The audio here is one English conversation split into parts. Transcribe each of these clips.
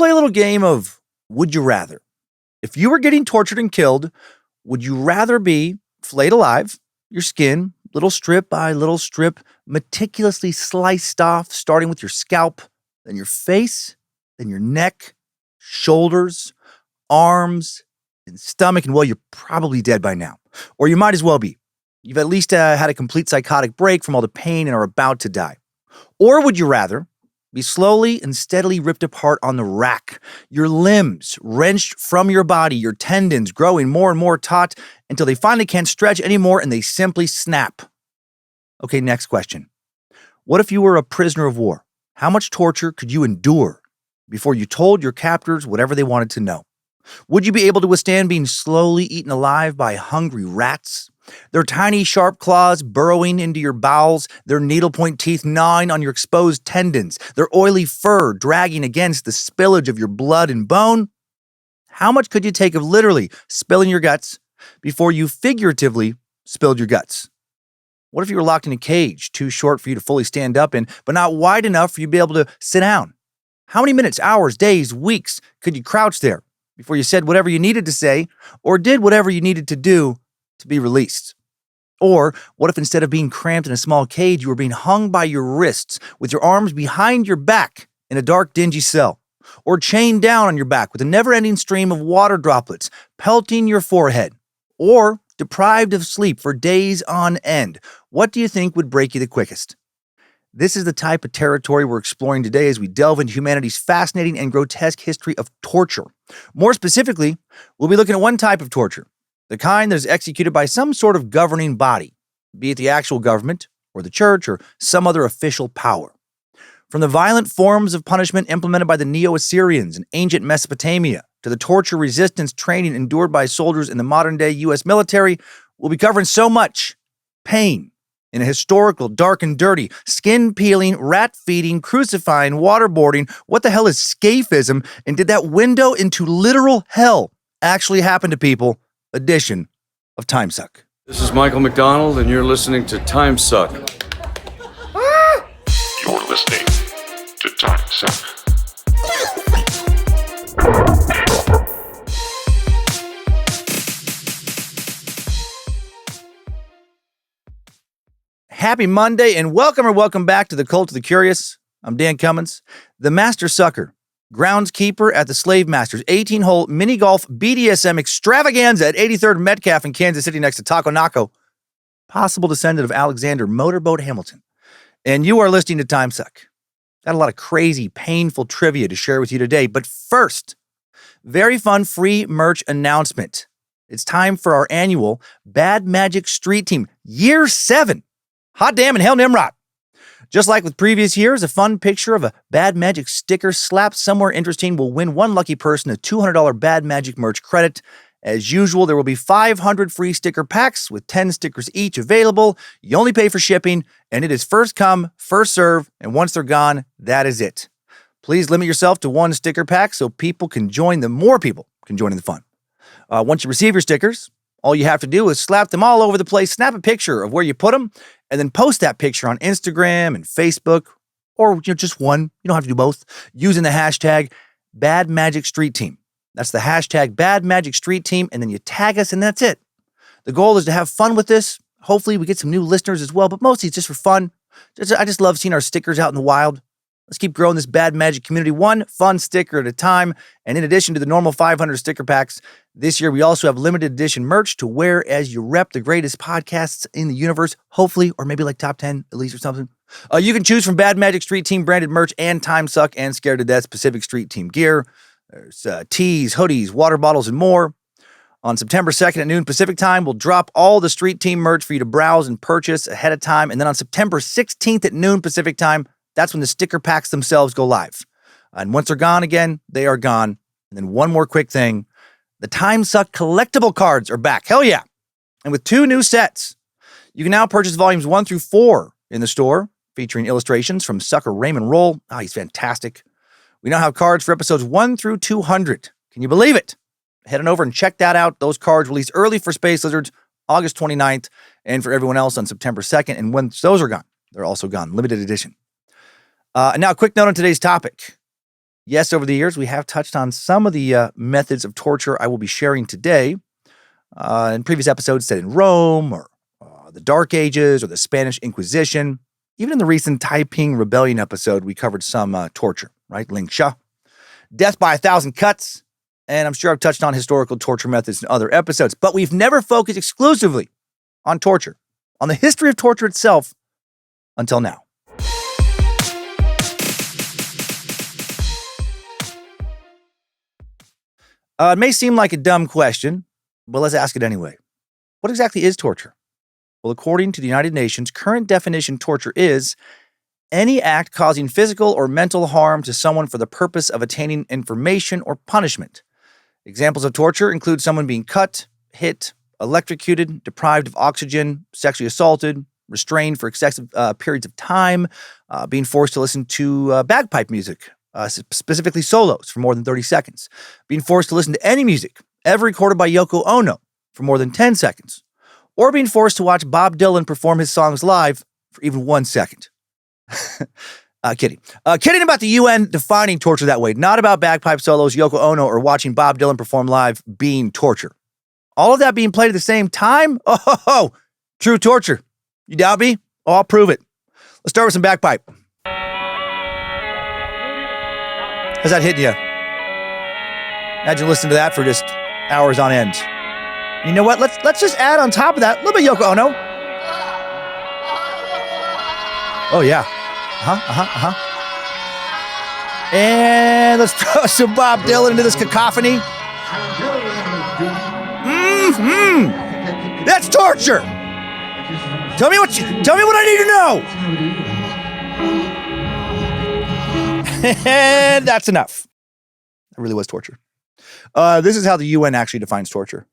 play a little game of Would You Rather. If you were getting tortured and killed, would you rather be flayed alive, your skin, little strip by little strip, meticulously sliced off, starting with your scalp, then your face, then your neck, shoulders, arms, and stomach, and well, you're probably dead by now. Or you might as well be. You've at least had a complete psychotic break from all the pain and are about to die. Or would you rather be slowly and steadily ripped apart on the rack, your limbs wrenched from your body, your tendons growing more and more taut until they finally can't stretch anymore and they simply snap? Okay, next question. What if you were a prisoner of war? How much torture could you endure before you told your captors whatever they wanted to know? Would you be able to withstand being slowly eaten alive by hungry rats? Their tiny sharp claws burrowing into your bowels, their needlepoint teeth gnawing on your exposed tendons, their oily fur dragging against the spillage of your blood and bone? How much could you take of literally spilling your guts before you figuratively spilled your guts? What if you were locked in a cage, too short for you to fully stand up in, but not wide enough for you to be able to sit down? How many minutes, hours, days, weeks could you crouch there before you said whatever you needed to say or did whatever you needed to do to be released? Or what if instead of being cramped in a small cage, you were being hung by your wrists with your arms behind your back in a dark, dingy cell? Or chained down on your back with a never-ending stream of water droplets pelting your forehead? Or deprived of sleep for days on end? What do you think would break you the quickest? This is the type of territory we're exploring today as we delve into humanity's fascinating and grotesque history of torture. More specifically, we'll be looking at one type of torture, the kind that is executed by some sort of governing body, be it the actual government or the church or some other official power. From the violent forms of punishment implemented by the Neo-Assyrians in ancient Mesopotamia to the torture resistance training endured by soldiers in the modern-day U.S. military, we'll be covering so much pain in a historical, dark and dirty, skin-peeling, rat-feeding, crucifying, waterboarding, what the hell is scaphism, and did that window into literal hell actually happen to people edition of Timesuck. This is Michael McDonald, and you're listening to Timesuck. You're listening to Timesuck. Happy Monday and welcome back to the Cult of the Curious. I'm Dan Cummins, the Master Sucker, groundskeeper at the Slave Masters 18-hole mini golf BDSM extravaganza at 83rd and Metcalf in Kansas City next to Taco Naco, possible descendant of Alexander Motorboat Hamilton. And you are listening to Timesuck. Got a lot of crazy, painful trivia to share with you today, but first, very fun free merch announcement. It's time for our annual Bad Magic Street Team, Year 7. Hot damn and hell Nimrod. Just like with previous years, a fun picture of a Bad Magic sticker slapped somewhere interesting will win one lucky person a $200 Bad Magic merch credit. As usual, there will be 500 free sticker packs with 10 stickers each available. You only pay for shipping, and it is first come, first serve, and once they're gone, that is it. Please limit yourself to one sticker pack so more people can join in the fun. Once you receive your stickers, all you have to do is slap them all over the place, snap a picture of where you put them, and then post that picture on Instagram and Facebook, or just one. You don't have to do both, using the hashtag Bad Magic Street Team. That's the hashtag Bad Magic Street Team, and then you tag us, and that's it. The goal is to have fun with this. Hopefully, we get some new listeners as well, but mostly it's just for fun. I just love seeing our stickers out in the wild. Let's keep growing this Bad Magic community one fun sticker at a time. And in addition to the normal 500 sticker packs, this year we also have limited edition merch to wear as you rep the greatest podcasts in the universe, hopefully, or maybe like top 10 at least or something. You can choose from Bad Magic Street Team branded merch and Timesuck and Scared to Death Pacific Street Team gear. There's tees, hoodies, water bottles, and more. On September 2nd at noon Pacific time, we'll drop all the Street Team merch for you to browse and purchase ahead of time. And then on September 16th at noon Pacific time, that's when the sticker packs themselves go live. And once they're gone again, they are gone. And then one more quick thing. The Timesuck collectible cards are back. Hell yeah. And with 2 new sets. You can now purchase volumes 1 through 4 in the store, featuring illustrations from Sucker Raymond Roll. He's fantastic. We now have cards for episodes 1 through 200. Can you believe it? Head on over and check that out. Those cards released early for Space Lizards, August 29th, and for everyone else on September 2nd. And once those are gone, they're also gone. Limited edition. And now a quick note on today's topic. Yes, over the years, we have touched on some of the methods of torture I will be sharing today. In previous episodes, set in Rome or the Dark Ages or the Spanish Inquisition. Even in the recent Taiping Rebellion episode, we covered some torture, right? Ling Sha. Death by 1,000 cuts. And I'm sure I've touched on historical torture methods in other episodes, but we've never focused exclusively on torture, on the history of torture itself until now. It may seem like a dumb question, but let's ask it anyway. What exactly is torture? Well, according to the United Nations, current definition torture is any act causing physical or mental harm to someone for the purpose of attaining information or punishment. Examples of torture include someone being cut, hit, electrocuted, deprived of oxygen, sexually assaulted, restrained for excessive periods of time, being forced to listen to bagpipe music, specifically solos, for more than 30 seconds, being forced to listen to any music ever recorded by Yoko Ono for more than 10 seconds, or being forced to watch Bob Dylan perform his songs live for even 1 second. Kidding. Kidding about the UN defining torture that way, not about bagpipe solos, Yoko Ono, or watching Bob Dylan perform live being torture. All of that being played at the same time? Oh, true torture. You doubt me? Oh, I'll prove it. Let's start with some bagpipe. How's that hitting you? Imagine listening to that for just hours on end. You know what? Let's just add on top of that a little bit Yoko Ono. Oh yeah. And let's throw some Bob Dylan into this cacophony. That's torture. Tell me what I need to know. And that's enough. That really was torture. This is how the UN actually defines torture.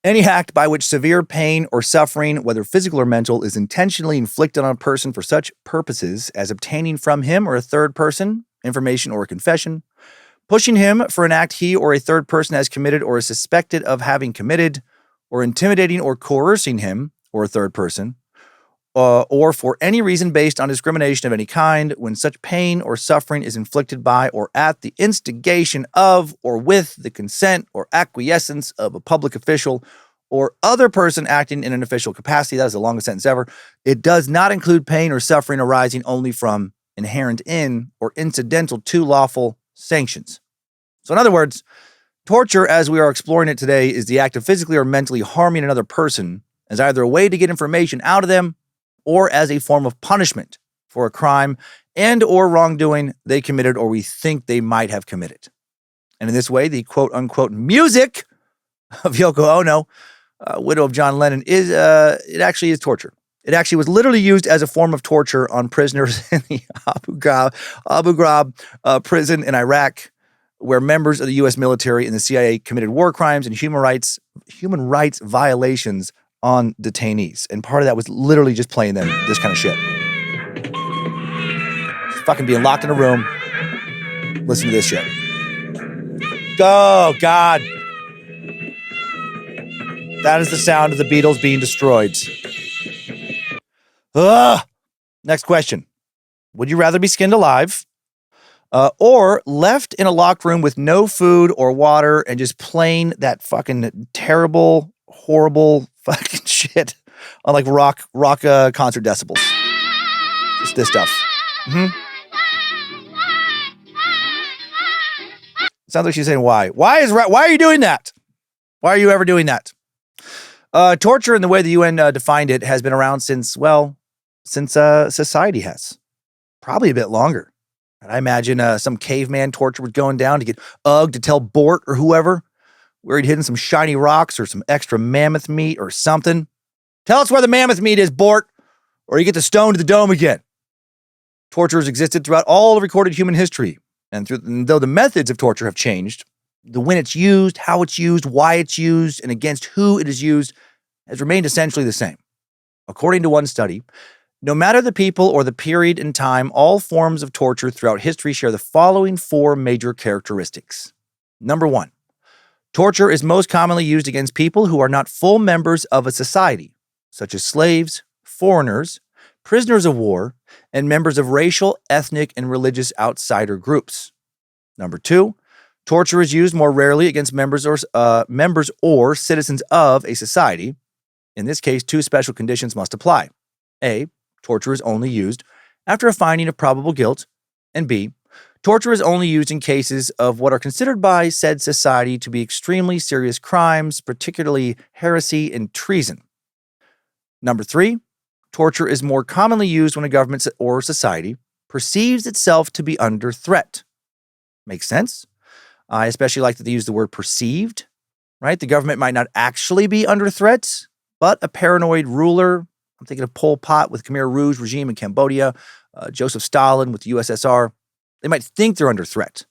Any act by which severe pain or suffering, whether physical or mental, is intentionally inflicted on a person for such purposes as obtaining from him or a third person information or a confession, pushing him for an act he or a third person has committed or is suspected of having committed, or intimidating or coercing him or a third person, or for any reason based on discrimination of any kind, when such pain or suffering is inflicted by or at the instigation of or with the consent or acquiescence of a public official or other person acting in an official capacity. That is the longest sentence ever. It does not include pain or suffering arising only from inherent in or incidental to lawful sanctions. So in other words, torture, as we are exploring it today, is the act of physically or mentally harming another person as either a way to get information out of them or as a form of punishment for a crime and or wrongdoing they committed or we think they might have committed. And in this way, the quote-unquote music of Yoko Ono, widow of John Lennon, it actually is torture. It actually was literally used as a form of torture on prisoners in the Abu Ghraib prison in Iraq, where members of the U.S. military and the CIA committed war crimes and human rights violations on detainees. And part of that was literally just playing them this kind of shit. Just fucking being locked in a room. Listen to this shit. Oh, God. That is the sound of the Beatles being destroyed. Ugh. Next question. Would you rather be skinned alive or left in a locked room with no food or water and just playing that fucking terrible, horrible fucking shit on like rock concert decibels? Just this stuff. Sounds like she's saying why. Why are you doing that? Why are you ever doing that? Torture in the way the UN defined it has been around since society has. Probably a bit longer. And I imagine some caveman torture was going down to get Ugg to tell Bort or whoever where he'd hidden some shiny rocks or some extra mammoth meat or something. Tell us where the mammoth meat is, Bort, or you get the stone to the dome again. Torture has existed throughout all of recorded human history. And though the methods of torture have changed, the when it's used, how it's used, why it's used, and against who it is used has remained essentially the same. According to one study, no matter the people or the period in time, all forms of torture throughout history share the following 4 major characteristics. Number 1, torture is most commonly used against people who are not full members of a society, such as slaves, foreigners, prisoners of war, and members of racial, ethnic, and religious outsider groups. Number 2, torture is used more rarely against members or citizens of a society. In this case, 2 special conditions must apply. A, torture is only used after a finding of probable guilt. And B, torture is only used in cases of what are considered by said society to be extremely serious crimes, particularly heresy and treason. Number 3, torture is more commonly used when a government or society perceives itself to be under threat. Makes sense? I especially like that they use the word perceived, right? The government might not actually be under threat, but a paranoid ruler, I'm thinking of Pol Pot with Khmer Rouge regime in Cambodia, Joseph Stalin with the USSR, they might think they're under threat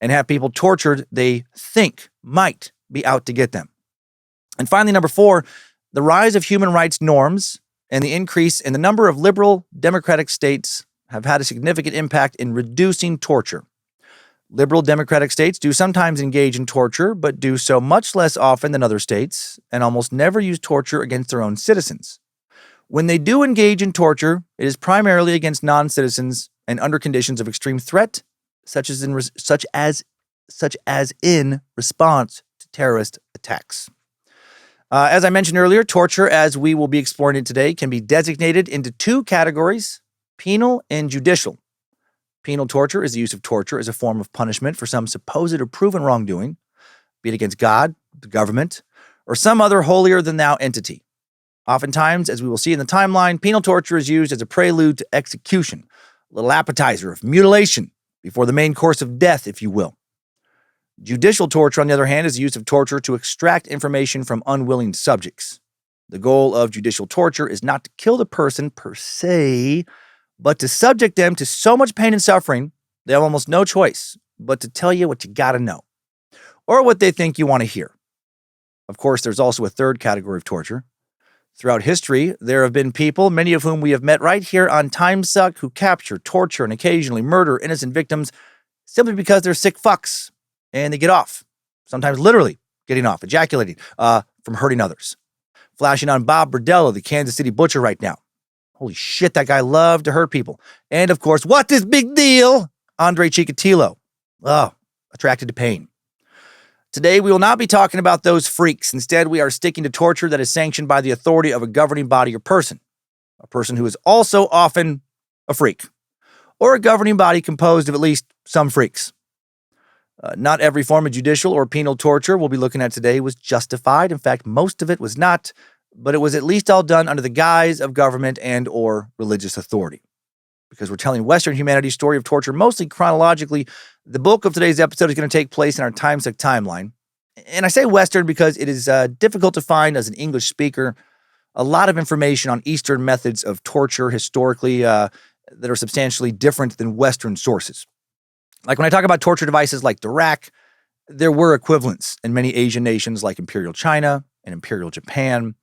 and have people tortured they think might be out to get them. And finally, number 4, the rise of human rights norms and the increase in the number of liberal democratic states have had a significant impact in reducing torture. Liberal democratic states do sometimes engage in torture, but do so much less often than other states and almost never use torture against their own citizens. When they do engage in torture, it is primarily against non-citizens and under conditions of extreme threat, such as in response to terrorist attacks. As I mentioned earlier, torture, as we will be exploring it today, can be designated into 2 categories, penal and judicial. Penal torture is the use of torture as a form of punishment for some supposed or proven wrongdoing, be it against God, the government, or some other holier-than-thou entity. Oftentimes, as we will see in the timeline, penal torture is used as a prelude to execution, a little appetizer of mutilation before the main course of death, if you will. Judicial torture, on the other hand, is the use of torture to extract information from unwilling subjects. The goal of judicial torture is not to kill the person per se, but to subject them to so much pain and suffering, they have almost no choice but to tell you what you gotta know, or what they think you want to hear. Of course, there's also a third category of torture. Throughout history, there have been people, many of whom we have met right here on Timesuck, who capture, torture, and occasionally murder innocent victims simply because they're sick fucks, and they get off, sometimes literally getting off, ejaculating, from hurting others. Flashing on Bob Berdello, the Kansas City butcher right now. Holy shit, that guy loved to hurt people. And of course, what this big deal? Andre Chikatilo. Oh, attracted to pain. Today, we will not be talking about those freaks. Instead, we are sticking to torture that is sanctioned by the authority of a governing body or person. A person who is also often a freak. Or a governing body composed of at least some freaks. Not every form of judicial or penal torture we'll be looking at today was justified. In fact, most of it was not. But it was at least all done under the guise of government and or religious authority. Because we're telling Western humanity's story of torture mostly chronologically, the bulk of today's episode is going to take place in our Timesuck timeline. And I say Western because it is difficult to find, as an English speaker, a lot of information on Eastern methods of torture historically that are substantially different than Western sources. Like when I talk about torture devices like the rack, there were equivalents in many Asian nations like Imperial China and Imperial Japan.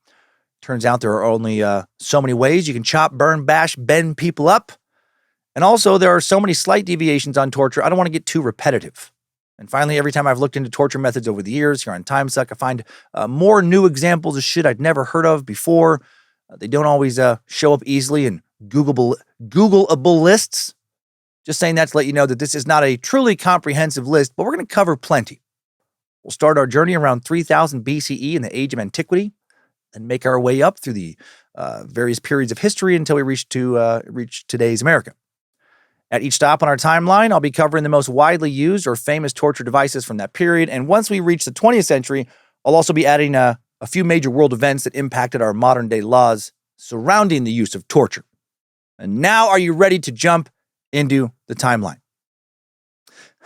Turns out there are only so many ways you can chop, burn, bash, bend people up. And also, there are so many slight deviations on torture, I don't want to get too repetitive. And finally, every time I've looked into torture methods over the years here on Timesuck, I find more new examples of shit I'd never heard of before. They don't always show up easily in Googleable lists. Just saying that to let you know that this is not a truly comprehensive list, but we're going to cover plenty. We'll start our journey around 3000 BCE in the age of antiquity, and make our way up through the various periods of history until we reach today's America. At each stop on our timeline, I'll be covering the most widely used or famous torture devices from that period, and once we reach the 20th century, I'll also be adding a few major world events that impacted our modern-day laws surrounding the use of torture. And now, are you ready to jump into the timeline?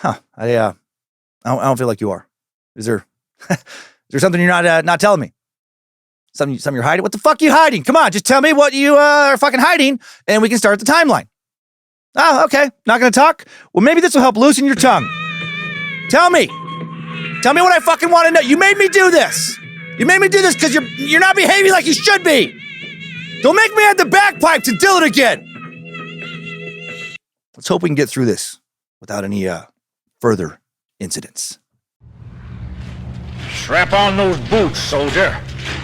I don't feel like you are. Is there something you're not telling me? Something you're hiding? What the fuck are you hiding? Come on, just tell me what you are fucking hiding, and we can start the timeline. Oh, okay. Not gonna talk? Well, maybe this will help loosen your tongue. Tell me what I fucking want to know. You made me do this. You made me do this because you're not behaving like you should be. Don't make me add the bagpipes and do it again. Let's hope we can get through this without any further incidents. Strap on those boots, soldier.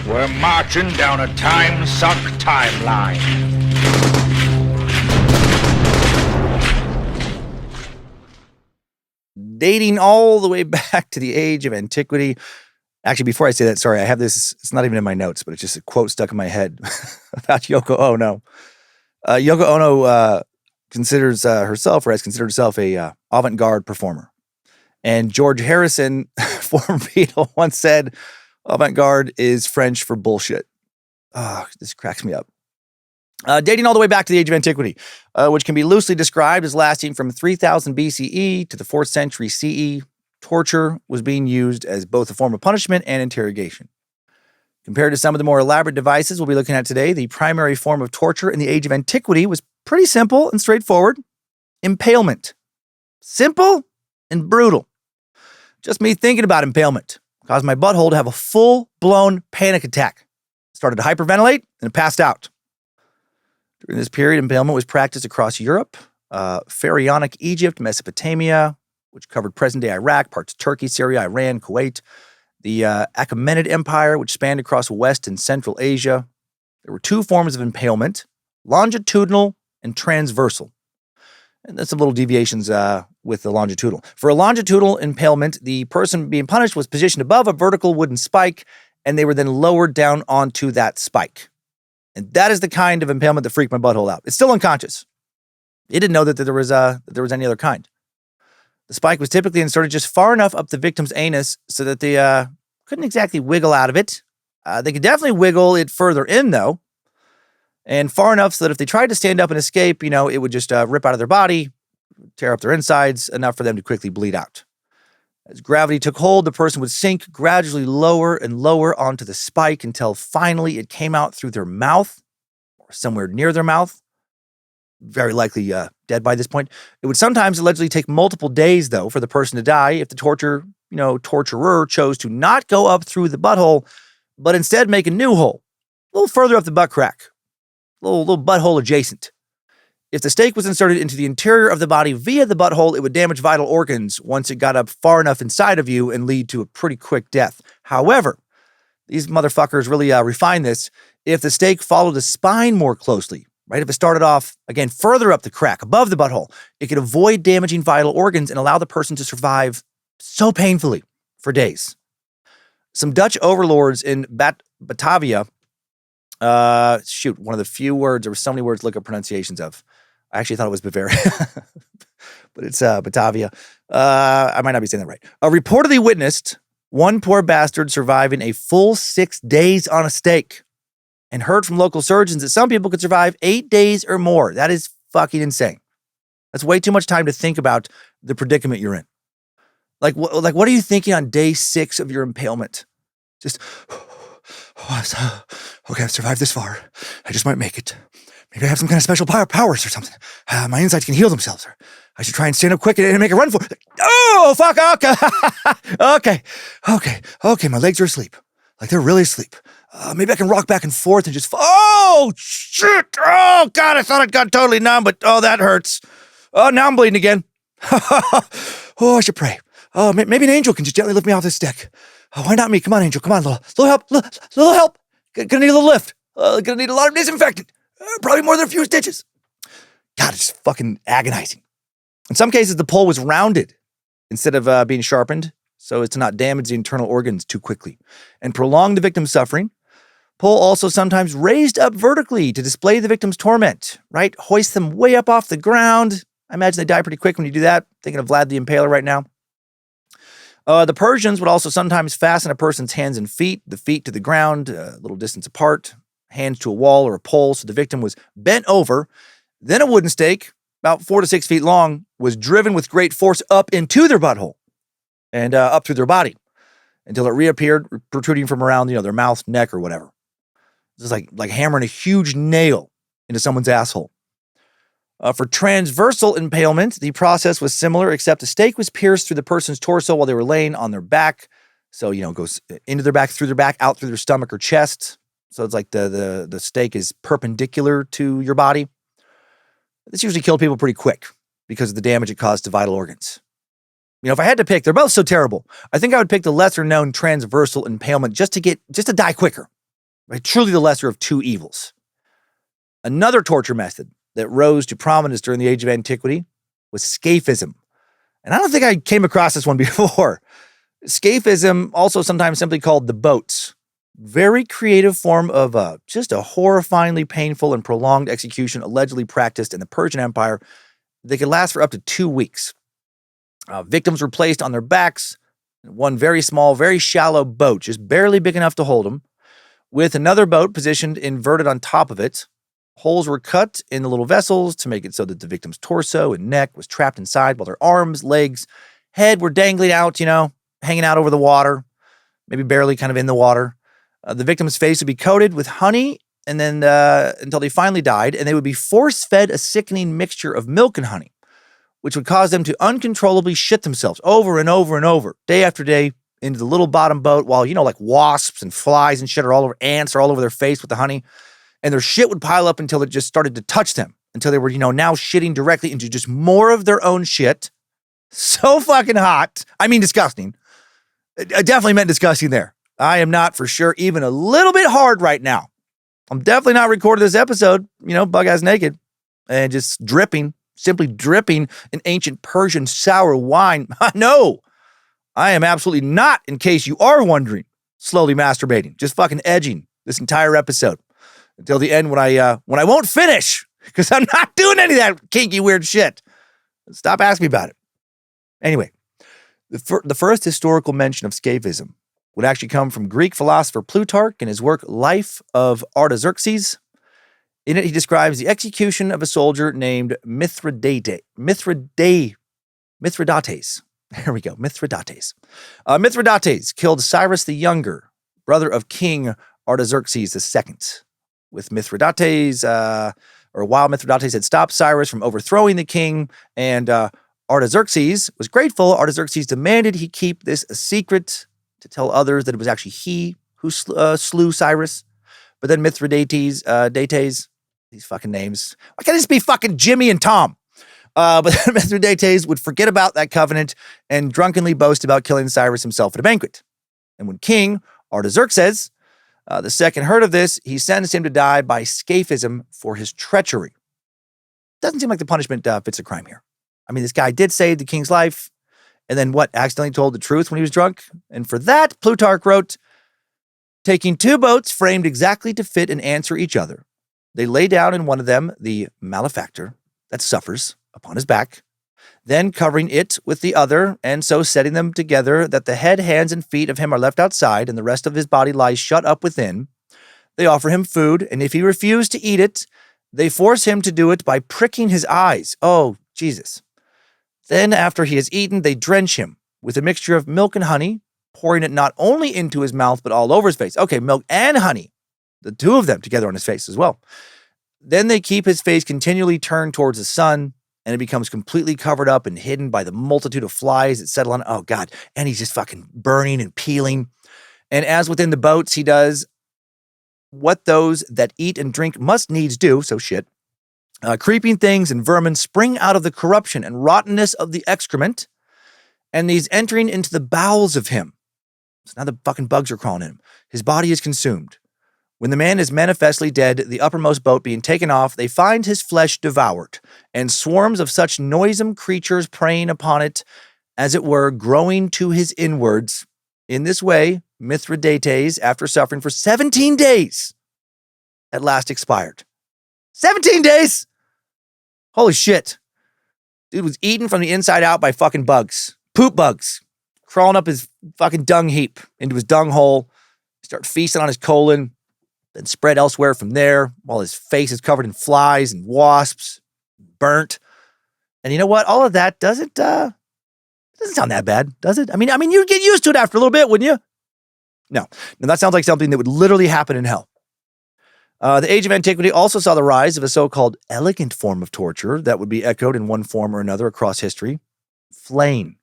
We're marching down a Timesuck timeline. dating all the way back to the age of antiquity. Actually, before I say that, sorry, I have this. It's not even in my notes, but it's just a quote stuck in my head about Yoko Ono. Yoko Ono considers herself, or has considered herself, a avant-garde performer. And George Harrison, former Beatle, once said, avant-garde is French for bullshit. This cracks me up. Dating all the way back to the age of antiquity, which can be loosely described as lasting from 3000 BCE to the 4th century CE, torture was being used as both a form of punishment and interrogation. Compared to some of the more elaborate devices we'll be looking at today, the primary form of torture in the age of antiquity was pretty simple and straightforward. Impalement. Simple and brutal. Just me thinking about impalement caused my butthole to have a full-blown panic attack. Started to hyperventilate and passed out. During this period, impalement was practiced across Europe, Pharaonic Egypt, Mesopotamia, which covered present-day Iraq, parts of Turkey, Syria, Iran, Kuwait, the Achaemenid Empire, which spanned across West and Central Asia. There were two forms of impalement, longitudinal and transversal. And there's some little deviations with the longitudinal. For a longitudinal impalement, the person being punished was positioned above a vertical wooden spike, and they were then lowered down onto that spike. And that is the kind of impalement that freaked my butthole out. It's still unconscious. It didn't know that there was any other kind. The spike was typically inserted just far enough up the victim's anus so that they couldn't exactly wiggle out of it. They could definitely wiggle it further in, though, and far enough so that if they tried to stand up and escape, it would just rip out of their body, tear up their insides, enough for them to quickly bleed out. As gravity took hold, the person would sink gradually lower and lower onto the spike until finally it came out through their mouth or somewhere near their mouth. Very likely dead by this point. It would sometimes allegedly take multiple days, though, for the person to die if the torturer chose to not go up through the butthole, but instead make a new hole, a little further up the butt crack, a little butthole adjacent. If the stake was inserted into the interior of the body via the butthole, it would damage vital organs once it got up far enough inside of you and lead to a pretty quick death. However, these motherfuckers really refined this. If the stake followed the spine more closely, right? If it started off, again, further up the crack, above the butthole, it could avoid damaging vital organs and allow the person to survive so painfully for days. Some Dutch overlords in Batavia, one of the few words, there were so many words to look up pronunciations of. I actually thought it was Bavaria, but it's Batavia. I might not be saying that right. Reportedly witnessed one poor bastard surviving a full 6 days on a stake and heard from local surgeons that some people could survive 8 days or more. That is fucking insane. That's way too much time to think about the predicament you're in. Like what are you thinking on day 6 of your impalement? Just, okay, I've survived this far. I just might make it. Maybe I have some kind of special powers or something. My insides can heal themselves. Or I should try and stand up quick and make a run for it. Oh, fuck. Okay. My legs are asleep. Like they're really asleep. Maybe I can rock back and forth and just, oh, shit. Oh, God, I thought I'd got totally numb, but oh, that hurts. Oh, now I'm bleeding again. Oh, I should pray. Oh, maybe an angel can just gently lift me off this stick. Oh, why not me? Come on, angel. Come on, little help. Little help. Gonna need a little lift. Gonna need a lot of disinfectant. Probably more than a few stitches. God, it's fucking agonizing. In some cases, the pole was rounded instead of being sharpened so as to not damage the internal organs too quickly and prolong the victim's suffering. Pole also sometimes raised up vertically to display the victim's torment, right? Hoist them way up off the ground. I imagine they die pretty quick when you do that. Thinking of Vlad the Impaler right now. The Persians would also sometimes fasten a person's hands and feet, the feet to the ground, a little distance apart, hands to a wall or a pole, so the victim was bent over. Then a wooden stake, about 4 to 6 feet long, was driven with great force up into their butthole and up through their body until it reappeared, protruding from around, their mouth, neck, or whatever. It's like hammering a huge nail into someone's asshole. For transversal impalement, the process was similar, except the stake was pierced through the person's torso while they were laying on their back. So, it goes into their back, through their back, out through their stomach or chest. So it's like the stake is perpendicular to your body. This usually killed people pretty quick because of the damage it caused to vital organs. If I had to pick, they're both so terrible. I think I would pick the lesser known transversal impalement just to die quicker. Right? Truly the lesser of two evils. Another torture method that rose to prominence during the age of antiquity was scaphism. And I don't think I came across this one before. Scaphism, also sometimes simply called the boats. Very creative form of just a horrifyingly painful and prolonged execution allegedly practiced in the Persian Empire. They could last for up to 2 weeks. Victims were placed on their backs in one very small, very shallow boat, just barely big enough to hold them, with another boat positioned inverted on top of it. Holes were cut in the little vessels to make it so that the victim's torso and neck was trapped inside while their arms, legs, head were dangling out, hanging out over the water, maybe barely kind of in the water. The victim's face would be coated with honey and then until they finally died, and they would be force-fed a sickening mixture of milk and honey, which would cause them to uncontrollably shit themselves over and over and over, day after day, into the little bottom boat while, like wasps and flies and shit are all over, ants are all over their face with the honey. And their shit would pile up until it just started to touch them, until they were, now shitting directly into just more of their own shit. So fucking hot. I mean, disgusting. I definitely meant disgusting there. I am not for sure even a little bit hard right now. I'm definitely not recording this episode, bug-ass naked and just simply dripping in ancient Persian sour wine. No, I am absolutely not, in case you are wondering, slowly masturbating, just fucking edging this entire episode until the end when I won't finish because I'm not doing any of that kinky, weird shit. Stop asking me about it. Anyway, the first historical mention of scaphism would actually come from Greek philosopher Plutarch in his work Life of Artaxerxes. In it, he describes the execution of a soldier named Mithridates. There we go, Mithridates. Mithridates killed Cyrus the Younger, brother of King Artaxerxes II. With Mithridates, while Mithridates had stopped Cyrus from overthrowing the king, and Artaxerxes was grateful, Artaxerxes demanded he keep this a secret to tell others that it was actually he who slew Cyrus. But then Mithridates, these fucking names. Why can't this be fucking Jimmy and Tom? But then Mithridates would forget about that covenant and drunkenly boast about killing Cyrus himself at a banquet. And when King Artaxerxes the second heard of this, he sentenced him to die by scaphism for his treachery. Doesn't seem like the punishment fits the crime here. I mean, this guy did save the king's life, and then accidentally told the truth when he was drunk? And for that, Plutarch wrote, taking 2 boats framed exactly to fit and answer each other, they lay down in one of them the malefactor that suffers upon his back, then covering it with the other, and so setting them together that the head, hands, and feet of him are left outside, and the rest of his body lies shut up within. They offer him food, and if he refuse to eat it, they force him to do it by pricking his eyes. Oh, Jesus. Then, after he has eaten, they drench him with a mixture of milk and honey, pouring it not only into his mouth, but all over his face. Okay, milk and honey, the 2 of them together on his face as well. Then they keep his face continually turned towards the sun, and it becomes completely covered up and hidden by the multitude of flies that settle on it. Oh, God. And he's just fucking burning and peeling. And as within the boats, he does what those that eat and drink must needs do, so shit. Creeping things and vermin spring out of the corruption and rottenness of the excrement, and these entering into the bowels of him. So now the fucking bugs are crawling in him. His body is consumed. When the man is manifestly dead, the uppermost boat being taken off, they find his flesh devoured, and swarms of such noisome creatures preying upon it, as it were, growing to his inwards. In this way, Mithridates, after suffering for 17 days, at last expired. 17 days! Holy shit. Dude was eaten from the inside out by fucking bugs. Poop bugs. Crawling up his fucking dung heap into his dung hole. Start feasting on his colon. Then spread elsewhere from there while his face is covered in flies and wasps. Burnt. And you know what? All of that doesn't sound that bad, does it? I mean, you'd get used to it after a little bit, wouldn't you? No, that sounds like something that would literally happen in hell. The age of antiquity also saw the rise of a so-called elegant form of torture that would be echoed in one form or another across history. Flaying.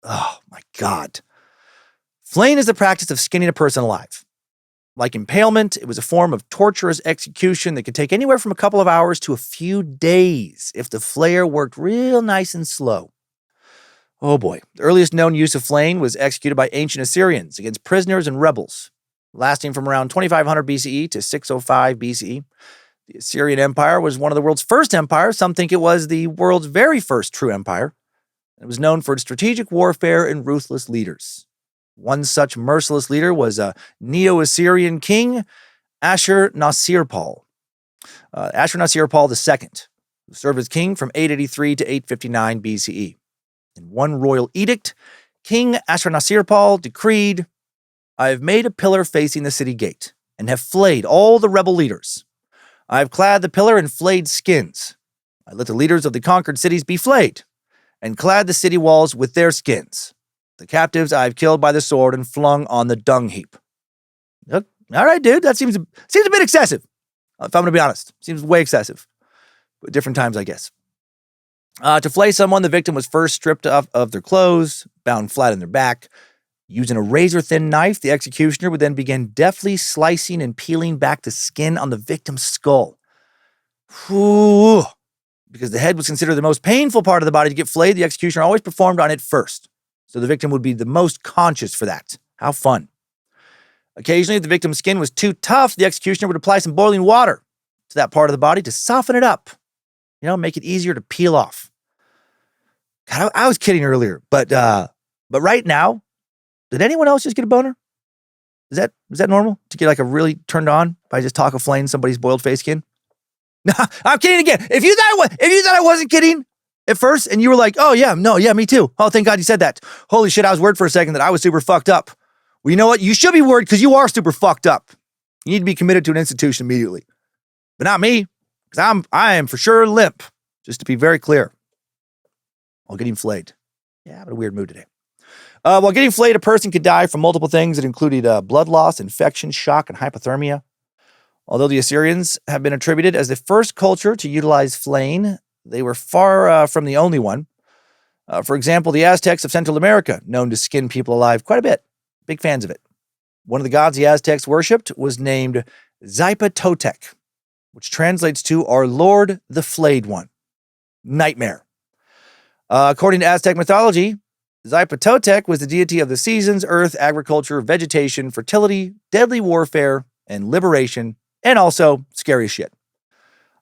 Oh, my God. Flaying is the practice of skinning a person alive. Like impalement, it was a form of torturous execution that could take anywhere from a couple of hours to a few days if the flayer worked real nice and slow. Oh boy. The earliest known use of flaying was executed by ancient Assyrians against prisoners and rebels, lasting from around 2500 BCE to 605 BCE. The Assyrian Empire was one of the world's first empires. Some think it was the world's very first true empire. It was known for its strategic warfare and ruthless leaders. One such merciless leader was a Neo-Assyrian king, Ashur-Nasir-pal. Ashur-Nasir-pal II, who served as king from 883 to 859 BCE. In one royal edict, King Ashur-Nasir-pal decreed, I have made a pillar facing the city gate and have flayed all the rebel leaders. I have clad the pillar in flayed skins. I let the leaders of the conquered cities be flayed and clad the city walls with their skins. The captives I have killed by the sword and flung on the dung heap. All right, dude, that seems a bit excessive. If I'm going to be honest, seems way excessive. But different times, I guess. To flay someone, the victim was first stripped of their clothes, bound flat on their back. Using a razor-thin knife, the executioner would then begin deftly slicing and peeling back the skin on the victim's skull. Whew. Because the head was considered the most painful part of the body to get flayed, the executioner always performed on it first. So the victim would be the most conscious for that. How fun. Occasionally, if the victim's skin was too tough, the executioner would apply some boiling water to that part of the body to soften it up. Make it easier to peel off. God, I was kidding earlier, but right now, did anyone else just get a boner? Is that normal to get like a really turned on by just talk of flaying somebody's boiled face skin? No, I'm kidding again. If you thought I wasn't kidding at first, and you were like, "Oh yeah, no, yeah, me too." Oh, thank God you said that. Holy shit, I was worried for a second that I was super fucked up. Well, you know what? You should be worried because you are super fucked up. You need to be committed to an institution immediately, but not me, because I am for sure limp. Just to be very clear, while getting flayed. Yeah, I'm in a weird mood today. While getting flayed, a person could die from multiple things that included blood loss, infection, shock, and hypothermia. Although the Assyrians have been attributed as the first culture to utilize flaying, they were far from the only one. For example, the Aztecs of Central America, known to skin people alive quite a bit. Big fans of it. One of the gods the Aztecs worshipped was named Xipa-Totec, which translates to our Lord the Flayed One. Nightmare. According to Aztec mythology, Xipa-Totec was the deity of the seasons, earth, agriculture, vegetation, fertility, deadly warfare, and liberation, and also scary as shit.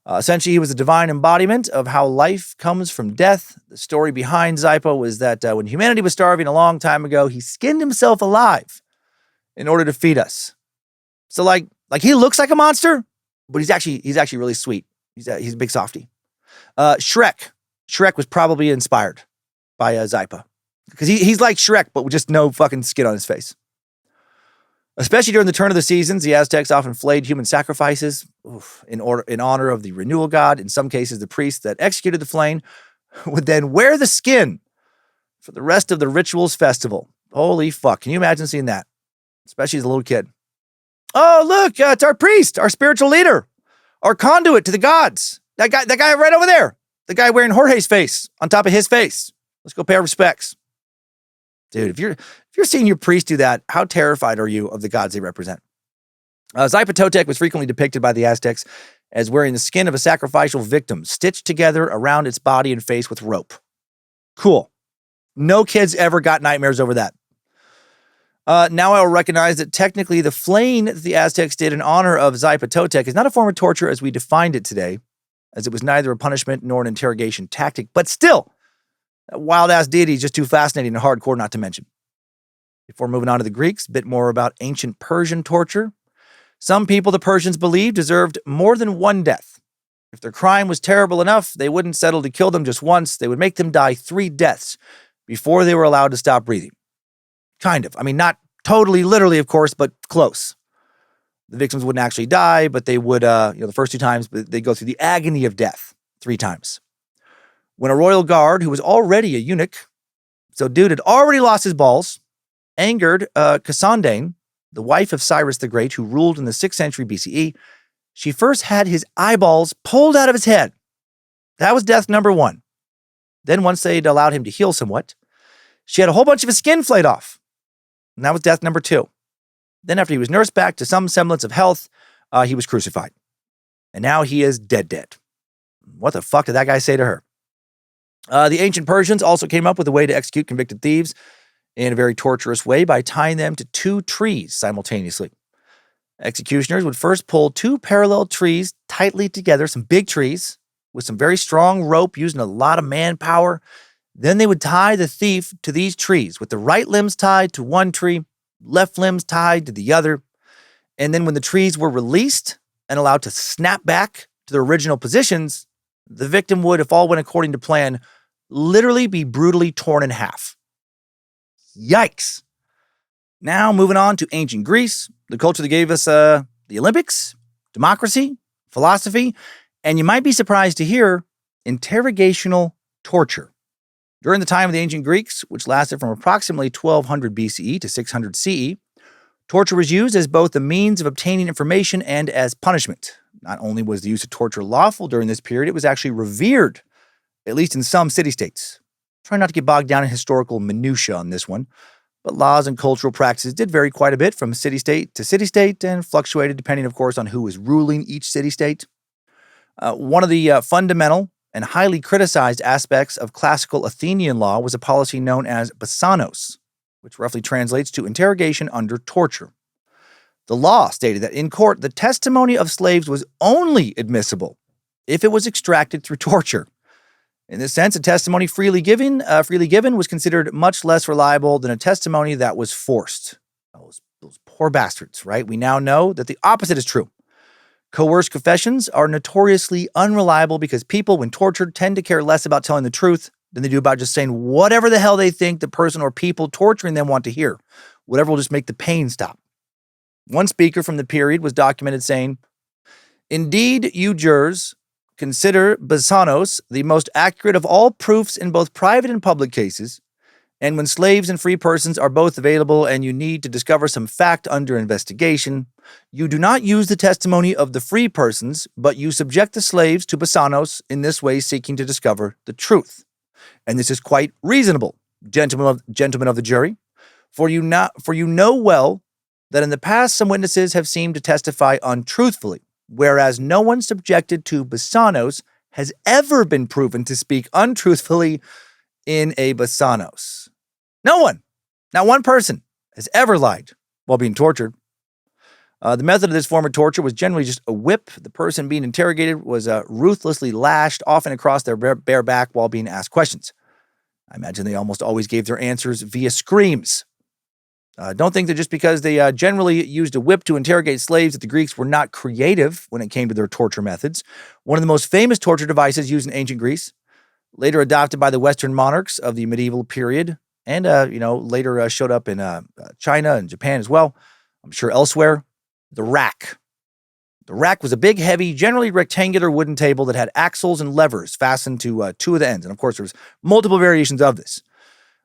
Essentially, he was the divine embodiment of how life comes from death. The story behind Xipa was that when humanity was starving a long time ago, he skinned himself alive in order to feed us. So like he looks like a monster, but he's actually really sweet. He's a big softie. Shrek was probably inspired by Xipa. Because he's like Shrek, but with just no fucking skin on his face. Especially during the turn of the seasons, the Aztecs often flayed human sacrifices in honor of the renewal god. In some cases, the priest that executed the flaying would then wear the skin for the rest of the ritual's festival. Holy fuck. Can you imagine seeing that? Especially as a little kid. Oh, look, it's our priest, our spiritual leader, our conduit to the gods. That guy right over there. The guy wearing Jorge's face on top of his face. Let's go pay our respects. Dude, if you're seeing your priest do that, how terrified are you of the gods they represent? Xipa-Totec was frequently depicted by the Aztecs as wearing the skin of a sacrificial victim stitched together around its body and face with rope. Cool. No kids ever got nightmares over that. Now I'll recognize that technically the flaying that the Aztecs did in honor of Xipa-Totec is not a form of torture as we defined it today, as it was neither a punishment nor an interrogation tactic, but still, that wild-ass deity is just too fascinating and hardcore not to mention. Before moving on to the Greeks, a bit more about ancient Persian torture. Some people the Persians believed deserved more than one death. If their crime was terrible enough, they wouldn't settle to kill them just once. They would make them die 3 deaths before they were allowed to stop breathing. Kind of. I mean, not totally, literally, of course, but close. The victims wouldn't actually die, but they would, the first 2 times, they'd go through the agony of death 3 times. When a royal guard, who was already a eunuch, so dude had already lost his balls, angered Cassandane, the wife of Cyrus the Great, who ruled in the 6th century BCE, she first had his eyeballs pulled out of his head. That was death number 1. Then once they'd allowed him to heal somewhat, she had a whole bunch of his skin flayed off. And that was death number 2. Then after he was nursed back to some semblance of health, he was crucified. And now he is dead. What the fuck did that guy say to her? The ancient Persians also came up with a way to execute convicted thieves in a very torturous way by tying them to 2 trees simultaneously. Executioners would first pull 2 parallel trees tightly together, some big trees, with some very strong rope using a lot of manpower. Then they would tie the thief to these trees with the right limbs tied to one tree, left limbs tied to the other. And then when the trees were released and allowed to snap back to their original positions, the victim would, if all went according to plan, literally be brutally torn in half. Yikes. Now moving on to ancient Greece, the culture that gave us the Olympics, democracy, philosophy, and you might be surprised to hear interrogational torture. During the time of the ancient Greeks, which lasted from approximately 1200 BCE to 600 CE, torture was used as both a means of obtaining information and as punishment. Not only was the use of torture lawful during this period, it was actually revered, at least in some city-states. Try not to get bogged down in historical minutiae on this one, but laws and cultural practices did vary quite a bit from city-state to city-state and fluctuated depending, of course, on who was ruling each city-state. One of the fundamental and highly criticized aspects of classical Athenian law was a policy known as basanos, which roughly translates to interrogation under torture. The law stated that in court, the testimony of slaves was only admissible if it was extracted through torture. In this sense, a testimony freely given was considered much less reliable than a testimony that was forced. Those poor bastards, right? We now know that the opposite is true. Coerced confessions are notoriously unreliable because people, when tortured, tend to care less about telling the truth than they do about just saying whatever the hell they think the person or people torturing them want to hear. Whatever will just make the pain stop. One speaker from the period was documented saying, "Indeed, you jurors consider basanos the most accurate of all proofs in both private and public cases, and when slaves and free persons are both available and you need to discover some fact under investigation, you do not use the testimony of the free persons, but you subject the slaves to basanos, in this way seeking to discover the truth. And this is quite reasonable, gentlemen of the jury, for you know well that in the past some witnesses have seemed to testify untruthfully, whereas no one subjected to basanos has ever been proven to speak untruthfully in a basanos. No one, not one person, has ever lied while being tortured. The method of this form of torture was generally just a whip. The person being interrogated was ruthlessly lashed, often across their bare back while being asked questions. I imagine they almost always gave their answers via screams. Don't think that just because they generally used a whip to interrogate slaves that the Greeks were not creative when it came to their torture methods. One of the most famous torture devices used in ancient Greece, later adopted by the Western monarchs of the medieval period, and later showed up in China and Japan as well, I'm sure elsewhere, the rack. The rack was a big, heavy, generally rectangular wooden table that had axles and levers fastened to two of the ends. And of course, there was multiple variations of this.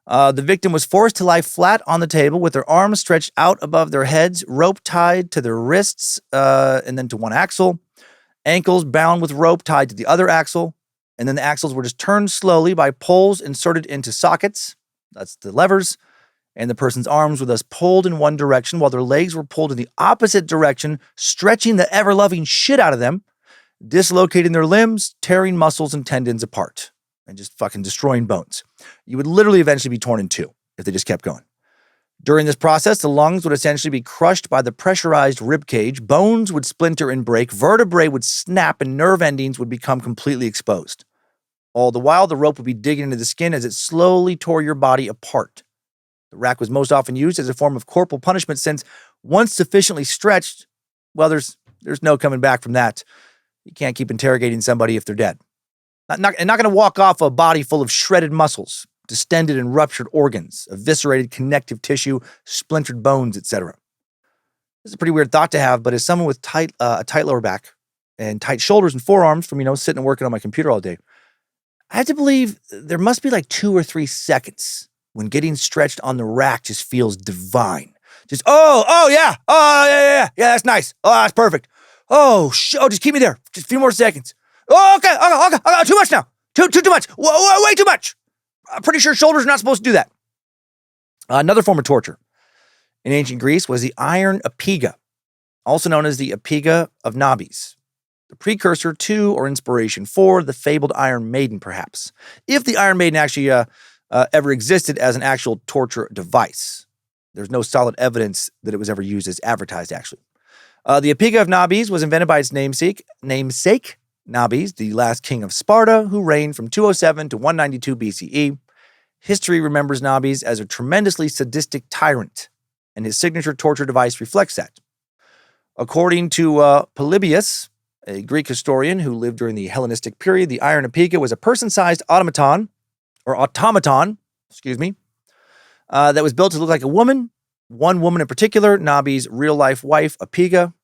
The victim was forced to lie flat on the table with their arms stretched out above their heads, rope tied to their wrists and then to one axle, ankles bound with rope tied to the other axle, and then the axles were just turned slowly by poles inserted into sockets. That's the levers. And the person's arms were thus pulled in one direction while their legs were pulled in the opposite direction, stretching the ever-loving shit out of them, dislocating their limbs, tearing muscles and tendons apart, and just fucking destroying bones. You would literally eventually be torn in two if they just kept going. During this process, the lungs would essentially be crushed by the pressurized rib cage, bones would splinter and break, vertebrae would snap, and nerve endings would become completely exposed. All the while, the rope would be digging into the skin as it slowly tore your body apart. The rack was most often used as a form of corporal punishment since once sufficiently stretched, well, there's no coming back from that. You can't keep interrogating somebody if they're dead. Not going to walk off a body full of shredded muscles, distended and ruptured organs, eviscerated connective tissue, splintered bones, etc. This is a pretty weird thought to have, but as someone with a tight lower back and tight shoulders and forearms from, sitting and working on my computer all day, I have to believe there must be like 2 or 3 seconds when getting stretched on the rack just feels divine. Just, yeah, that's nice. Oh, that's perfect. Just keep me there. Just a few more seconds. Oh, okay, too much now. Too much. Way too much. I'm pretty sure shoulders are not supposed to do that. Another form of torture in ancient Greece was the iron apiga, also known as the apiga of Nabis, the precursor to or inspiration for the fabled Iron Maiden, perhaps, if the Iron Maiden actually ever existed as an actual torture device. There's no solid evidence that it was ever used as advertised, actually. The apiga of Nabis was invented by its namesake, Nabis, the last king of Sparta, who reigned from 207 to 192 BCE. History remembers Nabis as a tremendously sadistic tyrant, and his signature torture device reflects that. According to Polybius, a Greek historian who lived during the Hellenistic period, the iron apica was a person-sized automaton, that was built to look like a woman. One woman in particular, Nabi's real-life wife, Apiga.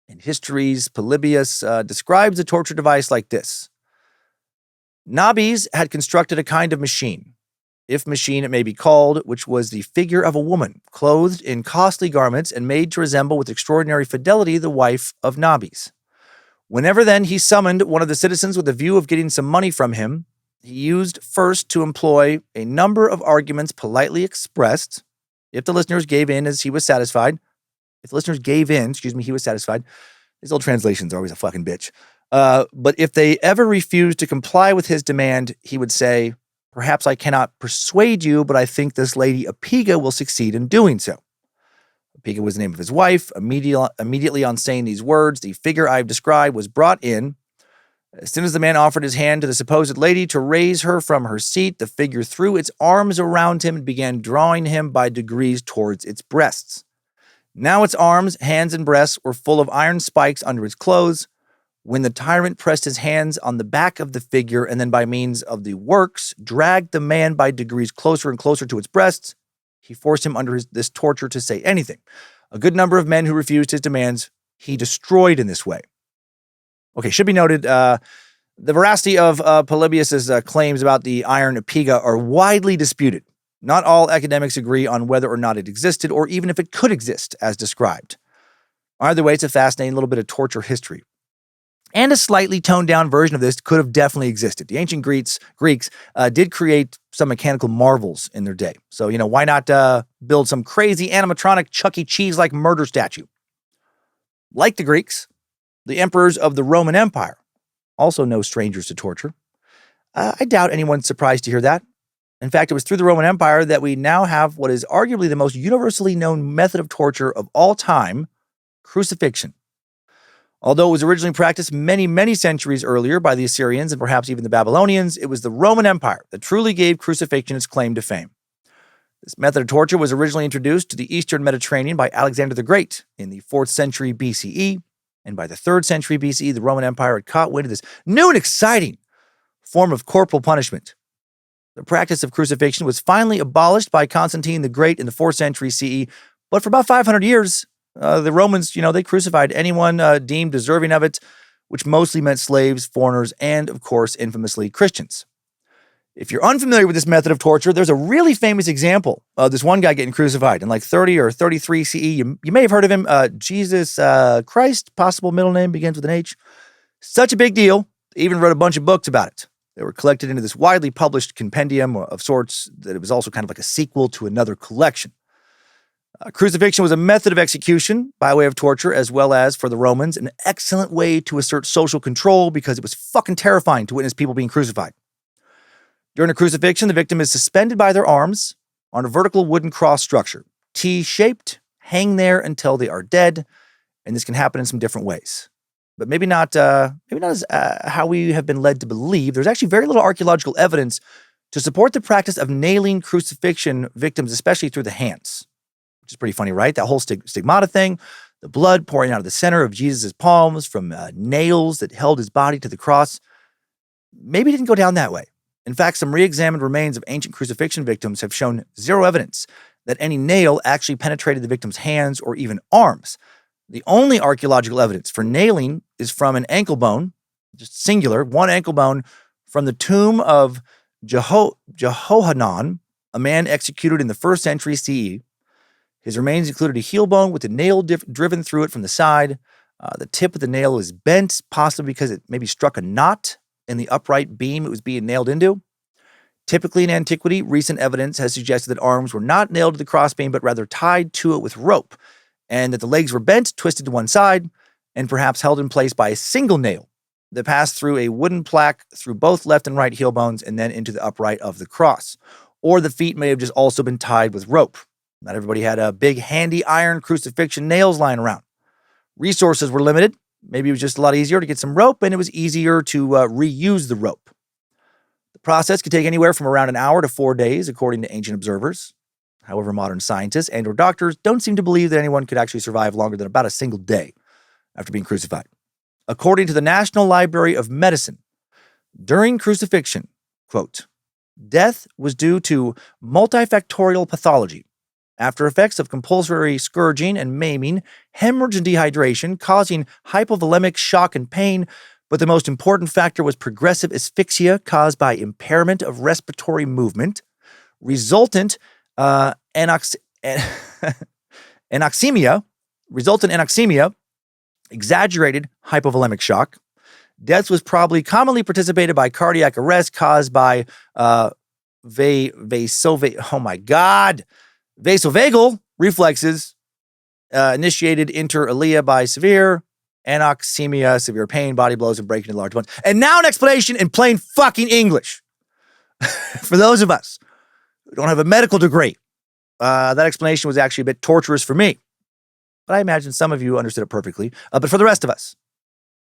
In history's Polybius describes the torture device like this. Nabis had constructed a kind of machine, if machine it may be called, which was the figure of a woman, clothed in costly garments and made to resemble with extraordinary fidelity the wife of Nabis. Whenever then he summoned one of the citizens with a view of getting some money from him, he used first to employ a number of arguments politely expressed. If the listeners gave in he was satisfied. He was satisfied. These old translations are always a fucking bitch. But if they ever refused to comply with his demand, he would say, "Perhaps I cannot persuade you, but I think this lady Apiga will succeed in doing so." Apiga was the name of his wife. Immediately on saying these words, the figure I've described was brought in. As soon as the man offered his hand to the supposed lady to raise her from her seat, the figure threw its arms around him and began drawing him by degrees towards its breasts. Now its arms, hands, and breasts were full of iron spikes under his clothes. When the tyrant pressed his hands on the back of the figure and then by means of the works dragged the man by degrees closer and closer to its breasts, he forced him under this torture to say anything. A good number of men who refused his demands, he destroyed in this way. Okay, should be noted, the veracity of Polybius's claims about the iron apiga are widely disputed. Not all academics agree on whether or not it existed or even if it could exist as described. Either way, it's a fascinating little bit of torture history. And a slightly toned-down version of this could have definitely existed. The ancient Greeks did create some mechanical marvels in their day. So, why not build some crazy animatronic Chuck E. Cheese-like murder statue? Like the Greeks, the emperors of the Roman Empire, also no strangers to torture. I doubt anyone's surprised to hear that. In fact, it was through the Roman Empire that we now have what is arguably the most universally known method of torture of all time, crucifixion. Although it was originally practiced many, many centuries earlier by the Assyrians and perhaps even the Babylonians, it was the Roman Empire that truly gave crucifixion its claim to fame. This method of torture was originally introduced to the Eastern Mediterranean by Alexander the Great in the 4th century BCE, and by the 3rd century BCE, the Roman Empire had caught wind of this new and exciting form of corporal punishment. The practice of crucifixion was finally abolished by Constantine the Great in the 4th century CE, but for about 500 years, the Romans, they crucified anyone deemed deserving of it, which mostly meant slaves, foreigners, and, of course, infamously Christians. If you're unfamiliar with this method of torture, there's a really famous example of this one guy getting crucified in like 30 or 33 CE. You may have heard of him, Jesus Christ, possible middle name begins with an H. Such a big deal, they even wrote a bunch of books about it. They were collected into this widely published compendium of sorts that it was also kind of like a sequel to another collection. Crucifixion was a method of execution by way of torture, as well as, for the Romans, an excellent way to assert social control because it was fucking terrifying to witness people being crucified. During a crucifixion, the victim is suspended by their arms on a vertical wooden cross structure, T-shaped, hang there until they are dead, and this can happen in some different ways. But maybe not as how we have been led to believe. There's actually very little archaeological evidence to support the practice of nailing crucifixion victims, especially through the hands. Which is pretty funny, right? That whole stigmata thing, the blood pouring out of the center of Jesus' palms from nails that held his body to the cross. Maybe it didn't go down that way. In fact, some re-examined remains of ancient crucifixion victims have shown zero evidence that any nail actually penetrated the victim's hands or even arms. The only archaeological evidence for nailing is from an ankle bone, just singular, one ankle bone, from the tomb of Jehohanan, a man executed in the 1st century CE. His remains included a heel bone with a nail driven through it from the side. The tip of the nail was bent, possibly because it maybe struck a knot in the upright beam it was being nailed into. Typically in antiquity, recent evidence has suggested that arms were not nailed to the crossbeam, but rather tied to it with rope, and that the legs were bent, twisted to one side, and perhaps held in place by a single nail that passed through a wooden plaque through both left and right heel bones and then into the upright of the cross. Or the feet may have just also been tied with rope. Not everybody had a big handy iron crucifixion nails lying around. Resources were limited. Maybe it was just a lot easier to get some rope, and it was easier to reuse the rope. The process could take anywhere from around an hour to 4 days, according to ancient observers. However, modern scientists and or doctors don't seem to believe that anyone could actually survive longer than about a single day after being crucified. According to the National Library of Medicine, during crucifixion, quote, death was due to multifactorial pathology, after effects of compulsory scourging and maiming, hemorrhage and dehydration, causing hypovolemic shock and pain, but the most important factor was progressive asphyxia caused by impairment of respiratory movement, resultant anoxemia, exaggerated hypovolemic shock. Death was probably commonly precipitated by cardiac arrest caused by vasovagal reflexes initiated inter alia by severe anoxemia, severe pain, body blows, and breaking into large bones. And now an explanation in plain fucking English. For those of us who don't have a medical degree, that explanation was actually a bit torturous for me. But I imagine some of you understood it perfectly. But for the rest of us,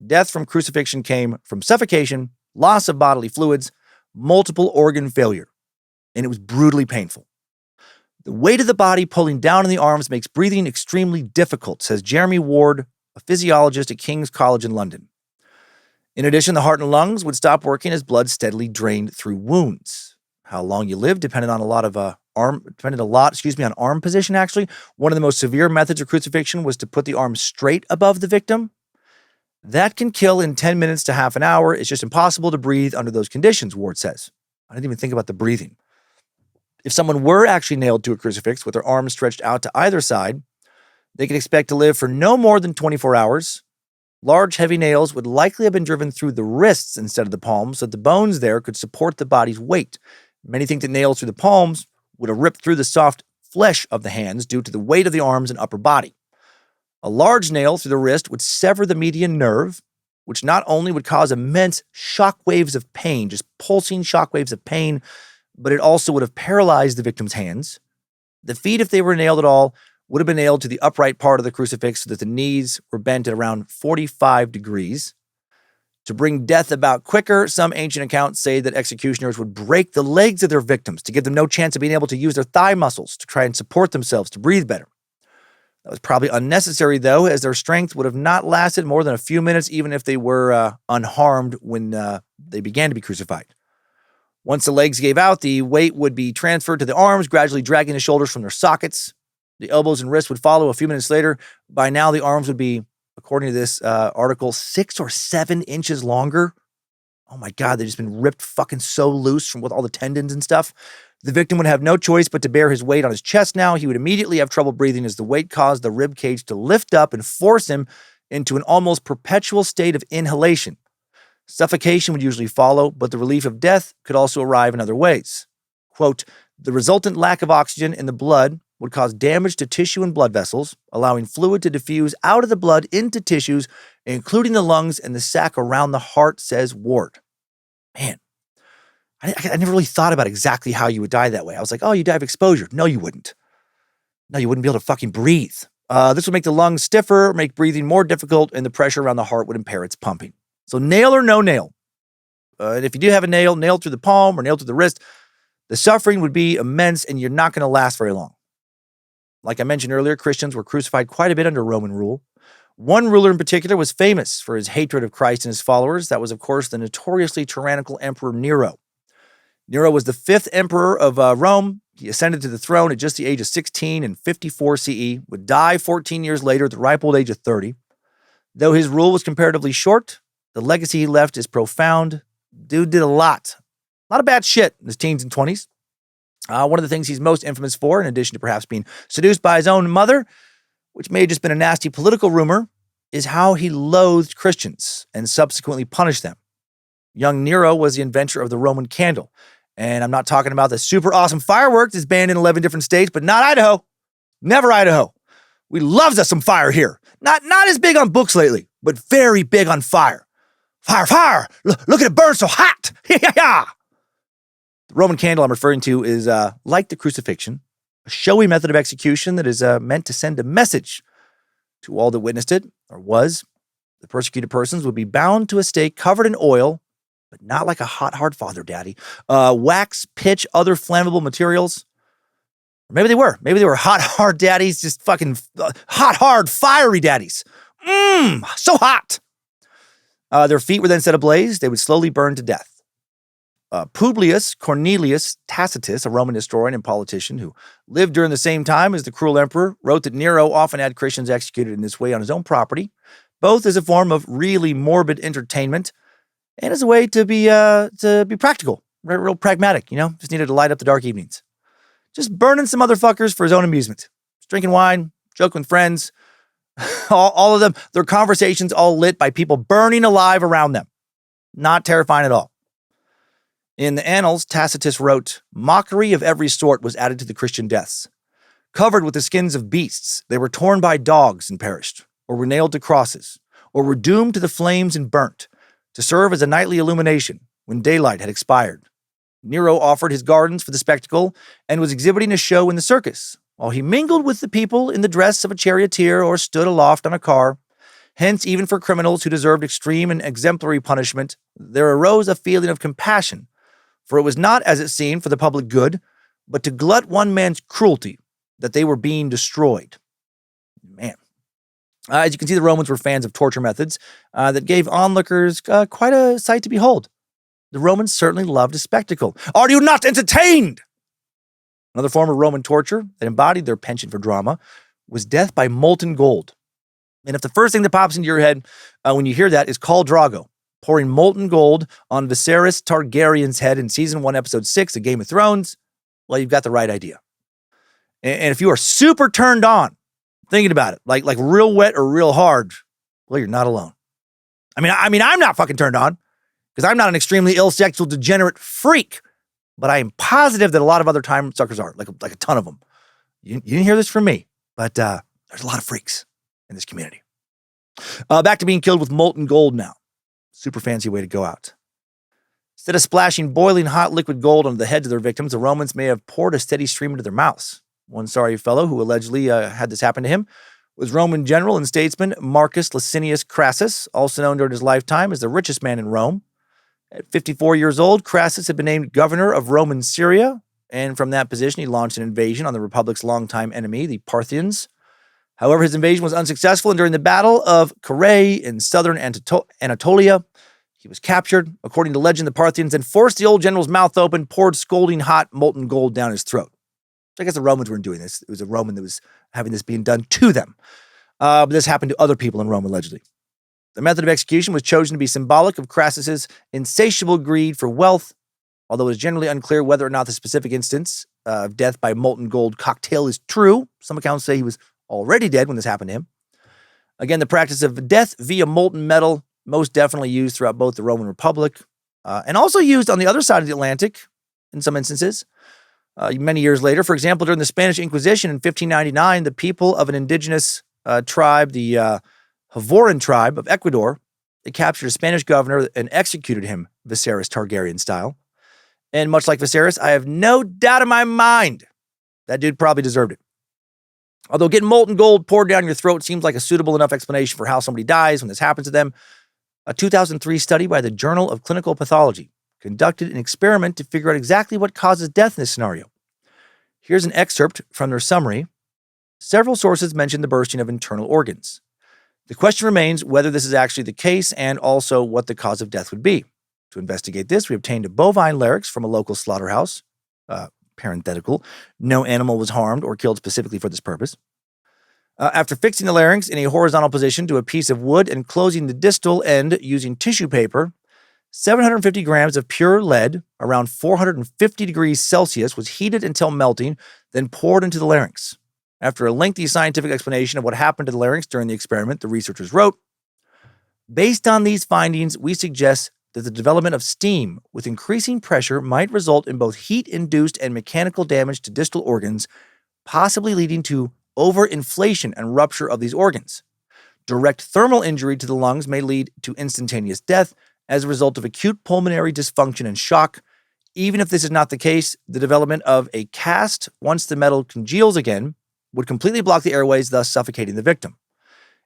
death from crucifixion came from suffocation, loss of bodily fluids, multiple organ failure, and it was brutally painful. The weight of the body pulling down on the arms makes breathing extremely difficult, says Jeremy Ward, a physiologist at King's College in London. In addition, the heart and lungs would stop working as blood steadily drained through wounds. How long you live depended on on arm position, actually. One of the most severe methods of crucifixion was to put the arm straight above the victim. That can kill in 10 minutes to half an hour. It's just impossible to breathe under those conditions, Ward says. I didn't even think about the breathing. If someone were actually nailed to a crucifix with their arms stretched out to either side, they could expect to live for no more than 24 hours. Large, heavy nails would likely have been driven through the wrists instead of the palms, so that the bones there could support the body's weight. Many think that nails through the palms would have ripped through the soft flesh of the hands due to the weight of the arms and upper body. A large nail through the wrist would sever the median nerve, which not only would cause immense shock waves of pain, just pulsing shock waves of pain, but it also would have paralyzed the victim's hands. The feet, if they were nailed at all, would have been nailed to the upright part of the crucifix so that the knees were bent at around 45 degrees. To bring death about quicker, some ancient accounts say that executioners would break the legs of their victims to give them no chance of being able to use their thigh muscles to try and support themselves to breathe better. That was probably unnecessary, though, as their strength would have not lasted more than a few minutes, even if they were unharmed when they began to be crucified. Once the legs gave out, the weight would be transferred to the arms, gradually dragging the shoulders from their sockets. The elbows and wrists would follow a few minutes later. By now, the arms would be, according to this article, 6 or 7 inches longer. Oh my God, they've just been ripped fucking so loose from with all the tendons and stuff. The victim would have no choice but to bear his weight on his chest now. He would immediately have trouble breathing as the weight caused the rib cage to lift up and force him into an almost perpetual state of inhalation. Suffocation would usually follow, but the relief of death could also arrive in other ways. Quote, the resultant lack of oxygen in the blood would cause damage to tissue and blood vessels, allowing fluid to diffuse out of the blood into tissues, including the lungs and the sac around the heart, says Ward. Man, I never really thought about exactly how you would die that way. I was like, oh, you die of exposure. No, you wouldn't. No, you wouldn't be able to fucking breathe. This would make the lungs stiffer, make breathing more difficult, and the pressure around the heart would impair its pumping. So nail or no nail. And if you do have a nail, nailed through the palm or nailed through the wrist, the suffering would be immense and you're not going to last very long. Like I mentioned earlier, Christians were crucified quite a bit under Roman rule. One ruler in particular was famous for his hatred of Christ and his followers. That was, of course, the notoriously tyrannical Emperor Nero. Nero was the 5th emperor of Rome. He ascended to the throne at just the age of 16 in 54 CE, would die 14 years later at the ripe old age of 30. Though his rule was comparatively short, the legacy he left is profound. Dude did a lot of bad shit in his teens and 20s. One of the things he's most infamous for, in addition to perhaps being seduced by his own mother, which may have just been a nasty political rumor, is how he loathed Christians and subsequently punished them. Young Nero was the inventor of the Roman candle. And I'm not talking about the super awesome fireworks that's banned in 11 different states, but not Idaho. Never Idaho. We loves us some fire here. Not as big on books lately, but very big on fire. Fire! Look at it burn so hot! The Roman candle I'm referring to is, like the crucifixion, a showy method of execution that is meant to send a message to all that witnessed it, or was. The persecuted persons would be bound to a stake covered in oil but not like a hot, hard father, daddy. Wax, pitch, other flammable materials. Or maybe they were. Maybe they were hot, hard daddies, just fucking hot, hard, fiery daddies. So hot. Their feet were then set ablaze. They would slowly burn to death. Publius Cornelius Tacitus, a Roman historian and politician who lived during the same time as the cruel emperor, wrote that Nero often had Christians executed in this way on his own property, both as a form of really morbid entertainment and as a way to be practical, real pragmatic, just needed to light up the dark evenings. Just burning some motherfuckers for his own amusement. Just drinking wine, joking with friends, all of them, their conversations all lit by people burning alive around them. Not terrifying at all. In the Annals, Tacitus wrote, "Mockery of every sort was added to the Christian deaths. Covered with the skins of beasts, they were torn by dogs and perished, or were nailed to crosses, or were doomed to the flames and burnt, to serve as a nightly illumination when daylight had expired. Nero offered his gardens for the spectacle and was exhibiting a show in the circus, while he mingled with the people in the dress of a charioteer or stood aloft on a car. Hence, even for criminals who deserved extreme and exemplary punishment, there arose a feeling of compassion, for it was not, as it seemed, for the public good, but to glut one man's cruelty, that they were being destroyed." Man. As you can see, the Romans were fans of torture methods that gave onlookers quite a sight to behold. The Romans certainly loved a spectacle. Are you not entertained? Another form of Roman torture that embodied their penchant for drama was death by molten gold. And if the first thing that pops into your head when you hear that is Khal Drogo pouring molten gold on Viserys Targaryen's head in Season 1, Episode 6 of Game of Thrones, well, you've got the right idea. And if you are super turned on thinking about it, like real wet or real hard, well, you're not alone. I mean, I'm not fucking turned on because I'm not an extremely ill sexual degenerate freak, but I am positive that a lot of other time suckers are, like a ton of them. You didn't hear this from me, but there's a lot of freaks in this community. Back to being killed with molten gold now. Super fancy way to go out. Instead of splashing boiling hot liquid gold onto the heads of their victims, the Romans may have poured a steady stream into their mouths. One sorry fellow who allegedly had this happen to him was Roman general and statesman Marcus Licinius Crassus, also known during his lifetime as the richest man in Rome. At 54 years old, Crassus had been named governor of Roman Syria, and from that position he launched an invasion on the Republic's longtime enemy, the Parthians. However, his invasion was unsuccessful, and during the Battle of Carrhae in southern Anatolia, he was captured. According to legend, the Parthians then forced the old general's mouth open, poured scalding hot molten gold down his throat. So I guess the Romans weren't doing this. It was a Roman that was having this being done to them. But this happened to other people in Rome, allegedly. The method of execution was chosen to be symbolic of Crassus's insatiable greed for wealth, although it is generally unclear whether or not the specific instance of death by molten gold cocktail is true. Some accounts say he was already dead when this happened to him. Again, the practice of death via molten metal most definitely used throughout both the Roman Republic and also used on the other side of the Atlantic in some instances. Many years later, for example, during the Spanish Inquisition in 1599, the people of an indigenous tribe, the Havoran tribe of Ecuador, they captured a Spanish governor and executed him Viserys Targaryen style. And much like Viserys, I have no doubt in my mind that dude probably deserved it. Although getting molten gold poured down your throat seems like a suitable enough explanation for how somebody dies when this happens to them, a 2003 study by the Journal of Clinical Pathology conducted an experiment to figure out exactly what causes death in this scenario. Here's an excerpt from their summary. Several sources mention the bursting of internal organs. The question remains whether this is actually the case and also what the cause of death would be. To investigate this, we obtained a bovine larynx from a local slaughterhouse. Parenthetical, no animal was harmed or killed specifically for this purpose. After fixing the larynx in a horizontal position to a piece of wood and closing the distal end using tissue paper, 750 grams of pure lead, around 450 degrees Celsius, was heated until melting, then poured into the larynx. After a lengthy scientific explanation of what happened to the larynx during the experiment, the researchers wrote, "Based on these findings, we suggest that the development of steam with increasing pressure might result in both heat-induced and mechanical damage to distal organs, possibly leading to overinflation and rupture of these organs. Direct thermal injury to the lungs may lead to instantaneous death as a result of acute pulmonary dysfunction and shock. Even if this is not the case, the development of a cast once the metal congeals again would completely block the airways, thus suffocating the victim.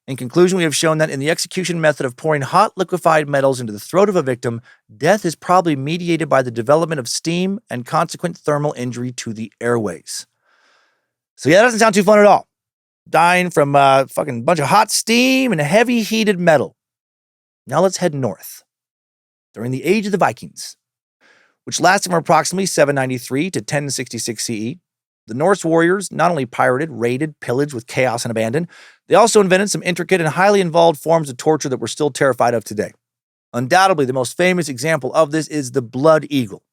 In conclusion, we have shown that in the execution method of pouring hot liquefied metals into the throat of a victim, death is probably mediated by the development of steam and consequent thermal injury to the airways. So yeah, that doesn't sound too fun at all. Dying from a fucking bunch of hot steam and heavy heated metal. Now let's head north. During the age of the Vikings, which lasted from approximately 793 to 1066 CE, the Norse warriors not only pirated, raided, pillaged with chaos and abandon, they also invented some intricate and highly involved forms of torture that we're still terrified of today. Undoubtedly, the most famous example of this is the Blood Eagle,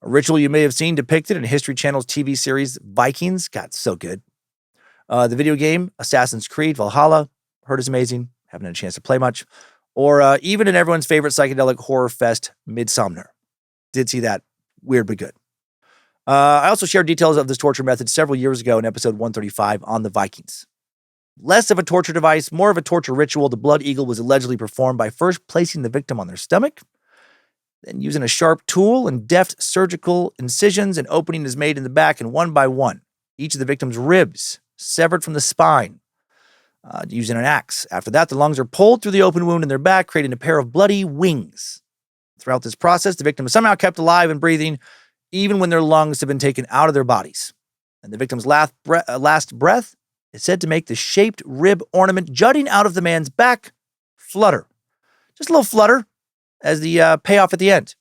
a ritual you may have seen depicted in History Channel's TV series Vikings. God, so good. The video game Assassin's Creed Valhalla, heard is amazing, haven't had a chance to play much. Or even in everyone's favorite psychedelic horror fest, Midsommar. Did see that. Weird but good. I also shared details of this torture method several years ago in episode 135 on the Vikings. Less of a torture device, more of a torture ritual, the Blood Eagle was allegedly performed by first placing the victim on their stomach, then using a sharp tool and deft surgical incisions, an opening is made in the back, and one by one, each of the victim's ribs severed from the spine using an axe. After that, the lungs are pulled through the open wound in their back, creating a pair of bloody wings. Throughout this process, the victim is somehow kept alive and breathing, even when their lungs have been taken out of their bodies. And the victim's last breath is said to make the shaped rib ornament jutting out of the man's back flutter. Just a little flutter as the payoff at the end.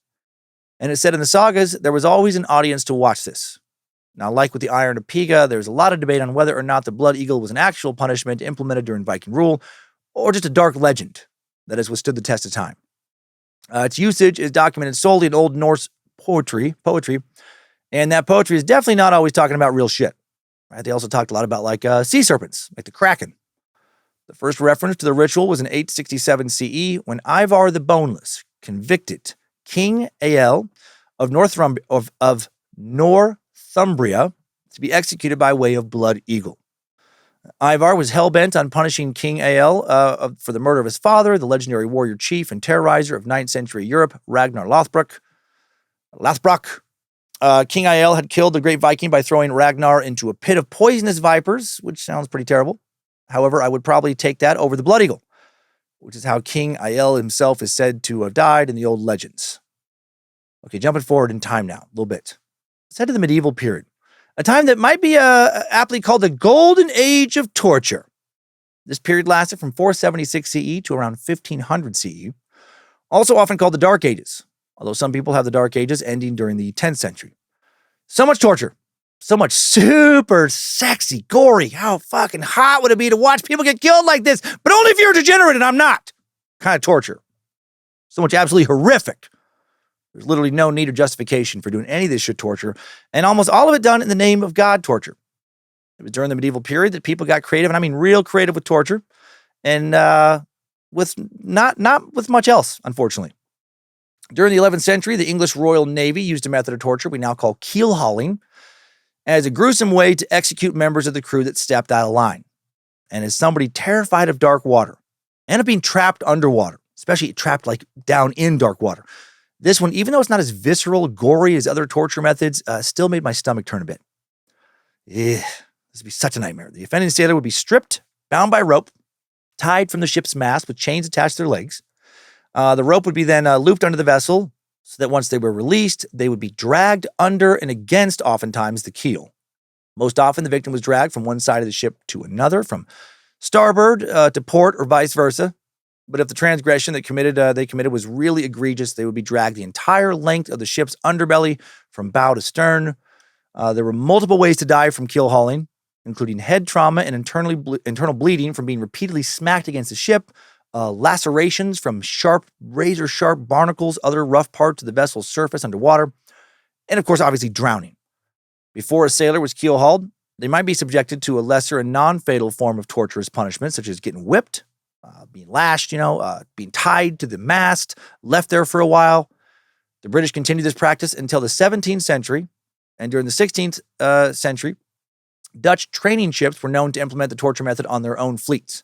And it's said in the sagas, there was always an audience to watch this. Now, like with the Iron of Piga, there's a lot of debate on whether or not the Blood Eagle was an actual punishment implemented during Viking rule, or just a dark legend that has withstood the test of time. Its usage is documented solely in Old Norse poetry, and that poetry is definitely not always talking about real shit. Right? They also talked a lot about like sea serpents, like the Kraken. The first reference to the ritual was in 867 CE when Ivar the Boneless convicted King Ael of Northumbria to be executed by way of Blood Eagle. Ivar was hell-bent on punishing King Ael for the murder of his father, the legendary warrior chief and terrorizer of 9th century Europe, Ragnar Lothbrok. King Ael had killed the great Viking by throwing Ragnar into a pit of poisonous vipers, which sounds pretty terrible. However, I would probably take that over the Blood Eagle, which is how King Ael himself is said to have died in the old legends. Okay, jumping forward in time now, a little bit. Let's head to the medieval period, a time that might be aptly called the Golden Age of Torture. This period lasted from 476 CE to around 1500 CE, also often called the Dark Ages, although some people have the Dark Ages ending during the 10th century. So much torture. So much super sexy, gory. How fucking hot would it be to watch people get killed like this? But only if you're a degenerate and I'm not. Kind of torture. So much absolutely horrific. There's literally no need or justification for doing any of this shit torture. And almost all of it done in the name of God torture. It was during the medieval period that people got creative, and I mean real creative with torture. And with not with much else, unfortunately. During the 11th century, the English Royal Navy used a method of torture we now call keel hauling as a gruesome way to execute members of the crew that stepped out of line. And as somebody terrified of dark water, and of being trapped underwater, especially trapped like down in dark water, this one, even though it's not as visceral, gory as other torture methods, still made my stomach turn a bit. This would be such a nightmare. The offending sailor would be stripped, bound by rope, tied from the ship's mast with chains attached to their legs. The rope would be then looped under the vessel so that once they were released, they would be dragged under and against, oftentimes, the keel. Most often, the victim was dragged from one side of the ship to another, from starboard to port or vice versa. But if the transgression they committed was really egregious, they would be dragged the entire length of the ship's underbelly from bow to stern. There were multiple ways to die from keel hauling, including head trauma and internal bleeding from being repeatedly smacked against the ship, lacerations from razor-sharp barnacles, other rough parts of the vessel's surface underwater, and of course, obviously, drowning. Before a sailor was keel hauled, they might be subjected to a lesser and non-fatal form of torturous punishment, such as getting whipped, being lashed, being tied to the mast, left there for a while. The British continued this practice until the 17th century, and during the 16th century, Dutch training ships were known to implement the torture method on their own fleets.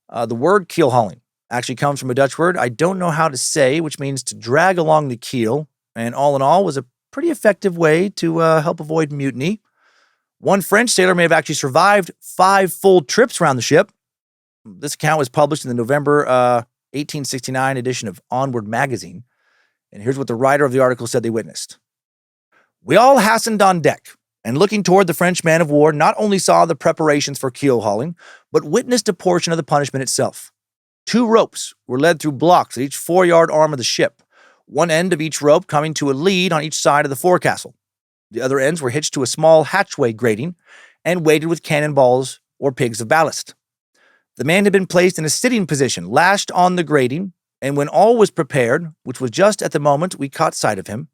The word keel hauling actually comes from a Dutch word I don't know how to say, which means to drag along the keel, and all in all was a pretty effective way to help avoid mutiny. One French sailor may have actually survived 5 full trips around the ship. This account was published in the November 1869 edition of Onward magazine. And here's what the writer of the article said they witnessed. We all hastened on deck, and looking toward the French man of war, not only saw the preparations for keel hauling, but witnessed a portion of the punishment itself. 2 ropes were led through blocks at each foreyard arm of the ship, one end of each rope coming to a lead on each side of the forecastle. The other ends were hitched to a small hatchway grating and weighted with cannonballs or pigs of ballast. The man had been placed in a sitting position, lashed on the grating, and when all was prepared, which was just at the moment we caught sight of him,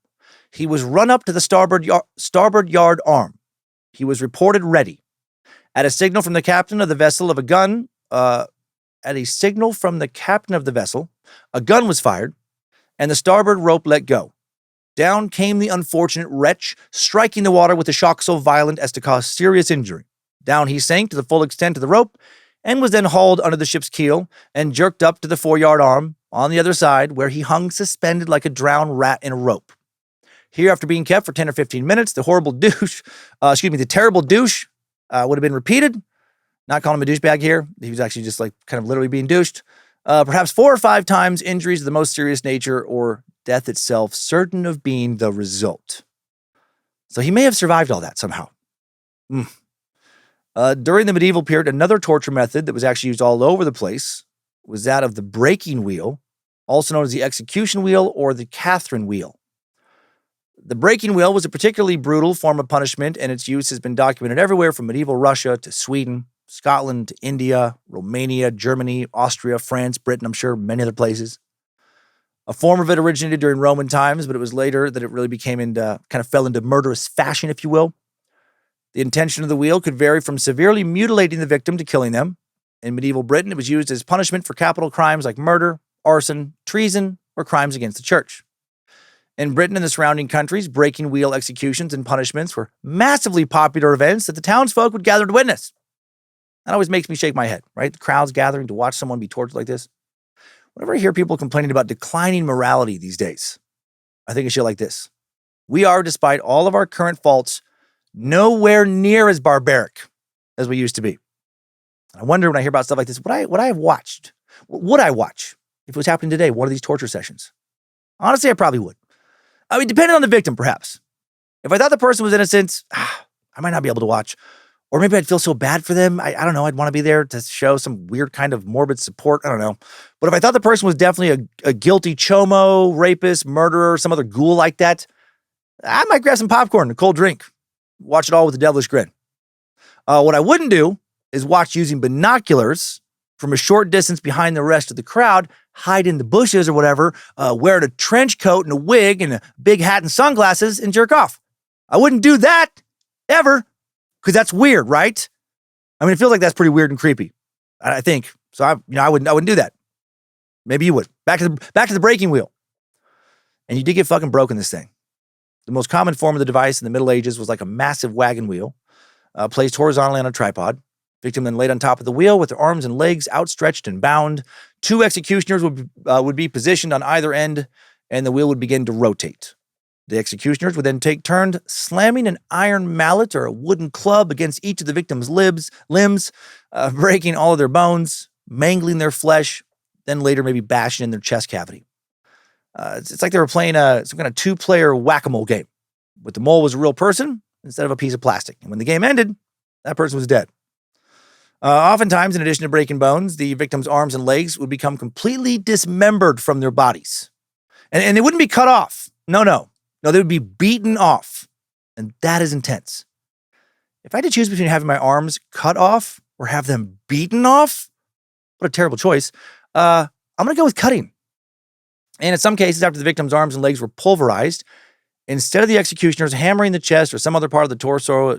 he was run up to the starboard yard arm. He was reported ready. At a signal from the captain of the vessel, a gun was fired, and the starboard rope let go. Down came the unfortunate wretch, striking the water with a shock so violent as to cause serious injury. Down he sank to the full extent of the rope, and was then hauled under the ship's keel and jerked up to the foreyard arm on the other side, where he hung suspended like a drowned rat in a rope. Here, after being kept for 10 or 15 minutes, the terrible douche would have been repeated. Not calling him a douchebag here. He was actually just like kind of literally being douched. Perhaps 4 or 5 times, injuries of the most serious nature or death itself certain of being the result. So he may have survived all that somehow. During the medieval period, another torture method that was actually used all over the place was that of the breaking wheel, also known as the execution wheel or the Catherine wheel. The breaking wheel was a particularly brutal form of punishment, and its use has been documented everywhere from medieval Russia to Sweden, Scotland to India, Romania, Germany, Austria, France, Britain, I'm sure many other places. A form of it originated during Roman times, but it was later that it really fell into murderous fashion, if you will. The intention of the wheel could vary from severely mutilating the victim to killing them. In medieval Britain, it was used as punishment for capital crimes like murder, arson, treason, or crimes against the church. In Britain and the surrounding countries, breaking wheel executions and punishments were massively popular events that the townsfolk would gather to witness. That always makes me shake my head, right? The crowds gathering to watch someone be tortured like this. Whenever I hear people complaining about declining morality these days, I think of shit like this. We are, despite all of our current faults, nowhere near as barbaric as we used to be. I wonder when I hear about stuff like this, would I have watched? Would I watch if it was happening today, one of these torture sessions? Honestly, I probably would. I mean, depending on the victim, perhaps. If I thought the person was innocent, I might not be able to watch. Or maybe I'd feel so bad for them. I don't know. I'd want to be there to show some weird kind of morbid support. I don't know. But if I thought the person was definitely a guilty chomo, rapist, murderer, some other ghoul like that, I might grab some popcorn, a cold drink, watch it all with a devilish grin. What I wouldn't do is watch using binoculars from a short distance behind the rest of the crowd, hide in the bushes or whatever, wearing a trench coat and a wig and a big hat and sunglasses and jerk off. I wouldn't do that ever, because that's weird, right? I mean, it feels like that's pretty weird and creepy, I think. So I wouldn't do that. Maybe you would. Back to the breaking wheel. And you did get fucking broken this thing. The most common form of the device in the Middle Ages was like a massive wagon wheel, placed horizontally on a tripod. Victim then laid on top of the wheel with their arms and legs outstretched and bound. 2 executioners would be positioned on either end, and the wheel would begin to rotate. The executioners would then take turns slamming an iron mallet or a wooden club against each of the victim's limbs, breaking all of their bones, mangling their flesh, then later maybe bashing in their chest cavity. It's like they were playing some kind of 2-player whack-a-mole game, but the mole was a real person instead of a piece of plastic. And when the game ended, that person was dead. Oftentimes, in addition to breaking bones, the victim's arms and legs would become completely dismembered from their bodies. And they wouldn't be cut off. No, they would be beaten off. And that is intense. If I had to choose between having my arms cut off or have them beaten off, what a terrible choice. I'm going to go with cutting. And in some cases, after the victim's arms and legs were pulverized, instead of the executioners hammering the chest or some other part of the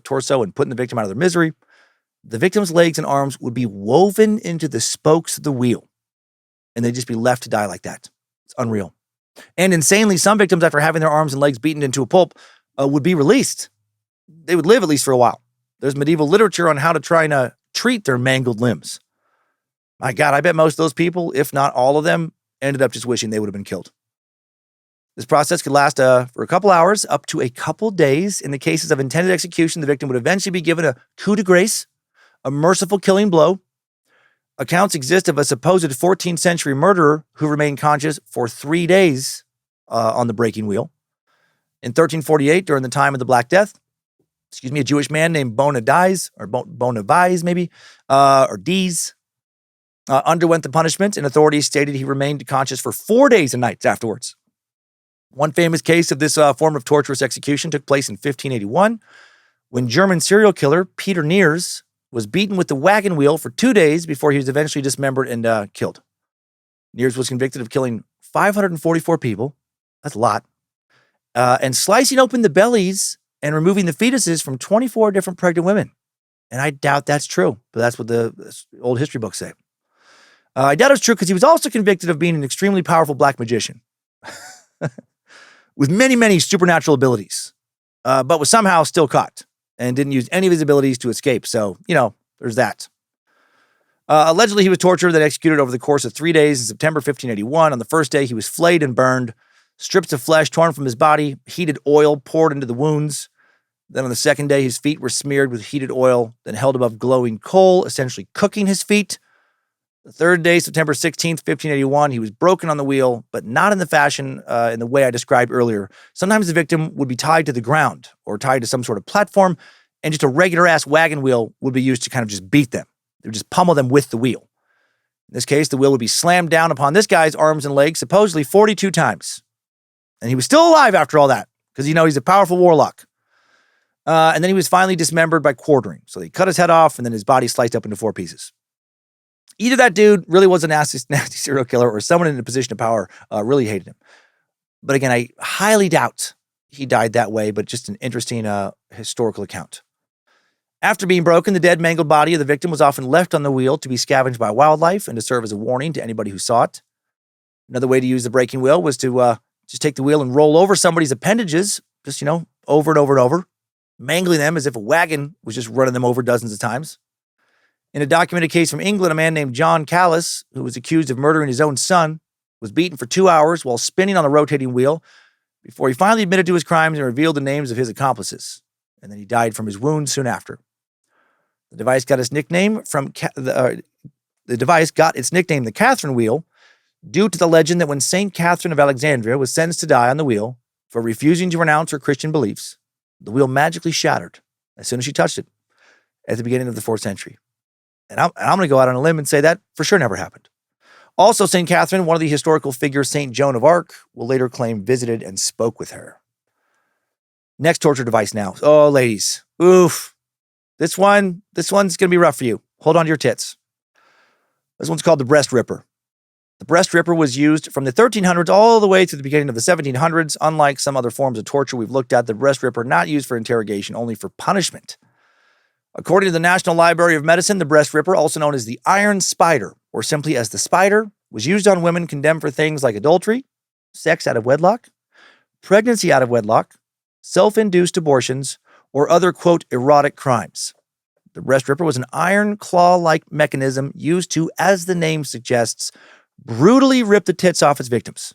torso and putting the victim out of their misery, the victim's legs and arms would be woven into the spokes of the wheel, and they'd just be left to die like that. It's unreal. And insanely, some victims, after having their arms and legs beaten into a pulp, would be released. They would live at least for a while. There's medieval literature on how to try and treat their mangled limbs. My God, I bet most of those people, if not all of them, ended up just wishing they would have been killed. This process could last for a couple hours, up to a couple days. In the cases of intended execution, the victim would eventually be given a coup de grace, a merciful killing blow. Accounts exist of a supposed 14th century murderer who remained conscious for 3 days on the breaking wheel. In 1348, during the time of the Black Death, a Jewish man named Bonadies, or Bonavides maybe, or Dees, underwent the punishment, and authorities stated he remained conscious for 4 days and nights afterwards. One famous case of this form of torturous execution took place in 1581, when German serial killer Peter Neers was beaten with the wagon wheel for 2 days before he was eventually dismembered and killed. Neers was convicted of killing 544 people, that's a lot, and slicing open the bellies and removing the fetuses from 24 different pregnant women. And I doubt that's true, but that's what the old history books say. I doubt it's true because he was also convicted of being an extremely powerful black magician with many, many supernatural abilities, but was somehow still caught and didn't use any of his abilities to escape. So, there's that. Allegedly, he was tortured and executed over the course of 3 days in September 1581. On the first day, he was flayed and burned, strips of flesh torn from his body, heated oil poured into the wounds. Then on the second day, his feet were smeared with heated oil, then held above glowing coal, essentially cooking his feet. The third day, September 16th, 1581, he was broken on the wheel, but not in the fashion, in the way I described earlier. Sometimes the victim would be tied to the ground or tied to some sort of platform, and just a regular-ass wagon wheel would be used to kind of just beat them. They would just pummel them with the wheel. In this case, the wheel would be slammed down upon this guy's arms and legs, supposedly 42 times. And he was still alive after all that, because, he's a powerful warlock. And then he was finally dismembered by quartering. So they cut his head off, and then his body sliced up into 4 pieces. Either that dude really was a nasty serial killer, or someone in a position of power really hated him. But again, I highly doubt he died that way, but just an interesting historical account. After being broken, the dead, mangled body of the victim was often left on the wheel to be scavenged by wildlife and to serve as a warning to anybody who saw it. Another way to use the breaking wheel was to just take the wheel and roll over somebody's appendages, just, over and over and over, mangling them as if a wagon was just running them over dozens of times. In a documented case from England, a man named John Callis, who was accused of murdering his own son, was beaten for 2 hours while spinning on the rotating wheel before he finally admitted to his crimes and revealed the names of his accomplices. And then he died from his wounds soon after. The device got its nickname the Catherine wheel, due to the legend that when St. Catherine of Alexandria was sentenced to die on the wheel for refusing to renounce her Christian beliefs, the wheel magically shattered as soon as she touched it at the beginning of the 4th century. And I'm going to go out on a limb and say that for sure never happened. Also, St. Catherine, one of the historical figures, St. Joan of Arc, will later claim visited and spoke with her. Next torture device now. Oh, ladies. Oof. This one's going to be rough for you. Hold on to your tits. This one's called the breast ripper. The breast ripper was used from the 1300s all the way to the beginning of the 1700s. Unlike some other forms of torture we've looked at, the breast ripper not used for interrogation, only for punishment. According to the National Library of Medicine, the breast ripper, also known as the iron spider, or simply as the spider, was used on women condemned for things like adultery, sex out of wedlock, pregnancy out of wedlock, self-induced abortions, or other, quote, erotic crimes. The breast ripper was an iron claw-like mechanism used to, as the name suggests, brutally rip the tits off its victims.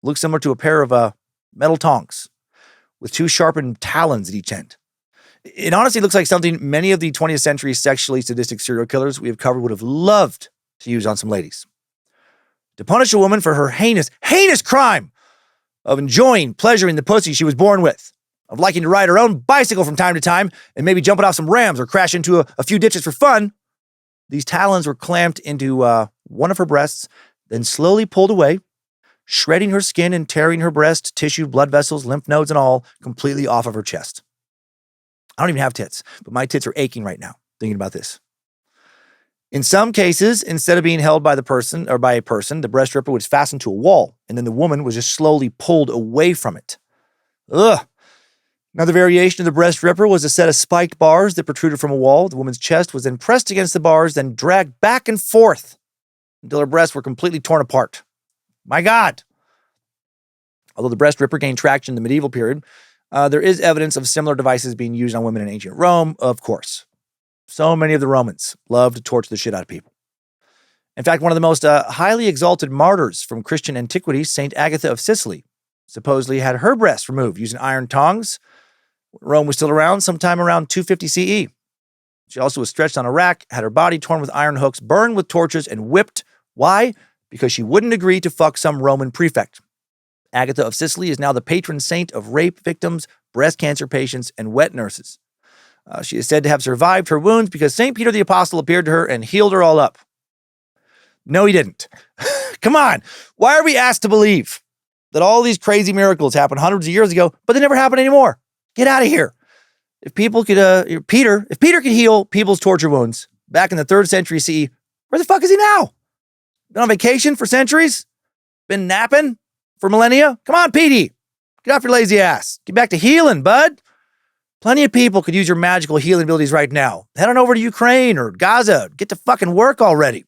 Looks similar to a pair of metal tongs with 2 sharpened talons at each end. It honestly looks like something many of the 20th century sexually sadistic serial killers we have covered would have loved to use on some ladies. To punish a woman for her heinous crime of enjoying pleasuring the pussy she was born with, of liking to ride her own bicycle from time to time and maybe jumping off some rams or crash into a few ditches for fun, these talons were clamped into one of her breasts, then slowly pulled away, shredding her skin and tearing her breast, tissue, blood vessels, lymph nodes, and all completely off of her chest. I don't even have tits, but my tits are aching right now thinking about this. In some cases, instead of being held by a person, the breast ripper was fastened to a wall, and then the woman was just slowly pulled away from it. Ugh. Another variation of the breast ripper was a set of spiked bars that protruded from a wall. The woman's chest was then pressed against the bars, then dragged back and forth until her breasts were completely torn apart. My God! Although the breast ripper gained traction in the medieval period, there is evidence of similar devices being used on women in ancient Rome, of course. So many of the Romans loved to torture the shit out of people. In fact, one of the most highly exalted martyrs from Christian antiquity, St. Agatha of Sicily, supposedly had her breasts removed using iron tongs. Rome was still around sometime around 250 CE. She also was stretched on a rack, had her body torn with iron hooks, burned with torches, and whipped. Why? Because she wouldn't agree to fuck some Roman prefect. Agatha of Sicily is now the patron saint of rape victims, breast cancer patients, and wet nurses. She is said to have survived her wounds because St. Peter the Apostle appeared to her and healed her all up. No, he didn't. Come on. Why are we asked to believe that all these crazy miracles happened hundreds of years ago, but they never happen anymore? Get out of here. If Peter could heal people's torture wounds back in the 3rd century CE, where the fuck is he now? Been on vacation for centuries? Been napping for millennia? Come on, Petey. Get off your lazy ass. Get back to healing, bud. Plenty of people could use your magical healing abilities right now. Head on over to Ukraine or Gaza. Get to fucking work already.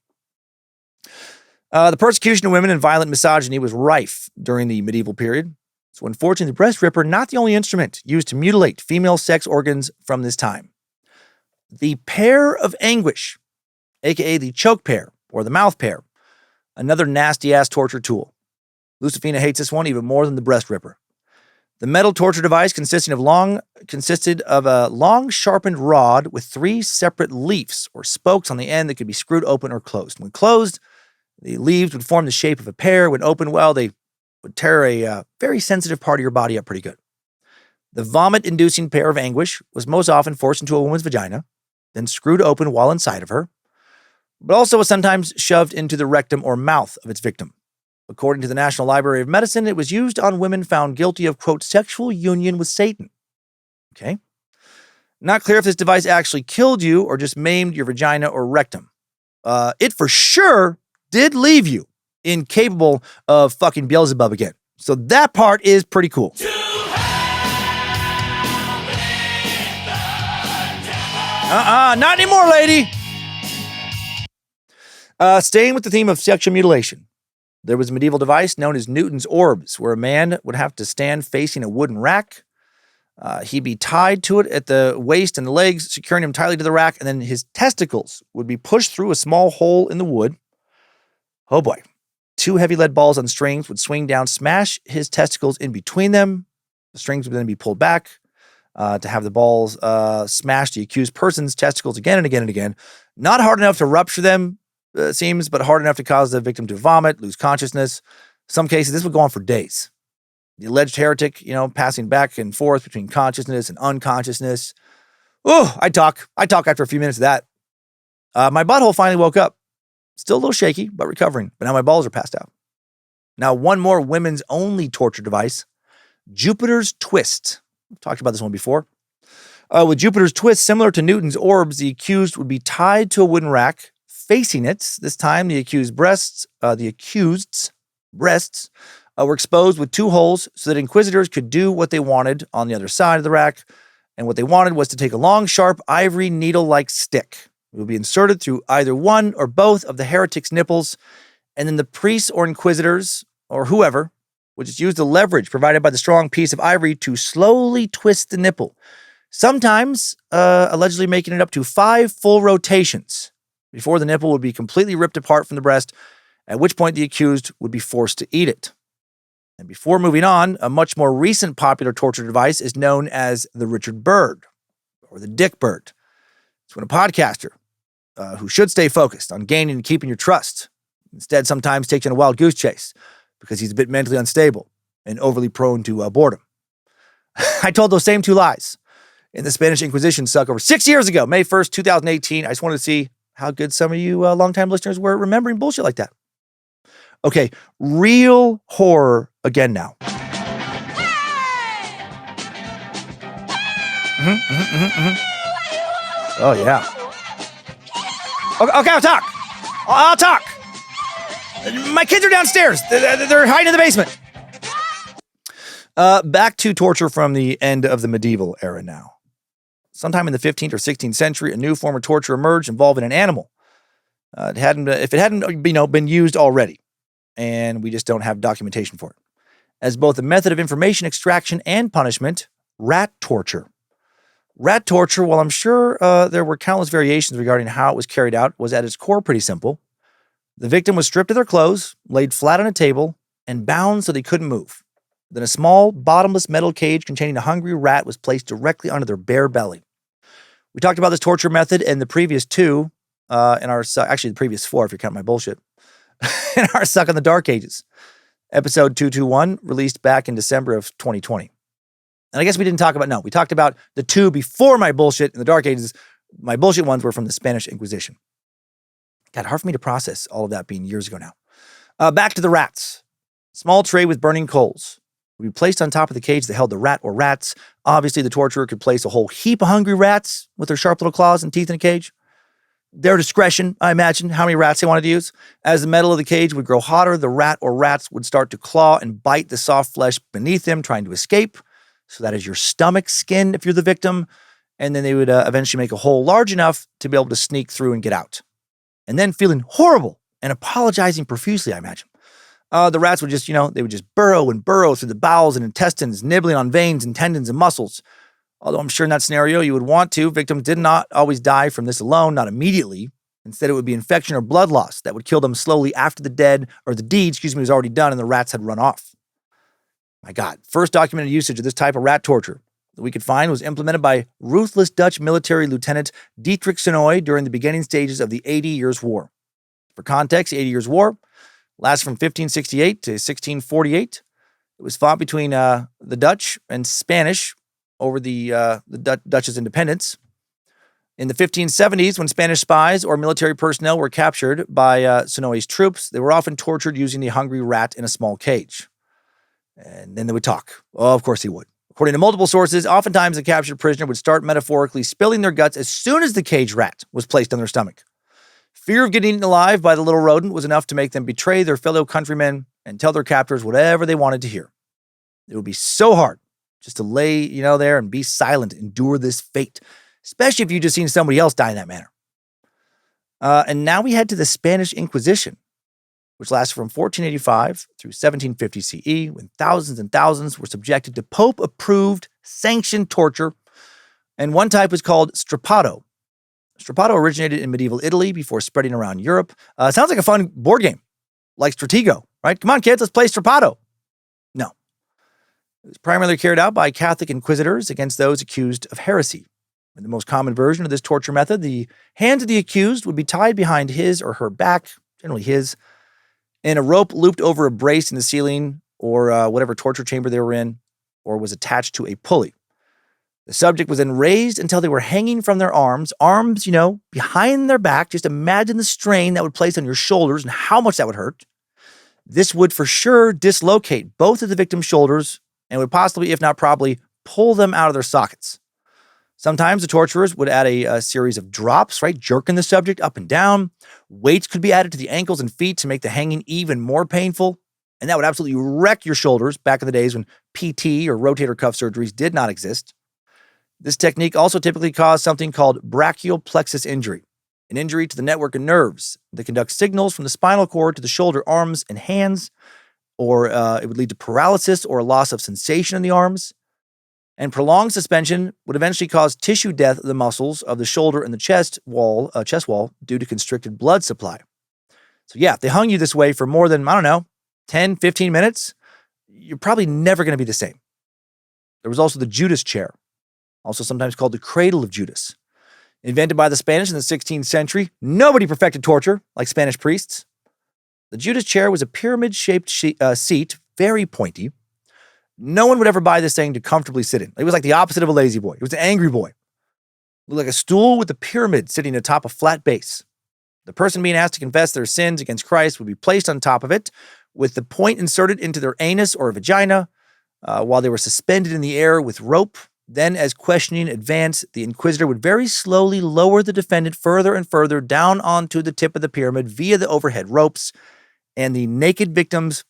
The persecution of women and violent misogyny was rife during the medieval period. So unfortunately, the breast ripper, not the only instrument used to mutilate female sex organs from this time. The pear of anguish, aka the choke pear or the mouth pear, another nasty-ass torture tool. Lucifina hates this one even more than the breast ripper. The metal torture device consisted of a long sharpened rod with 3 separate leaves or spokes on the end that could be screwed open or closed. When closed, the leaves would form the shape of a pear. When open, well, they would tear a very sensitive part of your body up pretty good. The vomit-inducing pear of anguish was most often forced into a woman's vagina, then screwed open while inside of her, but also was sometimes shoved into the rectum or mouth of its victim. According to the National Library of Medicine, it was used on women found guilty of, quote, sexual union with Satan. Okay. Not clear if this device actually killed you or just maimed your vagina or rectum. It for sure did leave you incapable of fucking Beelzebub again. So that part is pretty cool. Not anymore, lady. Staying with the theme of sexual mutilation, there was a medieval device known as Newton's orbs, where a man would have to stand facing a wooden rack. He'd be tied to it at the waist and the legs, securing him tightly to the rack, and then his testicles would be pushed through a small hole in the wood. Oh boy. 2 heavy lead balls on strings would swing down, smash his testicles in between them. The strings would then be pulled back to have the balls smash the accused person's testicles again and again and again. Not hard enough to rupture them, seems, but hard enough to cause the victim to vomit, lose consciousness. Some cases, this would go on for days. The alleged heretic, passing back and forth between consciousness and unconsciousness. Oh, I talk after a few minutes of that. My butthole finally woke up. Still a little shaky, but recovering. But now my balls are passed out. Now, one more women's only torture device, Jupiter's twist. We've talked about this one before. With Jupiter's twist, similar to Newton's orbs, the accused would be tied to a wooden rack, facing it. This time, the accused's breasts were exposed with 2 holes so that inquisitors could do what they wanted on the other side of the rack. And what they wanted was to take a long, sharp, ivory needle-like stick. It would be inserted through either one or both of the heretic's nipples, and then the priests or inquisitors, or whoever, would just use the leverage provided by the strong piece of ivory to slowly twist the nipple, sometimes allegedly making it up to 5 full rotations before the nipple would be completely ripped apart from the breast, at which point the accused would be forced to eat it. And before moving on, a much more recent popular torture device is known as the Richard Bird, or the Dick Bird. It's when a podcaster who should stay focused on gaining and keeping your trust instead sometimes takes you on a wild goose chase because he's a bit mentally unstable and overly prone to boredom. I told those same 2 lies in the Spanish Inquisition suck over 6 years ago, May 1st, 2018. I just wanted to see how good some of you longtime listeners were remembering bullshit like that. Okay, real horror again now. Oh, yeah. Okay, I'll talk. My kids are downstairs. They're hiding in the basement. Back to torture from the end of the medieval era now. Sometime in the 15th or 16th century, a new form of torture emerged involving an animal. If it hadn't been used already, and we just don't have documentation for it. As both a method of information extraction and punishment, rat torture. Rat torture, while I'm sure there were countless variations regarding how it was carried out, was at its core pretty simple. The victim was stripped of their clothes, laid flat on a table, and bound so they couldn't move. Then a small, bottomless metal cage containing a hungry rat was placed directly under their bare belly. We talked about this torture method in the previous two, actually the previous four, if you count my bullshit, in our Suck in the Dark Ages. Episode 221, released back in December of 2020. And I guess we talked about the two before my bullshit in the Dark Ages. My bullshit ones were from the Spanish Inquisition. God, hard for me to process all of that being years ago now. Back to the rats. Small tray with burning coals would be placed on top of the cage that held the rat or rats. Obviously, the torturer could place a whole heap of hungry rats with their sharp little claws and teeth in a cage. Their discretion, I imagine, how many rats they wanted to use. As the metal of the cage would grow hotter, the rat or rats would start to claw and bite the soft flesh beneath them, trying to escape. So that is your stomach skin if you're the victim. And then they would eventually make a hole large enough to be able to sneak through and get out. And then feeling horrible and apologizing profusely, I imagine. The rats would they would just burrow and burrow through the bowels and intestines, nibbling on veins and tendons and muscles. Although I'm sure in that scenario you would want to, victims did not always die from this alone, not immediately. Instead, it would be infection or blood loss that would kill them slowly after the deed was already done and the rats had run off. My God, first documented usage of this type of rat torture that we could find was implemented by ruthless Dutch military lieutenant Dietrich Sonoy during the beginning stages of the 80 Years' War. For context, the 80 Years' War lasted from 1568 to 1648. It was fought between the Dutch and Spanish over the Dutch's independence. In the 1570s, when Spanish spies or military personnel were captured by Sonoy's troops, they were often tortured using the hungry rat in a small cage. And then they would talk. Oh, of course he would. According to multiple sources, oftentimes the captured prisoner would start metaphorically spilling their guts as soon as the cage rat was placed on their stomach. Fear of getting eaten alive by the little rodent was enough to make them betray their fellow countrymen and tell their captors whatever they wanted to hear. It would be so hard just to lay, there and be silent, endure this fate, especially if you just seen somebody else die in that manner. And now we head to the Spanish Inquisition, which lasted from 1485 through 1750 CE, when thousands and thousands were subjected to Pope-approved, sanctioned torture. And one type was called strappado. Strappado originated in medieval Italy before spreading around Europe. Sounds like a fun board game, like Stratego, right? Come on, kids, let's play strappado. No. It was primarily carried out by Catholic inquisitors against those accused of heresy. In the most common version of this torture method, the hands of the accused would be tied behind his or her back, generally his, and a rope looped over a brace in the ceiling or whatever torture chamber they were in, or was attached to a pulley. The subject was then raised until they were hanging from their arms, behind their back. Just imagine the strain that would place on your shoulders and how much that would hurt. This would for sure dislocate both of the victim's shoulders and would possibly, if not probably, pull them out of their sockets. Sometimes the torturers would add a series of drops, right, jerking the subject up and down. Weights could be added to the ankles and feet to make the hanging even more painful. And that would absolutely wreck your shoulders back in the days when PT or rotator cuff surgeries did not exist. This technique also typically caused something called brachial plexus injury, an injury to the network of nerves that conduct signals from the spinal cord to the shoulder, arms, and hands, or it would lead to paralysis or a loss of sensation in the arms. And prolonged suspension would eventually cause tissue death of the muscles of the shoulder and the chest wall due to constricted blood supply. So yeah, if they hung you this way for more than, 10, 15 minutes, you're probably never going to be the same. There was also the Judas chair, also sometimes called the cradle of Judas. Invented by the Spanish in the 16th century, nobody perfected torture like Spanish priests. The Judas chair was a pyramid-shaped seat, very pointy. No one would ever buy this thing to comfortably sit in. It was like the opposite of a lazy boy. It was an angry boy. It looked like a stool with a pyramid sitting atop a flat base. The person being asked to confess their sins against Christ would be placed on top of it with the point inserted into their anus or vagina while they were suspended in the air with rope. Then, as questioning advanced, the inquisitor would very slowly lower the defendant further and further down onto the tip of the pyramid via the overhead ropes, and the naked victim's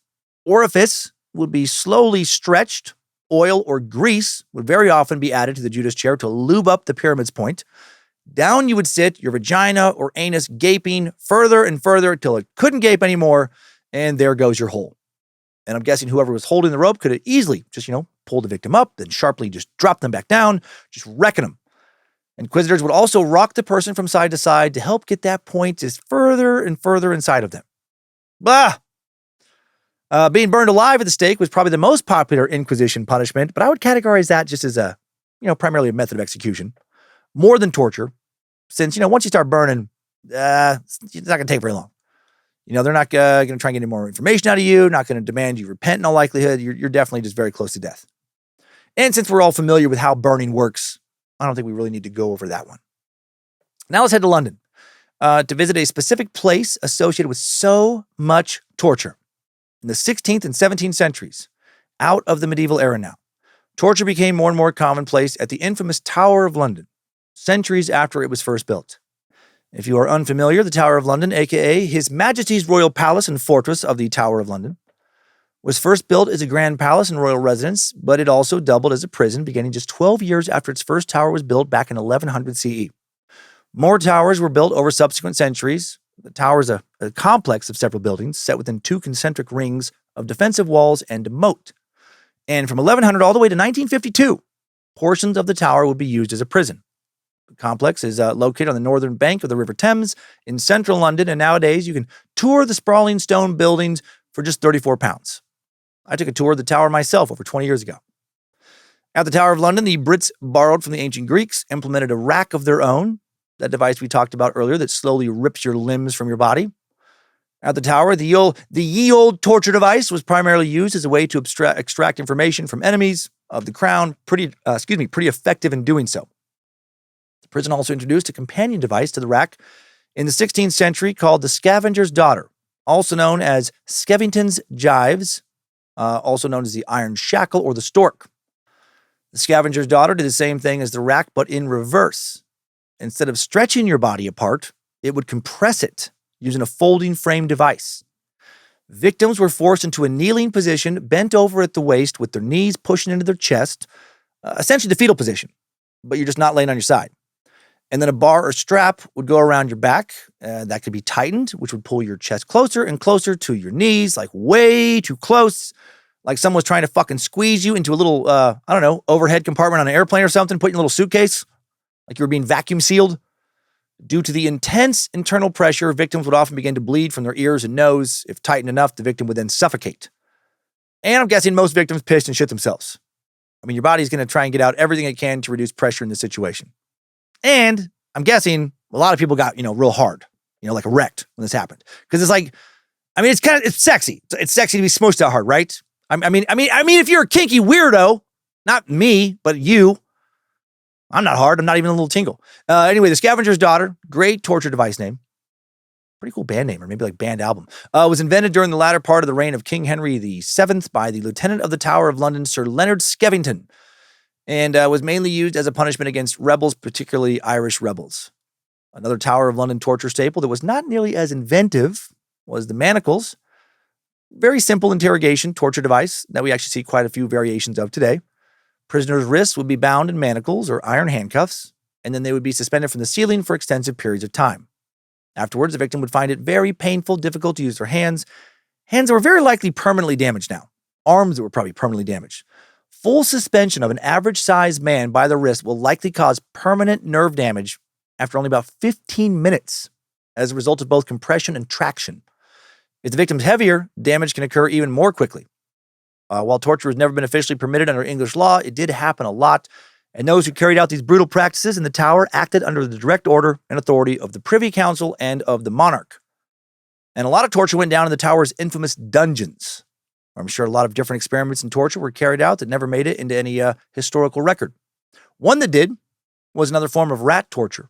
orifice would be slowly stretched. Oil or grease would very often be added to the Judas chair to lube up the pyramid's point. Down you would sit, your vagina or anus gaping further and further until it couldn't gape anymore, and there goes your hole. And I'm guessing whoever was holding the rope could have easily just, pull the victim up, then sharply just drop them back down, just wrecking them. Inquisitors would also rock the person from side to side to help get that point just further and further inside of them. Blah! Being burned alive at the stake was probably the most popular Inquisition punishment, but I would categorize that just as primarily a method of execution. more than torture, since, once you start burning, it's not going to take very long. They're not going to try and get any more information out of you, not going to demand you repent in all likelihood. You're definitely just very close to death. And since we're all familiar with how burning works, I don't think we really need to go over that one. Now let's head to London to visit a specific place associated with so much torture. In the 16th and 17th centuries, out of the medieval era now, torture became more and more commonplace at the infamous Tower of London, centuries after it was first built. If you are unfamiliar, the Tower of London, aka His Majesty's Royal Palace and Fortress of the Tower of London, was first built as a grand palace and royal residence, but it also doubled as a prison beginning just 12 years after its first tower was built back in 1100 CE. More towers were built over subsequent centuries. The tower is a complex of several buildings set within two concentric rings of defensive walls and a moat. And from 1100 all the way to 1952, portions of the tower would be used as a prison. The complex is located on the northern bank of the River Thames in central London, and nowadays you can tour the sprawling stone buildings for just £34. I took a tour of the tower myself over 20 years ago. At the Tower of London, the Brits borrowed from the ancient Greeks, implemented a rack of their own, that device we talked about earlier that slowly rips your limbs from your body. At the tower, the ye old torture device was primarily used as a way to extract information from enemies of the crown, pretty effective in doing so. The prison also introduced a companion device to the rack in the 16th century called the Scavenger's Daughter, also known as Skevington's Gyves, also known as the Iron Shackle or the Stork. The Scavenger's Daughter did the same thing as the rack, but in reverse. Instead of stretching your body apart, it would compress it using a folding frame device. Victims were forced into a kneeling position, bent over at the waist with their knees pushing into their chest, essentially the fetal position, but you're just not laying on your side. And then a bar or strap would go around your back. That could be tightened, which would pull your chest closer and closer to your knees, like way too close, like someone was trying to fucking squeeze you into a little, overhead compartment on an airplane or something, put in a little suitcase, like you were being vacuum sealed. Due to the intense internal pressure, victims would often begin to bleed from their ears and nose. If tightened enough, the victim would then suffocate. And I'm guessing most victims pissed and shit themselves. I mean, your body's going to try and get out everything it can to reduce pressure in the situation. And I'm guessing a lot of people got, real hard, like erect when this happened. Because it's like, it's sexy. It's sexy to be smooshed out hard, right? I mean, if you're a kinky weirdo, not me, but you, I'm not hard. I'm not even a little tingle. Anyway, the Scavenger's Daughter, great torture device name. Pretty cool band name, or maybe like band album. Was invented during the latter part of the reign of King Henry VII by the Lieutenant of the Tower of London, Sir Leonard Skevington, and was mainly used as a punishment against rebels, particularly Irish rebels. Another Tower of London torture staple that was not nearly as inventive was the manacles. Very simple interrogation torture device that we actually see quite a few variations of today. Prisoners' wrists would be bound in manacles or iron handcuffs, and then they would be suspended from the ceiling for extensive periods of time. Afterwards, the victim would find it very painful, difficult to use their hands. Hands that were very likely permanently damaged now. Arms that were probably permanently damaged. Full suspension of an average-sized man by the wrist will likely cause permanent nerve damage after only about 15 minutes as a result of both compression and traction. If the victim's heavier, damage can occur even more quickly. While torture has never been officially permitted under English law, it did happen a lot, and those who carried out these brutal practices in the tower acted under the direct order and authority of the Privy Council and of the monarch. And a lot of torture went down in the tower's infamous dungeons. I'm sure a lot of different experiments in torture were carried out that never made it into any historical record. One that did was another form of rat torture.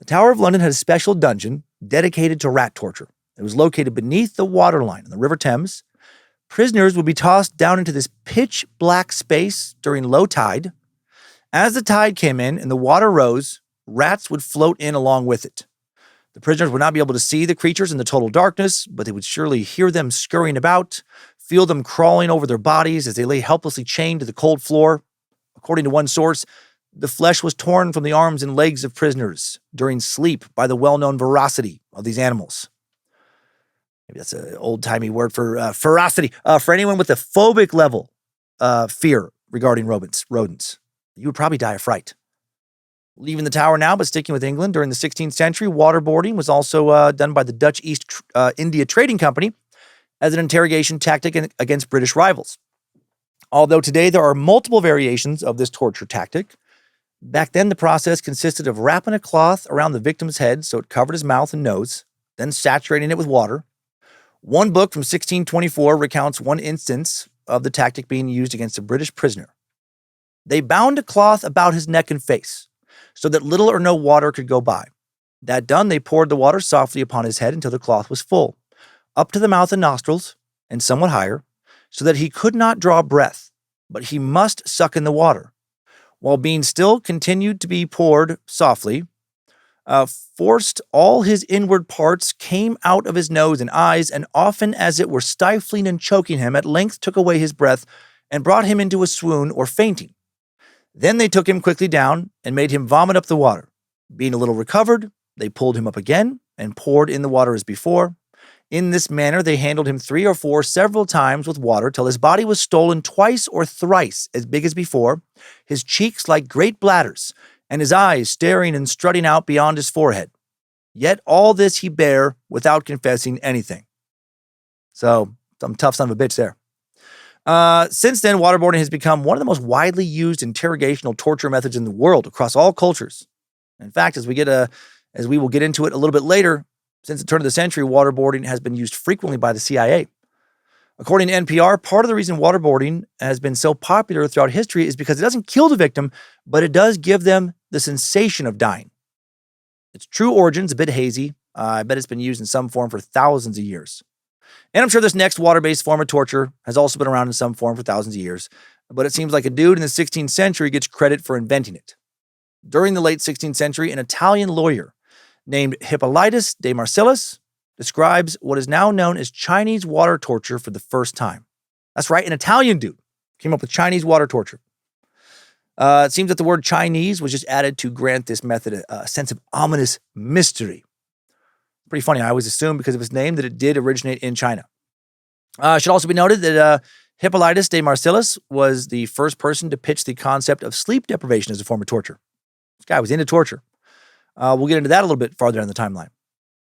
The Tower of London had a special dungeon dedicated to rat torture. It was located beneath the waterline on the River Thames. Prisoners would be tossed down into this pitch black space during low tide. As the tide came in and the water rose, rats would float in along with it. The prisoners would not be able to see the creatures in the total darkness, but they would surely hear them scurrying about, feel them crawling over their bodies as they lay helplessly chained to the cold floor. According to one source, the flesh was torn from the arms and legs of prisoners during sleep by the well-known voracity of these animals. Maybe that's an old-timey word for ferocity. For anyone with a phobic level fear regarding rodents, you would probably die of fright. Leaving the tower now, but sticking with England, during the 16th century, waterboarding was also done by the Dutch East India Trading Company as an interrogation tactic against British rivals. Although today there are multiple variations of this torture tactic, Back then, the process consisted of wrapping a cloth around the victim's head so it covered his mouth and nose, then saturating it with water. One book from 1624 recounts one instance of the tactic being used against a British prisoner. They bound a cloth about his neck and face so that little or no water could go by. That done, they poured the water softly upon his head until the cloth was full, up to the mouth and nostrils, and somewhat higher, so that he could not draw breath, but he must suck in the water. While being still continued to be poured softly, forced all his inward parts came out of his nose and eyes, and often as it were stifling and choking him, at length took away his breath and brought him into a swoon or fainting. Then they took him quickly down and made him vomit up the water. Being a little recovered, they pulled him up again and poured in the water as before. In this manner they handled him 3 or 4 several times with water till his body was stolen twice or thrice as big as before, his cheeks like great bladders, and his eyes staring and strutting out beyond his forehead. Yet all this he bare without confessing anything. So, some tough son of a bitch there. Since then, waterboarding has become one of the most widely used interrogational torture methods in the world across all cultures. In fact, as we will get into it a little bit later, since the turn of the century, waterboarding has been used frequently by the CIA. According to NPR, part of the reason waterboarding has been so popular throughout history is because it doesn't kill the victim, but it does give them the sensation of dying. Its true origin's a bit hazy. I bet it's been used in some form for thousands of years. And I'm sure this next water-based form of torture has also been around in some form for thousands of years, but it seems like a dude in the 16th century gets credit for inventing it. During the late 16th century, an Italian lawyer named Hippolytus de Marcellus describes what is now known as Chinese water torture for the first time. That's right, an Italian dude came up with Chinese water torture. It seems that the word Chinese was just added to grant this method a sense of ominous mystery. Pretty funny. I always assumed because of his name that it did originate in China. It should also be noted that Hippolytus de Marcellus was the first person to pitch the concept of sleep deprivation as a form of torture. This guy was into torture. We'll get into that a little bit farther down the timeline.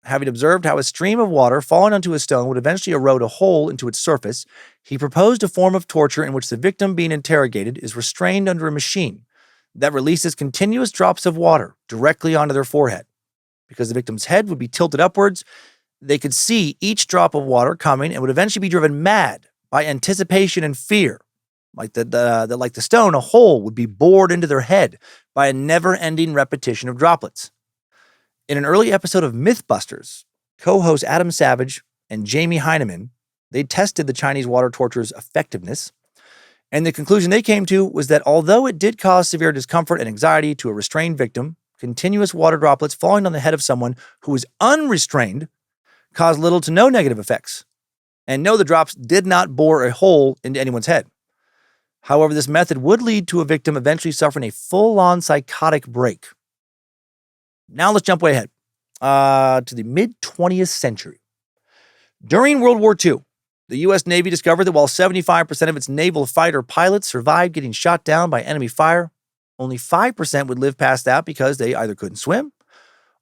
Having observed how a stream of water falling onto a stone would eventually erode a hole into its surface, he proposed a form of torture in which the victim being interrogated is restrained under a machine that releases continuous drops of water directly onto their forehead. Because the victim's head would be tilted upwards, they could see each drop of water coming and would eventually be driven mad by anticipation and fear. Like the stone, a hole would be bored into their head by a never-ending repetition of droplets. In an early episode of Mythbusters, co-hosts Adam Savage and Jamie Heineman, they tested the Chinese water torture's effectiveness, and the conclusion they came to was that although it did cause severe discomfort and anxiety to a restrained victim, continuous water droplets falling on the head of someone who was unrestrained caused little to no negative effects. And no, the drops did not bore a hole into anyone's head. However, this method would lead to a victim eventually suffering a full-on psychotic break. Now let's jump way ahead to the mid-20th century. During World War II, the U.S. Navy discovered that while 75% of its naval fighter pilots survived getting shot down by enemy fire, only 5% would live past that because they either couldn't swim,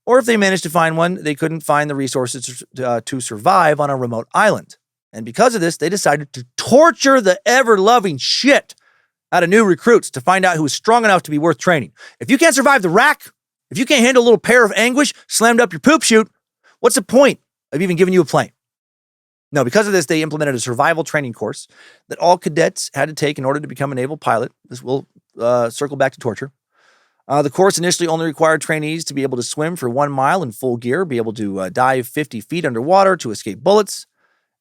or if they managed to find one, they couldn't find the resources to survive on a remote island. And because of this, they decided to torture the ever-loving shit out of new recruits to find out who was strong enough to be worth training. If you can't survive the rack, if you can't handle a little pair of anguish slammed up your poop chute, what's the point of even giving you a plane? No, because of this, they implemented a survival training course that all cadets had to take in order to become a naval pilot. This will circle back to torture. The course initially only required trainees to be able to swim for 1 mile in full gear, be able to dive 50 feet underwater to escape bullets,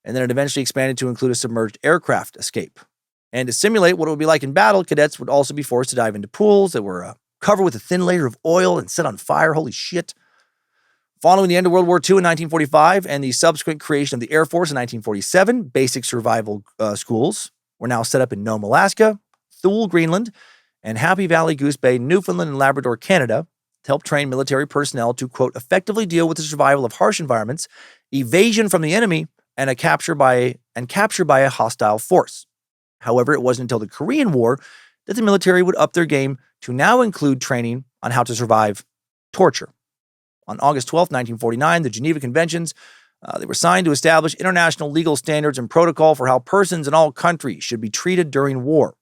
and then it eventually expanded to include a submerged aircraft escape. And to simulate what it would be like in battle, cadets would also be forced to dive into pools that were covered with a thin layer of oil and set on fire. Holy shit. Following the end of World War II in 1945 and the subsequent creation of the Air Force in 1947, basic survival schools were now set up in Nome, Alaska, Thule, Greenland, and Happy Valley, Goose Bay, Newfoundland, and Labrador, Canada, to help train military personnel to, quote, effectively deal with the survival of harsh environments, evasion from the enemy, and capture by a hostile force. However, it wasn't until the Korean War that the military would up their game to now include training on how to survive torture. On August 12, 1949, the Geneva Conventions, they were signed to establish international legal standards and protocol for how persons in all countries should be treated during war.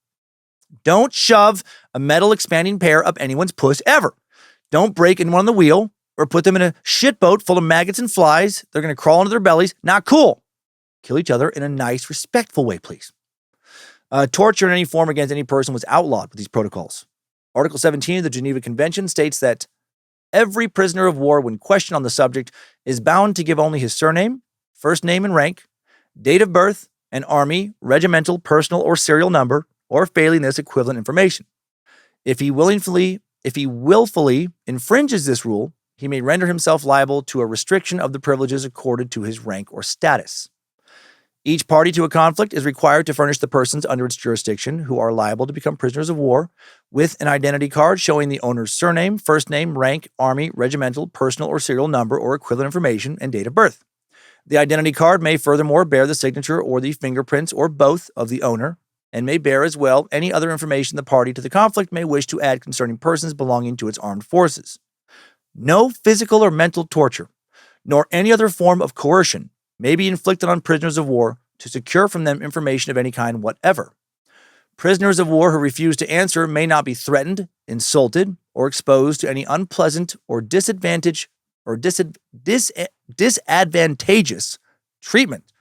Don't shove a metal expanding pair up anyone's puss ever. Don't break anyone on the wheel or put them in a shit boat full of maggots and flies. They're going to crawl into their bellies. Not cool. Kill each other in a nice, respectful way, please. Torture in any form against any person was outlawed with these protocols. Article 17 of the Geneva Convention states that every prisoner of war, when questioned on the subject, is bound to give only his surname, first name and rank, date of birth, and army, regimental, personal, or serial number, or failing this equivalent information. If he willfully infringes this rule, he may render himself liable to a restriction of the privileges accorded to his rank or status. Each party to a conflict is required to furnish the persons under its jurisdiction who are liable to become prisoners of war with an identity card showing the owner's surname, first name, rank, army, regimental, personal, or serial number, or equivalent information, and date of birth. The identity card may furthermore bear the signature or the fingerprints or both of the owner, and may bear as well any other information the party to the conflict may wish to add concerning persons belonging to its armed forces. No physical or mental torture, nor any other form of coercion may be inflicted on prisoners of war to secure from them information of any kind whatever. Prisoners of war who refuse to answer may not be threatened, insulted, or exposed to any unpleasant or disadvantageous treatment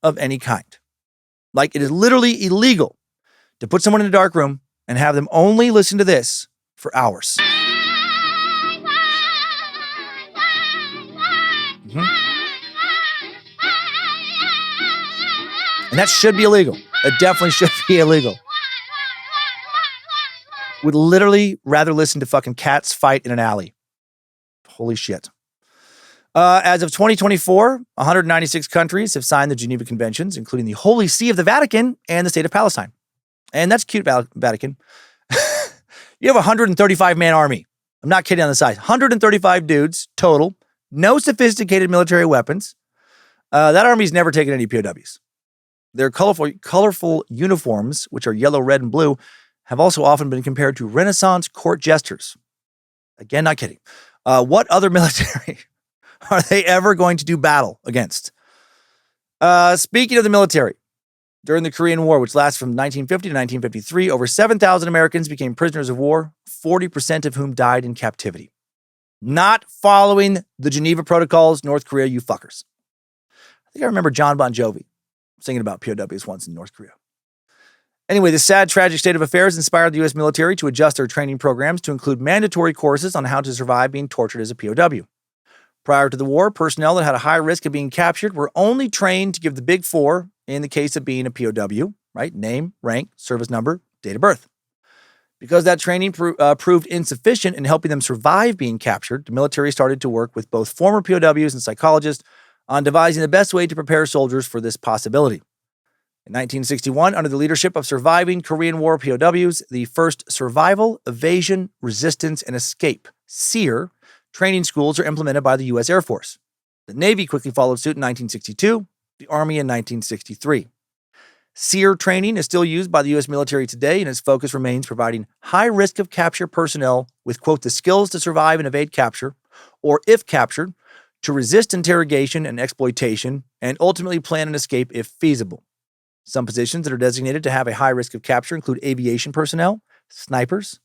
of any kind. Like, it is literally illegal to put someone in a dark room and have them only listen to this for hours. And that should be illegal. It definitely should be illegal. Would literally rather listen to fucking cats fight in an alley. Holy shit. As of 2024, 196 countries have signed the Geneva Conventions, including the Holy See of the Vatican and the State of Palestine. And that's cute, Vatican. You have a 135-man army. I'm not kidding on the size. 135 dudes total. No sophisticated military weapons. That army's never taken any POWs. Their colorful uniforms, which are yellow, red, and blue, have also often been compared to Renaissance court jesters. Again, not kidding. What other military are they ever going to do battle against? Speaking of the military, during the Korean War, which lasted from 1950 to 1953, over 7,000 Americans became prisoners of war, 40% of whom died in captivity. Not following the Geneva Protocols, North Korea, you fuckers. I think I remember John Bon Jovi singing about POWs once in North Korea. Anyway, the sad, tragic state of affairs inspired the U.S. military to adjust their training programs to include mandatory courses on how to survive being tortured as a POW. Prior to the war, personnel that had a high risk of being captured were only trained to give the big four in the case of being a POW, right? Name, rank, service number, date of birth. Because that training proved insufficient in helping them survive being captured, the military started to work with both former POWs and psychologists on devising the best way to prepare soldiers for this possibility. In 1961, under the leadership of surviving Korean War POWs, the first Survival, Evasion, Resistance, and Escape, SEER, training schools are implemented by the U.S. Air Force. The Navy quickly followed suit in 1962, the Army in 1963. SEER training is still used by the U.S. military today, and its focus remains providing high risk of capture personnel with, quote, the skills to survive and evade capture, or if captured, to resist interrogation and exploitation, and ultimately plan an escape if feasible. Some positions that are designated to have a high risk of capture include aviation personnel, snipers,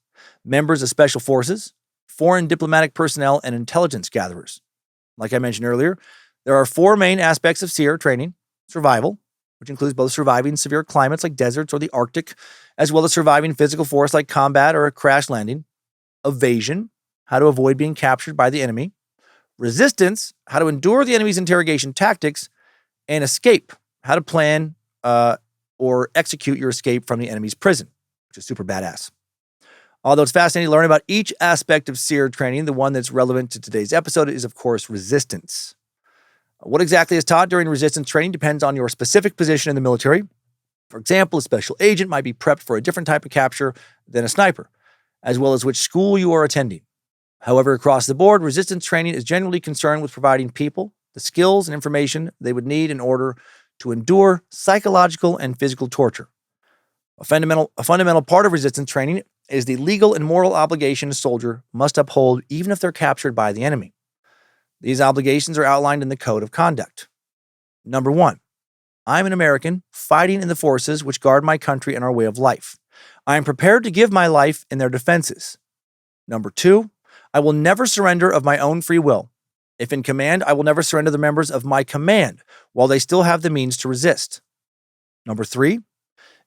members of special forces, foreign diplomatic personnel, and intelligence gatherers. Like I mentioned earlier, there are four main aspects of SEER training: survival, which includes both surviving severe climates like deserts or the Arctic, as well as surviving physical force like combat or a crash landing; evasion, how to avoid being captured by the enemy; resistance, how to endure the enemy's interrogation tactics; and escape, how to plan or execute your escape from the enemy's prison, which is super badass. Although it's fascinating to learn about each aspect of SEER training, the one that's relevant to today's episode is, of course, resistance. What exactly is taught during resistance training depends on your specific position in the military. For example, a special agent might be prepped for a different type of capture than a sniper, as well as which school you are attending. However, across the board, resistance training is generally concerned with providing people the skills and information they would need in order to endure psychological and physical torture. A fundamental part of resistance training is the legal and moral obligation a soldier must uphold even if they're captured by the enemy. These obligations are outlined in the Code of Conduct. Number 1, I'm an American fighting in the forces which guard my country and our way of life. I am prepared to give my life in their defenses. Number 2, I will never surrender of my own free will. If in command, I will never surrender the members of my command while they still have the means to resist. Number 3,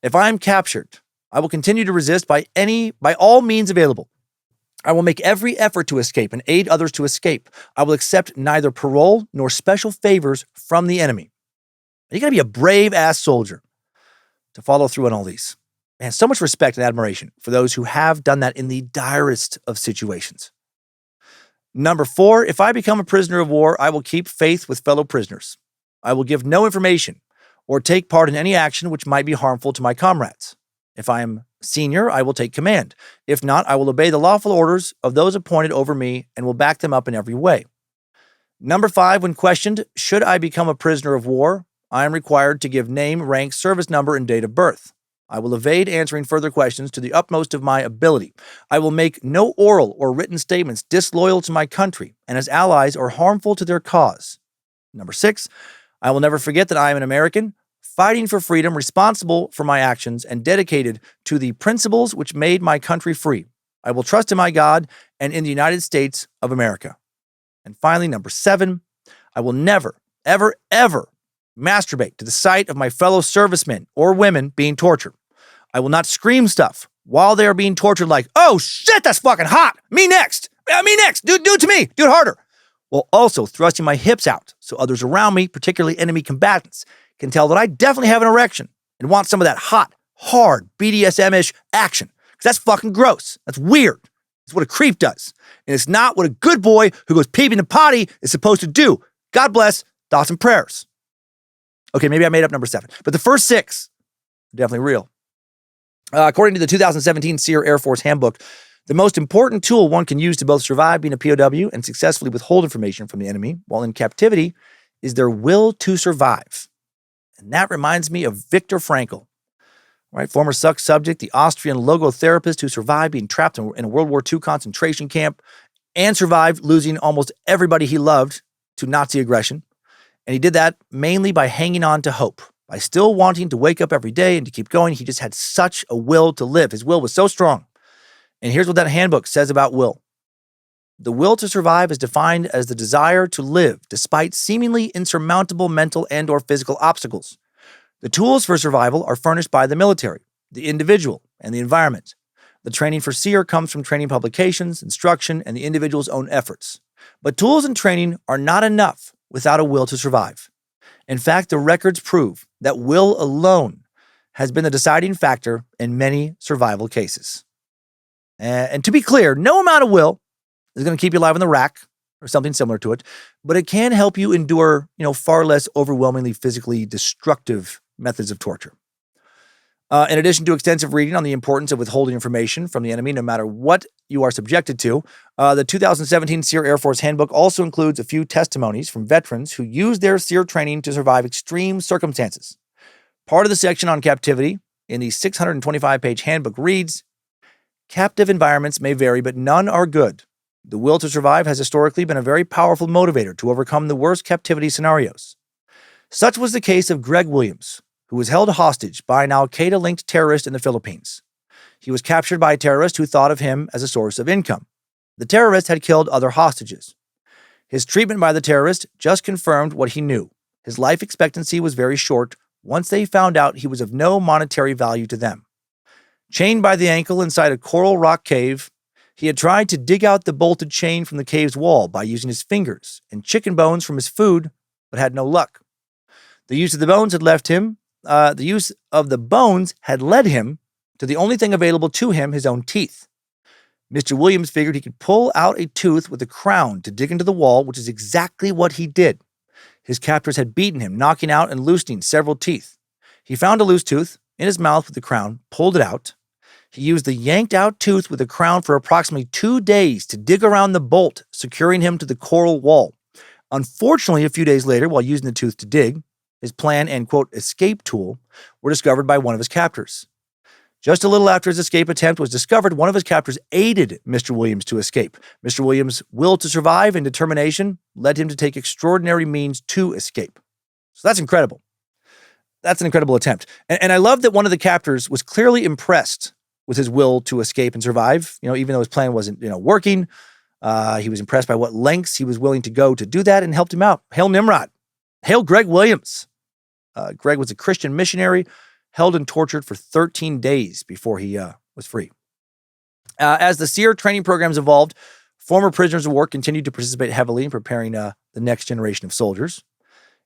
if I am captured, I will continue to resist by all means available. I will make every effort to escape and aid others to escape. I will accept neither parole nor special favors from the enemy. And you gotta be a brave ass soldier to follow through on all these. Man, so much respect and admiration for those who have done that in the direst of situations. Number 4, if I become a prisoner of war, I will keep faith with fellow prisoners. I will give no information or take part in any action which might be harmful to my comrades. If I am senior, I will take command. If not, I will obey the lawful orders of those appointed over me and will back them up in every way. Number 5, when questioned, should I become a prisoner of war, I am required to give name, rank, service number, and date of birth. I will evade answering further questions to the utmost of my ability. I will make no oral or written statements disloyal to my country and as allies or harmful to their cause. Number 6, I will never forget that I am an American, fighting for freedom, responsible for my actions, and dedicated to the principles which made my country free. I will trust in my God and in the United States of America. And finally, number 7, I will never, ever, ever masturbate to the sight of my fellow servicemen or women being tortured. I will not scream stuff while they are being tortured like, oh shit, that's fucking hot. Me next. Me next. Do it to me. Do it harder. While also thrusting my hips out so others around me, particularly enemy combatants, can tell that I definitely have an erection and want some of that hot, hard, BDSM-ish action. Because that's fucking gross. That's weird. It's what a creep does. And it's not what a good boy who goes peeping the potty is supposed to do. God bless. Thoughts and prayers. Okay, maybe I made up number 7. But the first 6 are definitely real. According to the 2017 SEER Air Force Handbook, the most important tool one can use to both survive being a POW and successfully withhold information from the enemy while in captivity is their will to survive. And that reminds me of Viktor Frankl, right? Former Suck subject, the Austrian logotherapist who survived being trapped in a World War II concentration camp and survived losing almost everybody he loved to Nazi aggression. And he did that mainly by hanging on to hope. By still wanting to wake up every day and to keep going, he just had such a will to live. His will was so strong. And here's what that handbook says about will. The will to survive is defined as the desire to live despite seemingly insurmountable mental and or physical obstacles. The tools for survival are furnished by the military, the individual, and the environment. The training for SEER comes from training publications, instruction, and the individual's own efforts. But tools and training are not enough without a will to survive. In fact, the records prove that will alone has been the deciding factor in many survival cases. And to be clear, no amount of will is going to keep you alive in the rack or something similar to it, but it can help you endure, far less overwhelmingly physically destructive methods of torture. In addition to extensive reading on the importance of withholding information from the enemy, no matter what you are subjected to, the 2017 SEER Air Force Handbook also includes a few testimonies from veterans who used their SEER training to survive extreme circumstances. Part of the section on captivity in the 625-page handbook reads, captive environments may vary, but none are good. The will to survive has historically been a very powerful motivator to overcome the worst captivity scenarios. Such was the case of Greg Williams, who was held hostage by an Al-Qaeda-linked terrorist in the Philippines. He was captured by a terrorist who thought of him as a source of income. The terrorist had killed other hostages. His treatment by the terrorist just confirmed what he knew. His life expectancy was very short once they found out he was of no monetary value to them. Chained by the ankle inside a coral rock cave, he had tried to dig out the bolted chain from the cave's wall by using his fingers and chicken bones from his food, but had no luck. The use of the bones had led him to the only thing available to him, his own teeth. Mr. Williams figured he could pull out a tooth with a crown to dig into the wall, which is exactly what he did. His captors had beaten him, knocking out and loosening several teeth. He found a loose tooth in his mouth with the crown, pulled it out. He used the yanked out tooth with the crown for approximately 2 days to dig around the bolt, securing him to the coral wall. Unfortunately, a few days later, while using the tooth to dig, his plan and, quote, escape tool were discovered by one of his captors. Just a little after his escape attempt was discovered, one of his captors aided Mr. Williams to escape. Mr. Williams' will to survive and determination led him to take extraordinary means to escape. So that's incredible. That's an incredible attempt. And I love that one of the captors was clearly impressed with his will to escape and survive. Even though his plan wasn't, working, he was impressed by what lengths he was willing to go to do that and helped him out. Hail Nimrod. Hail Greg Williams. Greg was a Christian missionary, held and tortured for 13 days before he was free. As the SEER training programs evolved, former prisoners of war continued to participate heavily in preparing the next generation of soldiers.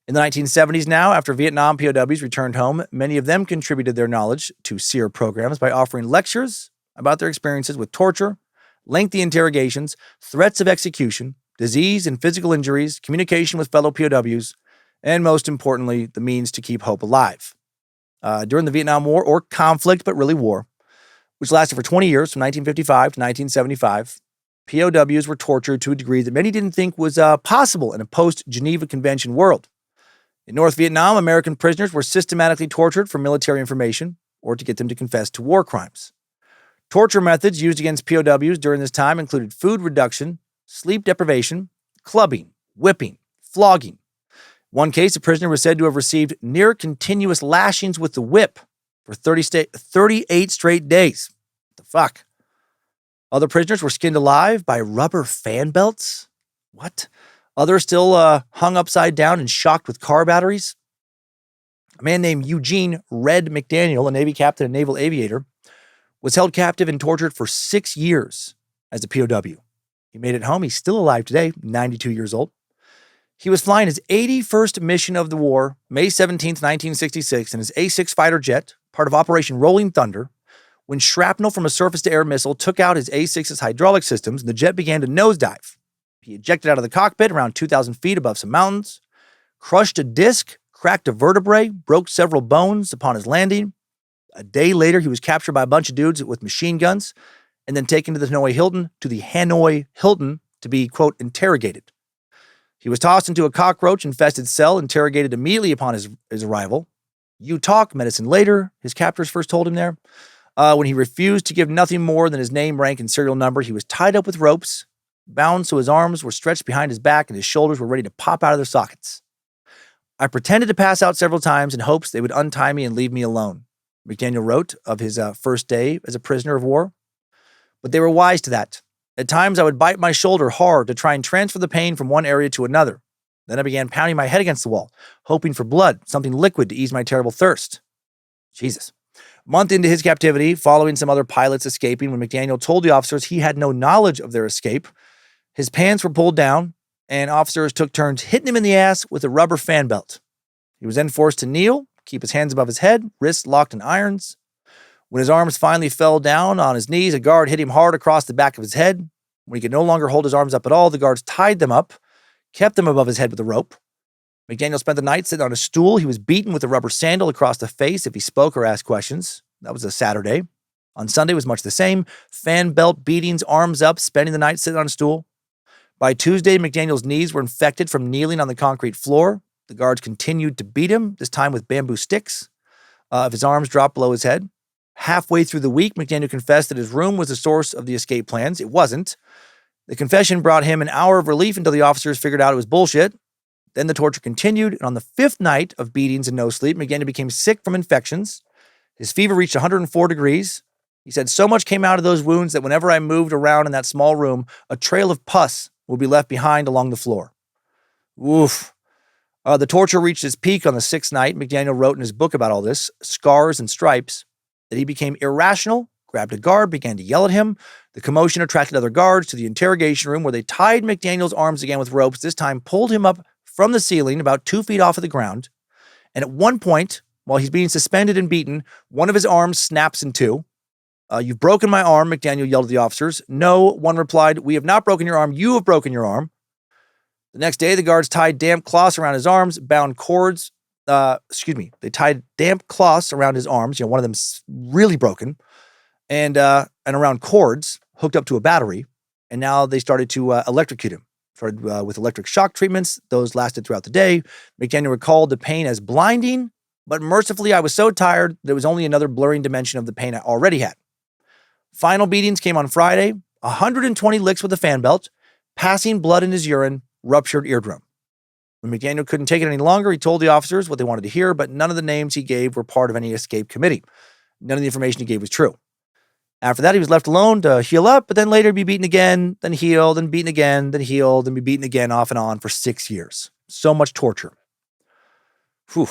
In the 1970s now, after Vietnam POWs returned home, many of them contributed their knowledge to SEER programs by offering lectures about their experiences with torture, lengthy interrogations, threats of execution, disease and physical injuries, communication with fellow POWs, and most importantly, the means to keep hope alive. During the Vietnam War, or conflict, but really war, which lasted for 20 years from 1955 to 1975, POWs were tortured to a degree that many didn't think was possible in a post-Geneva Convention world. In North Vietnam, American prisoners were systematically tortured for military information or to get them to confess to war crimes. Torture methods used against POWs during this time included food reduction, sleep deprivation, clubbing, whipping, flogging. One case, a prisoner was said to have received near continuous lashings with the whip for 38 straight days. What the fuck? Other prisoners were skinned alive by rubber fan belts. What? Others still hung upside down and shocked with car batteries. A man named Eugene Red McDaniel, a Navy captain and naval aviator, was held captive and tortured for 6 years as a POW. He made it home. He's still alive today, 92 years old. He was flying his 81st mission of the war, May 17th, 1966, in his A-6 fighter jet, part of Operation Rolling Thunder, when shrapnel from a surface-to-air missile took out his A-6's hydraulic systems and the jet began to nosedive. He ejected out of the cockpit around 2,000 feet above some mountains, crushed a disc, cracked a vertebrae, broke several bones upon his landing. A day later, he was captured by a bunch of dudes with machine guns and then taken to the Hanoi Hilton to be, quote, interrogated. He was tossed into a cockroach-infested cell, interrogated immediately upon his arrival. "You talk," medicine later, his captors first told him there. When he refused to give nothing more than his name, rank, and serial number, he was tied up with ropes, bound so his arms were stretched behind his back and his shoulders were ready to pop out of their sockets. "I pretended to pass out several times in hopes they would untie me and leave me alone," McDaniel wrote of his first day as a prisoner of war. "But they were wise to that. At times I would bite my shoulder hard to try and transfer the pain from one area to another. Then I began pounding my head against the wall, hoping for blood, something liquid to ease my terrible thirst." Jesus. A month into his captivity, following some other pilots escaping, when McDaniel told the officers he had no knowledge of their escape, his pants were pulled down, and officers took turns hitting him in the ass with a rubber fan belt. He was then forced to kneel, keep his hands above his head, wrists locked in irons. When his arms finally fell down on his knees, a guard hit him hard across the back of his head. When he could no longer hold his arms up at all, the guards tied them up, kept them above his head with a rope. McDaniel spent the night sitting on a stool. He was beaten with a rubber sandal across the face if he spoke or asked questions. That was a Saturday. On Sunday was much the same. Fan belt beatings, arms up, spending the night sitting on a stool. By Tuesday, McDaniel's knees were infected from kneeling on the concrete floor. The guards continued to beat him, this time with bamboo sticks. If his arms dropped below his head. Halfway through the week, McDaniel confessed that his room was the source of the escape plans. It wasn't. The confession brought him an hour of relief until the officers figured out it was bullshit. Then the torture continued, and on the 5th night of beatings and no sleep, McDaniel became sick from infections. His fever reached 104 degrees. He said, "So much came out of those wounds that whenever I moved around in that small room, a trail of pus would be left behind along the floor." Oof. The torture reached its peak on the 6th night. McDaniel wrote in his book about all this, Scars and Stripes, that he became irrational, grabbed a guard, began to yell at him. The commotion attracted other guards to the interrogation room where they tied McDaniel's arms again with ropes, this time pulled him up from the ceiling about 2 feet off of the ground. And at one point, while he's being suspended and beaten, one of his arms snaps in two. "You've broken my arm," McDaniel yelled at the officers. "No," one replied, "we have not broken your arm. You have broken your arm." The next day, the guards tied damp cloths around his arms, bound cords. They tied damp cloths around his arms. One of them's really broken, and around cords hooked up to a battery. And now they started to electrocute him. Started with electric shock treatments. Those lasted throughout the day. McDaniel recalled the pain as blinding, but mercifully, I was so tired that it was only another blurring dimension of the pain I already had. Final beatings came on Friday. 120 licks with a fan belt, passing blood in his urine, ruptured eardrum. When McDaniel couldn't take it any longer, he told the officers what they wanted to hear, but none of the names he gave were part of any escape committee. None of the information he gave was true. After that, he was left alone to heal up, but then later be beaten again, then healed, then beaten again, then healed, and be beaten again off and on for 6 years. So much torture. Whew.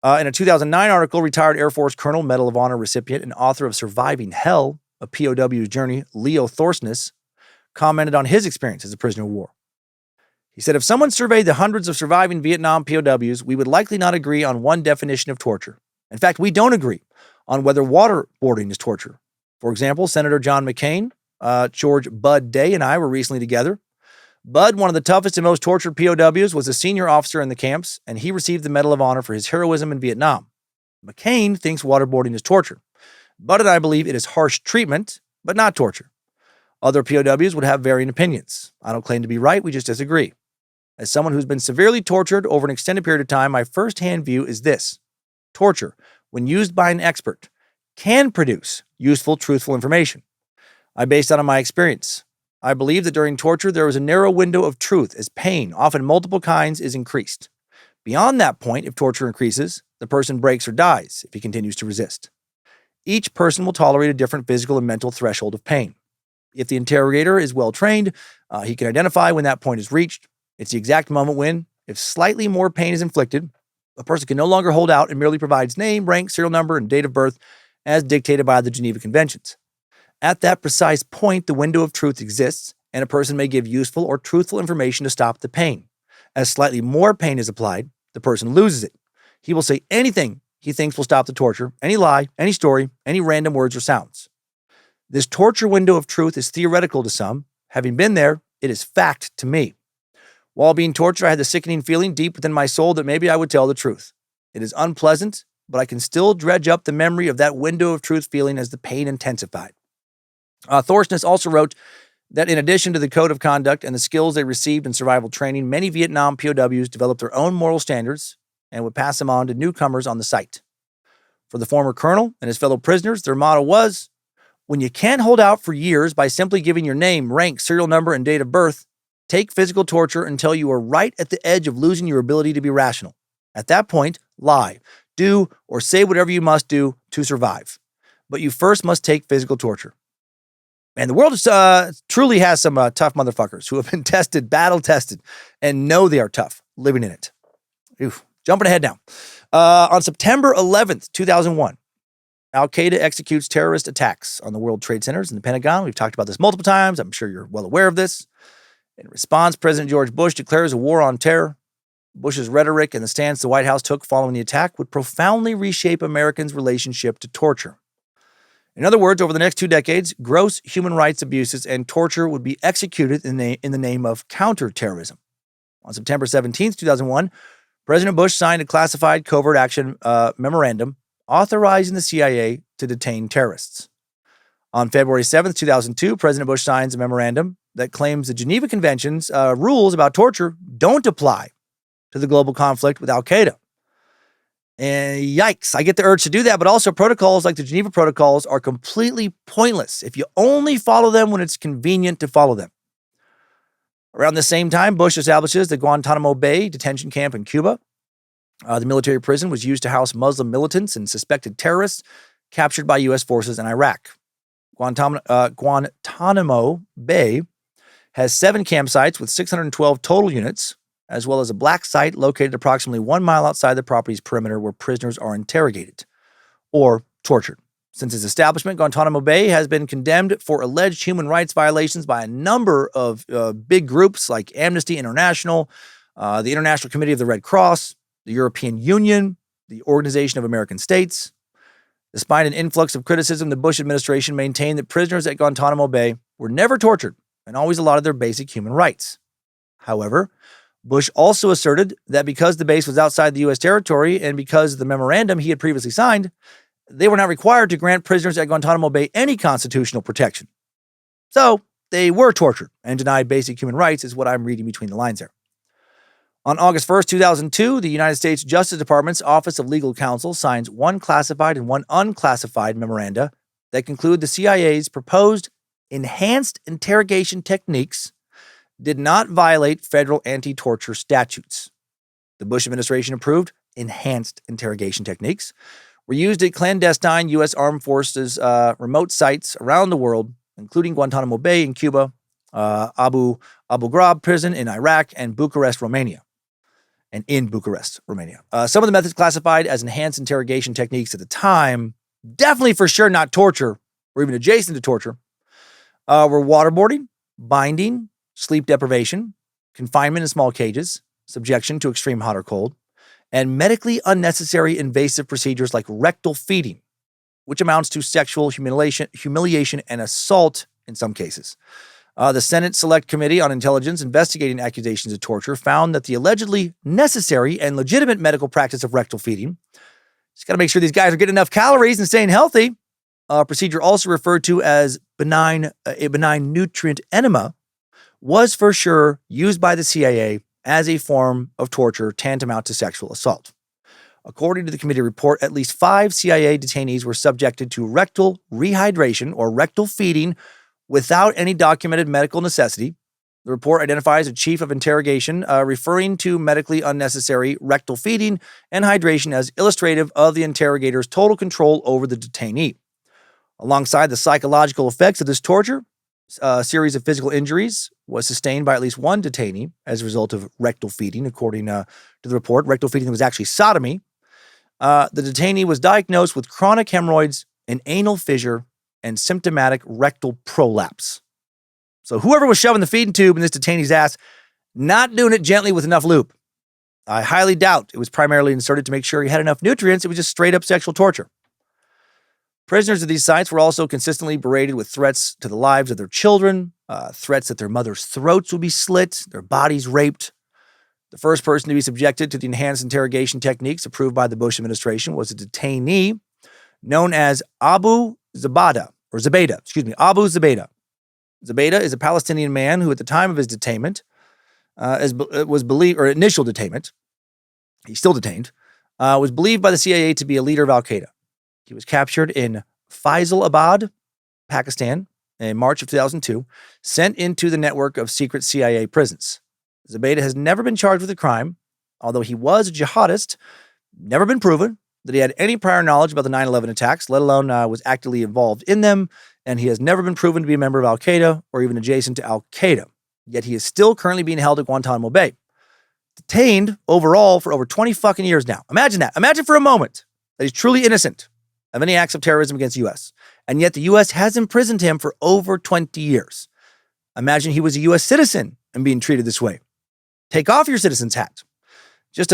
In a 2009 article, retired Air Force Colonel, Medal of Honor recipient, and author of Surviving Hell, a POW's journey, Leo Thorsness, commented on his experience as a prisoner of war. He said, if someone surveyed the hundreds of surviving Vietnam POWs, we would likely not agree on one definition of torture. In fact, we don't agree on whether waterboarding is torture. For example, Senator John McCain, George Bud Day, and I were recently together. Bud, one of the toughest and most tortured POWs, was a senior officer in the camps, and he received the Medal of Honor for his heroism in Vietnam. McCain thinks waterboarding is torture. Bud and I believe it is harsh treatment, but not torture. Other POWs would have varying opinions. I don't claim to be right, we just disagree. As someone who's been severely tortured over an extended period of time, my firsthand view is this. Torture, when used by an expert, can produce useful, truthful information. I base that on my experience. I believe that during torture, there is a narrow window of truth as pain, often multiple kinds, is increased. Beyond that point, if torture increases, the person breaks or dies if he continues to resist. Each person will tolerate a different physical and mental threshold of pain. If the interrogator is well trained, he can identify when that point is reached. It's the exact moment when, if slightly more pain is inflicted, a person can no longer hold out and merely provides name, rank, serial number, and date of birth as dictated by the Geneva Conventions. At that precise point, the window of truth exists, and a person may give useful or truthful information to stop the pain. As slightly more pain is applied, the person loses it. He will say anything he thinks will stop the torture, any lie, any story, any random words or sounds. This torture window of truth is theoretical to some. Having been there, it is fact to me. While being tortured, I had the sickening feeling deep within my soul that maybe I would tell the truth. It is unpleasant, but I can still dredge up the memory of that window of truth feeling as the pain intensified. Thorsness also wrote that in addition to the code of conduct and the skills they received in survival training, many Vietnam POWs developed their own moral standards and would pass them on to newcomers on the site. For the former colonel and his fellow prisoners, their motto was, when you can't hold out for years by simply giving your name, rank, serial number, and date of birth, take physical torture until you are right at the edge of losing your ability to be rational. At that point, lie, do, or say whatever you must do to survive. But you first must take physical torture. And the world truly has some tough motherfuckers who have been tested, battle-tested, and know they are tough, living in it. Oof. Jumping ahead now. On September 11th, 2001, Al-Qaeda executes terrorist attacks on the World Trade Centers and the Pentagon. We've talked about this multiple times. I'm sure you're well aware of this. In response, President George Bush declares a war on terror. Bush's rhetoric and the stance the White House took following the attack would profoundly reshape Americans' relationship to torture. In other words, over the next 2 decades, gross human rights abuses and torture would be executed in the name of counterterrorism. On September 17th, 2001, President Bush signed a classified covert action memorandum authorizing the CIA to detain terrorists. On February 7th, 2002, President Bush signs a memorandum that claims the Geneva Convention's rules about torture don't apply to the global conflict with Al-Qaeda. And yikes, I get the urge to do that, but also protocols like the Geneva Protocols are completely pointless if you only follow them when it's convenient to follow them. Around the same time, Bush establishes the Guantanamo Bay detention camp in Cuba. The military prison was used to house Muslim militants and suspected terrorists captured by U.S. forces in Iraq. Guantanamo Bay has 7 campsites with 612 total units, as well as a black site located approximately 1 mile outside the property's perimeter where prisoners are interrogated or tortured. Since its establishment, Guantanamo Bay has been condemned for alleged human rights violations by a number of big groups like Amnesty International, the International Committee of the Red Cross, the European Union, the Organization of American States. Despite an influx of criticism, the Bush administration maintained that prisoners at Guantanamo Bay were never tortured and always allotted their basic human rights. However, Bush also asserted that because the base was outside the U.S. territory and because of the memorandum he had previously signed, they were not required to grant prisoners at Guantanamo Bay any constitutional protection. So they were tortured and denied basic human rights, is what I'm reading between the lines there. On August 1st, 2002, the United States Justice Department's Office of Legal Counsel signs 1 classified and 1 unclassified memoranda that conclude the CIA's proposed enhanced interrogation techniques did not violate federal anti-torture statutes. The Bush administration approved enhanced interrogation techniques were used at clandestine U.S. Armed Forces remote sites around the world, including Guantanamo Bay in Cuba, Abu Ghraib prison in Iraq, and Bucharest, Romania. Some of the methods classified as enhanced interrogation techniques at the time, definitely for sure not torture or even adjacent to torture, were waterboarding, binding, sleep deprivation, confinement in small cages, subjection to extreme hot or cold, and medically unnecessary invasive procedures like rectal feeding, which amounts to sexual humiliation and assault in some cases. The Senate Select Committee on Intelligence investigating accusations of torture found that the allegedly necessary and legitimate medical practice of rectal feeding, just got to make sure these guys are getting enough calories and staying healthy. A procedure also referred to as a benign nutrient enema was for sure used by the CIA as a form of torture tantamount to sexual assault. According to the committee report, at least 5 CIA detainees were subjected to rectal rehydration or rectal feeding without any documented medical necessity. The report identifies a chief of interrogation referring to medically unnecessary rectal feeding and hydration as illustrative of the interrogator's total control over the detainee. Alongside the psychological effects of this torture, a series of physical injuries was sustained by at least one detainee as a result of rectal feeding, according to the report. Rectal feeding was actually sodomy. The detainee was diagnosed with chronic hemorrhoids, an anal fissure, and symptomatic rectal prolapse. So whoever was shoving the feeding tube in this detainee's ass, not doing it gently with enough lube. I highly doubt it was primarily inserted to make sure he had enough nutrients. It was just straight up sexual torture. Prisoners of these sites were also consistently berated with threats to the lives of their children, threats that their mothers' throats would be slit, their bodies raped. The first person to be subjected to the enhanced interrogation techniques approved by the Bush administration was a detainee known as Abu Zubaydah. Zubaydah is a Palestinian man who, at the time of his detainment, initial detainment, he's still detained, was believed by the CIA to be a leader of Al Qaeda. He was captured in Faisalabad, Pakistan, in March of 2002, sent into the network of secret CIA prisons. Zubaydah has never been charged with a crime, although he was a jihadist, never been proven that he had any prior knowledge about the 9/11 attacks, let alone was actively involved in them, and he has never been proven to be a member of Al Qaeda or even adjacent to Al Qaeda. Yet he is still currently being held at Guantanamo Bay, detained overall for over 20 fucking years now. Imagine that. Imagine for a moment that he's truly innocent of any acts of terrorism against the U.S., and yet the U.S. has imprisoned him for over 20 years. Imagine he was a U.S. citizen and being treated this way. Take off your citizen's hat. Just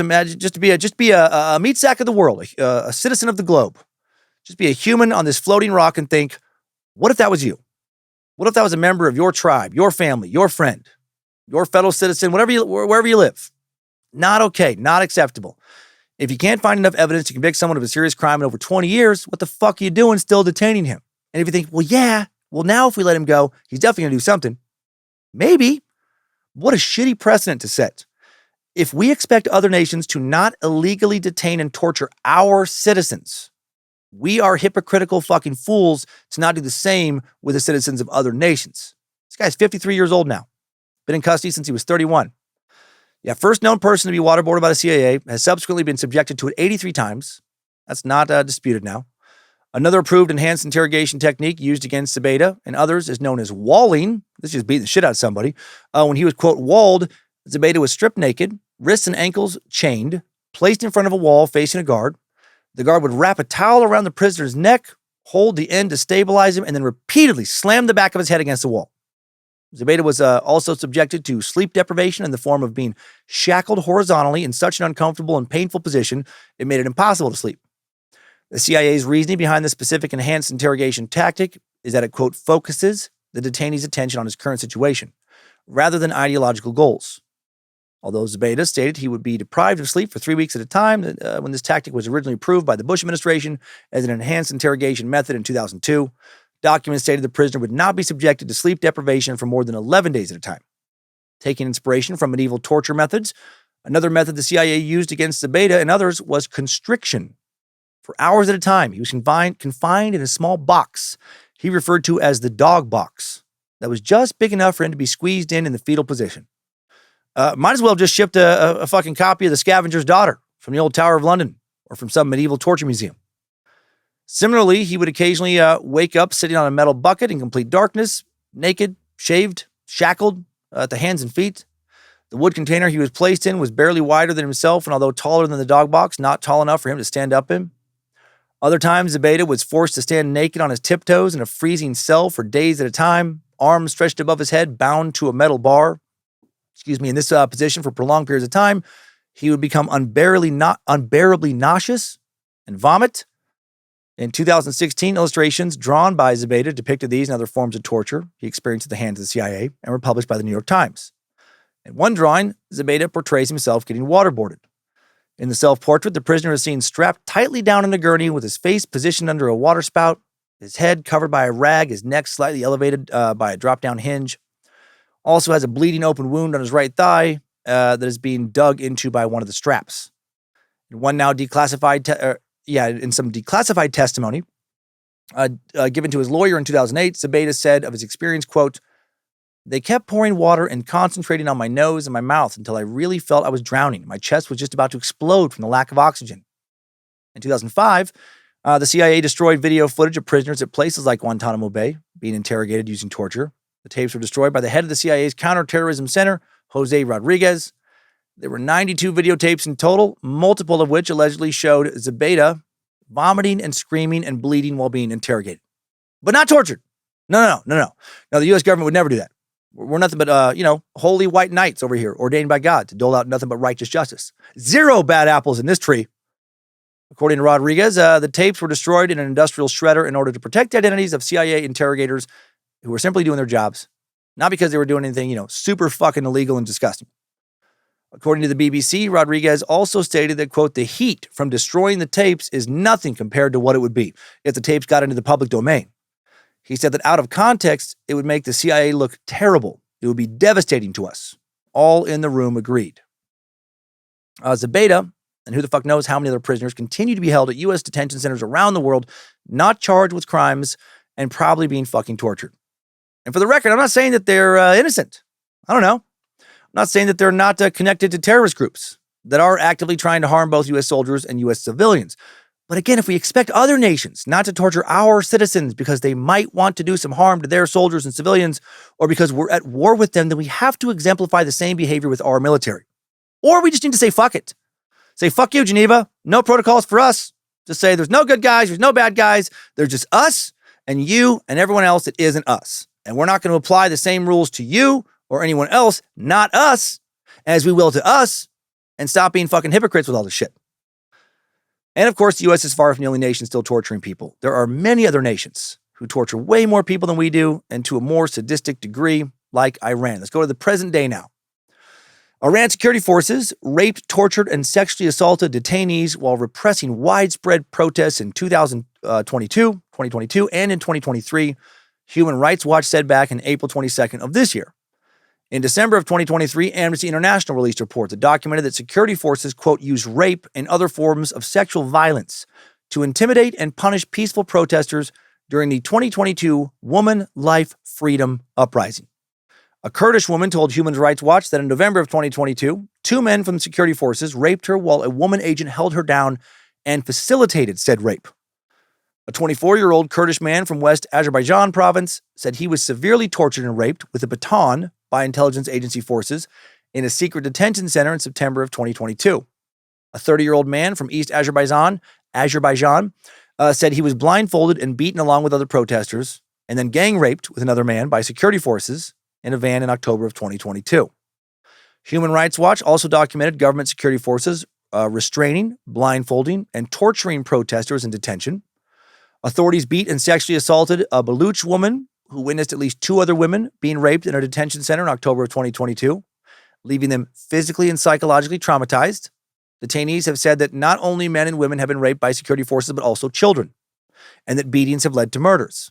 be a meat sack of the world, a citizen of the globe. Just be a human on this floating rock and think, what if that was you? What if that was a member of your tribe, your family, your friend, your fellow citizen, wherever you live? Not okay, not acceptable. If you can't find enough evidence to convict someone of a serious crime in over 20 years, what the fuck are you doing still detaining him? And if you think, now if we let him go, he's definitely going to do something. Maybe. What a shitty precedent to set. If we expect other nations to not illegally detain and torture our citizens, we are hypocritical fucking fools to not do the same with the citizens of other nations. This guy's 53 years old now. Been in custody since he was 31. Yeah, first known person to be waterboarded by the CIA, has subsequently been subjected to it 83 times. That's not disputed now. Another approved enhanced interrogation technique used against Zubaydah and others is known as walling. This is just beating the shit out of somebody. When he was, quote, walled, Zubaydah was stripped naked, wrists and ankles chained, placed in front of a wall facing a guard. The guard would wrap a towel around the prisoner's neck, hold the end to stabilize him, and then repeatedly slam the back of his head against the wall. Zubaydah was also subjected to sleep deprivation in the form of being shackled horizontally in such an uncomfortable and painful position it made it impossible to sleep. The CIA's reasoning behind this specific enhanced interrogation tactic is that it, quote, focuses the detainee's attention on his current situation, rather than ideological goals. Although Zubaydah stated he would be deprived of sleep for 3 weeks at a time when this tactic was originally approved by the Bush administration as an enhanced interrogation method in 2002, documents stated the prisoner would not be subjected to sleep deprivation for more than 11 days at a time. Taking inspiration from medieval torture methods, another method the CIA used against Zubaydah and others was constriction. For hours at a time, he was confined in a small box he referred to as the dog box that was just big enough for him to be squeezed in the fetal position. Might as well have just shipped a fucking copy of The Scavenger's Daughter from the old Tower of London or from some medieval torture museum. Similarly, he would occasionally wake up sitting on a metal bucket in complete darkness, naked, shaved, shackled at the hands and feet. The wood container he was placed in was barely wider than himself, and although taller than the dog box, not tall enough for him to stand up in. Other times, Zebeda was forced to stand naked on his tiptoes in a freezing cell for days at a time, arms stretched above his head, bound to a metal bar. In this position for prolonged periods of time, he would become unbearably nauseous and vomit. In 2016, illustrations drawn by Zebeda depicted these and other forms of torture he experienced at the hands of the CIA and were published by the New York Times. In one drawing, Zebeda portrays himself getting waterboarded. In the self-portrait, the prisoner is seen strapped tightly down in a gurney with his face positioned under a water spout, his head covered by a rag, his neck slightly elevated by a drop-down hinge. Also has a bleeding open wound on his right thigh that is being dug into by one of the straps. In one now declassified, in some declassified testimony given to his lawyer in 2008, Zebeda said of his experience, quote, "They kept pouring water and concentrating on my nose and my mouth until I really felt I was drowning. My chest was just about to explode from the lack of oxygen." In 2005, the CIA destroyed video footage of prisoners at places like Guantanamo Bay being interrogated using torture. The tapes were destroyed by the head of the CIA's Counterterrorism Center, Jose Rodriguez. There were 92 videotapes in total, multiple of which allegedly showed Zebeda vomiting and screaming and bleeding while being interrogated. But not tortured. No. No, the U.S. government would never do that. We're nothing but, holy white knights over here, ordained by God to dole out nothing but righteous justice. Zero bad apples in this tree. According to Rodriguez, the tapes were destroyed in an industrial shredder in order to protect the identities of CIA interrogators who were simply doing their jobs, not because they were doing anything, super fucking illegal and disgusting. According to the BBC, Rodriguez also stated that, quote, "The heat from destroying the tapes is nothing compared to what it would be if the tapes got into the public domain." He said that out of context, it would make the CIA look terrible. It would be devastating to us. All in the room agreed. Zebeda, and who the fuck knows how many other prisoners, continue to be held at U.S. detention centers around the world, not charged with crimes, and probably being fucking tortured. And for the record, I'm not saying that they're innocent. I don't know. I'm not saying that they're not connected to terrorist groups that are actively trying to harm both U.S. soldiers and U.S. civilians. But again, if we expect other nations not to torture our citizens because they might want to do some harm to their soldiers and civilians, or because we're at war with them, then we have to exemplify the same behavior with our military. Or we just need to say, fuck it. Say, fuck you, Geneva. No protocols for us. Just say there's no good guys, there's no bad guys. There's just us and you and everyone else that isn't us. And we're not going to apply the same rules to you or anyone else, not us, as we will to us, and stop being fucking hypocrites with all this shit. And of course, the U.S. is far from the only nation still torturing people. There are many other nations who torture way more people than we do, and to a more sadistic degree, like Iran. Let's go to the present day now. Iran security forces raped, tortured, and sexually assaulted detainees while repressing widespread protests in 2022, and in 2023. Human Rights Watch said back in April 22nd of this year. In December of 2023, Amnesty International released a report that documented that security forces, quote, "use rape and other forms of sexual violence to intimidate and punish peaceful protesters during the 2022 Woman Life Freedom Uprising." A Kurdish woman told Human Rights Watch that in November of 2022, two men from security forces raped her while a woman agent held her down and facilitated said rape. A 24-year-old Kurdish man from West Azerbaijan province said he was severely tortured and raped with a baton by intelligence agency forces in a secret detention center in September of 2022. A 30-year-old man from East Azerbaijan, said he was blindfolded and beaten along with other protesters, and then gang raped with another man by security forces in a van in October of 2022. Human Rights Watch also documented government security forces restraining, blindfolding, and torturing protesters in detention. Authorities beat and sexually assaulted a Baluch woman who witnessed at least two other women being raped in a detention center in October of 2022, leaving them physically and psychologically traumatized. Detainees have said that not only men and women have been raped by security forces, but also children, and that beatings have led to murders.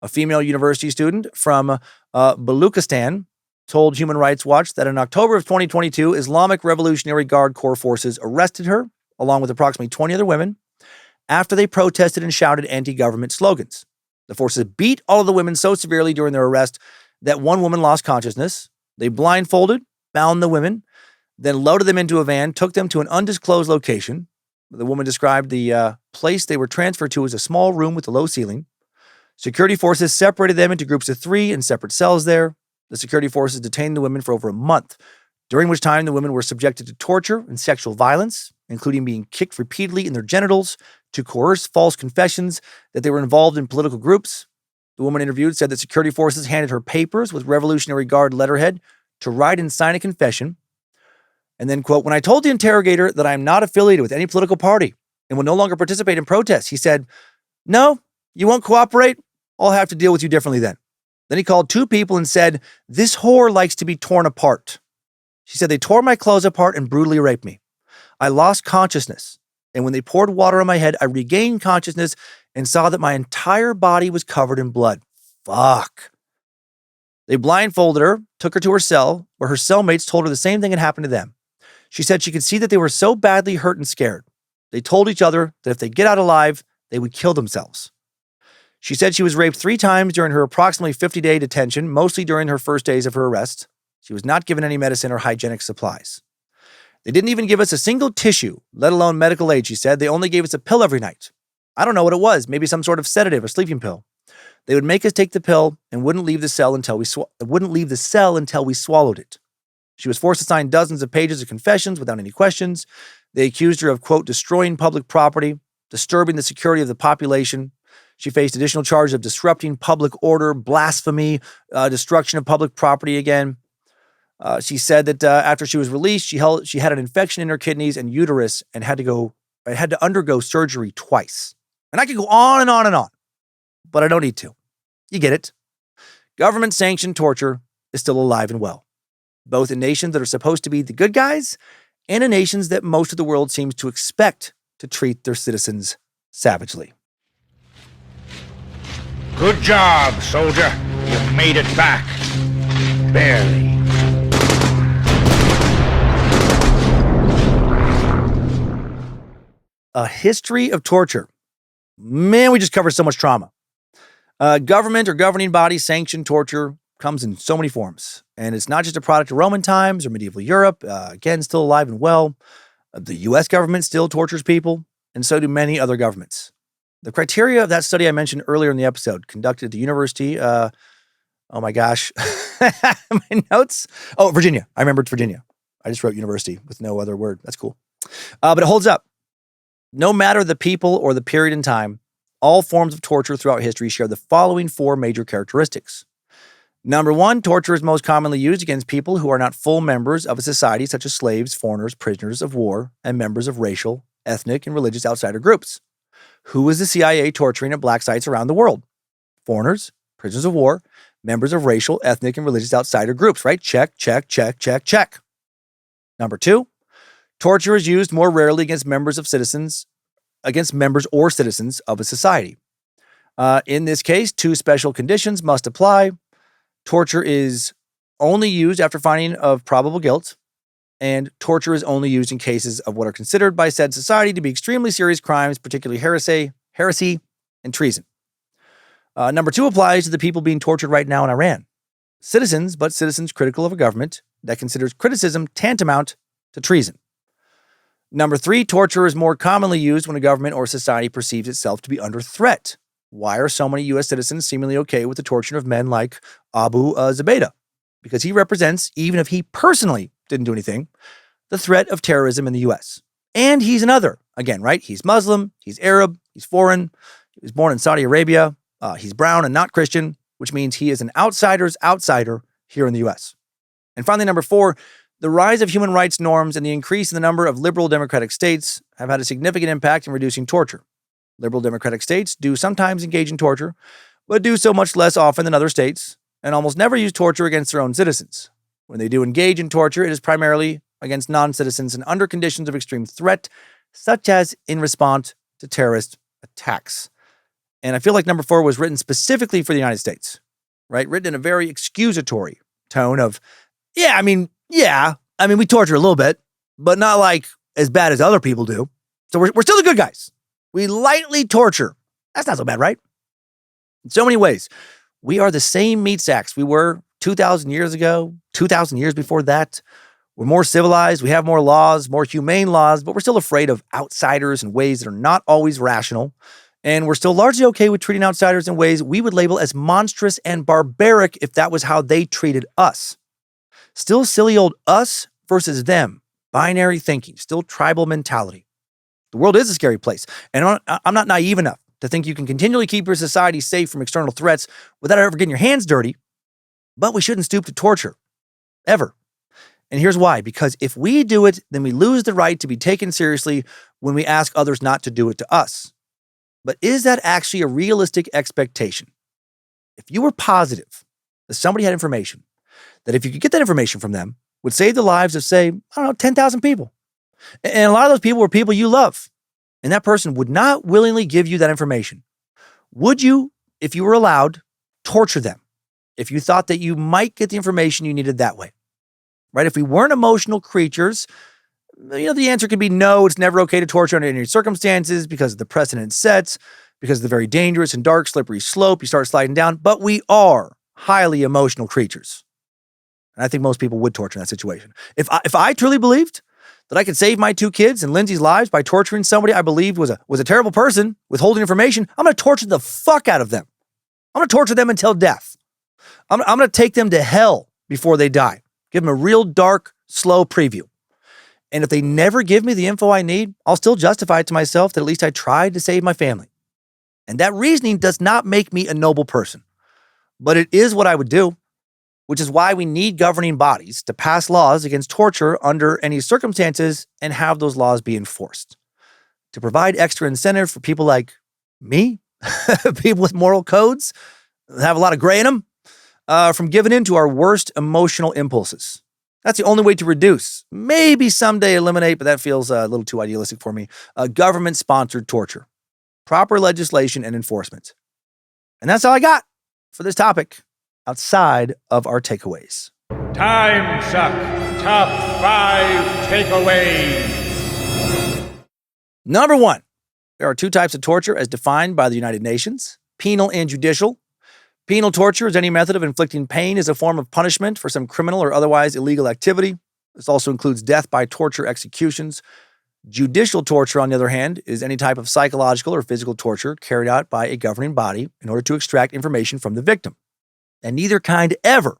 A female university student from Baluchistan told Human Rights Watch that in October of 2022, Islamic Revolutionary Guard Corps forces arrested her, along with approximately 20 other women, after they protested and shouted anti-government slogans. The forces beat all of the women so severely during their arrest that one woman lost consciousness. They blindfolded bound the women, then loaded them into a van, took them to an undisclosed location. The woman described the place they were transferred to as a small room with a low ceiling. Security forces separated them into groups of 3 in separate cells there. The security forces detained the women for over a month, during which time the women were subjected to torture and sexual violence, including being kicked repeatedly in their genitals to coerce false confessions that they were involved in political groups. The woman interviewed said that security forces handed her papers with Revolutionary Guard letterhead to write and sign a confession. And then, quote, "When I told the interrogator that I am not affiliated with any political party and will no longer participate in protests, he said, 'No, you won't cooperate? I'll have to deal with you differently then.' Then he called 2 people and said, 'This whore likes to be torn apart.' She said, 'They tore my clothes apart and brutally raped me. I lost consciousness. And when they poured water on my head, I regained consciousness and saw that my entire body was covered in blood. Fuck. They blindfolded her, took her to her cell, where her cellmates told her the same thing had happened to them. She said she could see that they were so badly hurt and scared. They told each other that if they get out alive, they would kill themselves. She said she was raped 3 times during her approximately 50-day detention, mostly during her first days of her arrest. She was not given any medicine or hygienic supplies. They didn't even give us a single tissue, let alone medical aid, she said. They only gave us a pill every night. I don't know what it was, maybe some sort of sedative or sleeping pill. They would make us take the pill and wouldn't leave the cell until we swallowed it. She was forced to sign dozens of pages of confessions without any questions. They accused her of, quote, destroying public property, disturbing the security of the population. She faced additional charges of disrupting public order, blasphemy, destruction of public property again. She said that after she was released, she had an infection in her kidneys and uterus and had to undergo surgery twice. And I could go on and on and on, but I don't need to. You get it. Government-sanctioned torture is still alive and well, both in nations that are supposed to be the good guys and in nations that most of the world seems to expect to treat their citizens savagely. Good job, soldier. You made it back. Barely. A history of torture. Man, we just covered so much trauma. Government or governing body sanctioned torture comes in so many forms. And it's not just a product of Roman times or medieval Europe. Again, still alive and well. The U.S. government still tortures people, and so do many other governments. The criteria of that study I mentioned earlier in the episode, conducted at the university, oh my gosh, my notes. Oh, Virginia. I remembered Virginia. I just wrote university with no other word. That's cool. But it holds up. No matter the people or the period in time, all forms of torture throughout history share the following 4 major characteristics. Number 1, torture is most commonly used against people who are not full members of a society, such as slaves, foreigners, prisoners of war, and members of racial, ethnic, and religious outsider groups. Who is the CIA torturing at black sites around the world? Foreigners, prisoners of war, members of racial, ethnic, and religious outsider groups, right? Check, check, check, check, check. Number 2, torture is used more rarely against members or citizens of a society. In this case, 2 special conditions must apply. Torture is only used after finding of probable guilt, and torture is only used in cases of what are considered by said society to be extremely serious crimes, particularly heresy, and treason. Number 2 applies to the people being tortured right now in Iran. Citizens, but citizens critical of a government that considers criticism tantamount to treason. Number 3, torture is more commonly used when a government or society perceives itself to be under threat. Why are so many U.S. citizens seemingly okay with the torture of men like Abu Zubaydah? Because he represents, even if he personally didn't do anything, the threat of terrorism in the U.S. And he's another. Again, right? He's Muslim, he's Arab, he's foreign, he was born in Saudi Arabia, he's brown and not Christian, which means he is an outsider's outsider here in the U.S. And finally, number 4, the rise of human rights norms and the increase in the number of liberal democratic states have had a significant impact in reducing torture. Liberal democratic states do sometimes engage in torture, but do so much less often than other states, and almost never use torture against their own citizens. When they do engage in torture, it is primarily against non-citizens and under conditions of extreme threat, such as in response to terrorist attacks. And I feel like number 4 was written specifically for the United States, right? Written in a very excusatory tone of, we torture a little bit, but not like as bad as other people do. So we're still the good guys. We lightly torture. That's not so bad, right? In so many ways, we are the same meat sacks we were 2,000 years ago, 2,000 years before that. We're more civilized, we have more laws, more humane laws, but we're still afraid of outsiders in ways that are not always rational. And we're still largely okay with treating outsiders in ways we would label as monstrous and barbaric if that was how they treated us. Still silly old us versus them, binary thinking, still tribal mentality. The world is a scary place, and I'm not naive enough to think you can continually keep your society safe from external threats without ever getting your hands dirty, but we shouldn't stoop to torture, ever. And here's why, because if we do it, then we lose the right to be taken seriously when we ask others not to do it to us. But is that actually a realistic expectation? If you were positive that somebody had information, that if you could get that information from them, would save the lives of, say, 10,000 people. And a lot of those people were people you love. And that person would not willingly give you that information. Would you, if you were allowed, torture them? If you thought that you might get the information you needed that way? Right? If we weren't emotional creatures, the answer could be no, it's never okay to torture under any circumstances because of the precedent sets, because of the very dangerous and dark, slippery slope, you start sliding down. But we are highly emotional creatures. And I think most people would torture in that situation. If I truly believed that I could save my 2 kids and Lindsay's lives by torturing somebody I believed was a terrible person withholding information, I'm going to torture the fuck out of them. I'm going to torture them until death. I'm going to take them to hell before they die. Give them a real dark, slow preview. And if they never give me the info I need, I'll still justify it to myself that at least I tried to save my family. And that reasoning does not make me a noble person. But it is what I would do, which is why we need governing bodies to pass laws against torture under any circumstances and have those laws be enforced. To provide extra incentive for people like me, people with moral codes, that have a lot of gray in them, from giving in to our worst emotional impulses. That's the only way to reduce, maybe someday eliminate, but that feels a little too idealistic for me, government-sponsored torture, proper legislation and enforcement. And that's all I got for this topic outside of our takeaways. Timesuck Top 5 Takeaways. Number 1, there are 2 types of torture as defined by the United Nations, penal and judicial. Penal torture is any method of inflicting pain as a form of punishment for some criminal or otherwise illegal activity. This also includes death by torture executions. Judicial torture, on the other hand, is any type of psychological or physical torture carried out by a governing body in order to extract information from the victim. And neither kind ever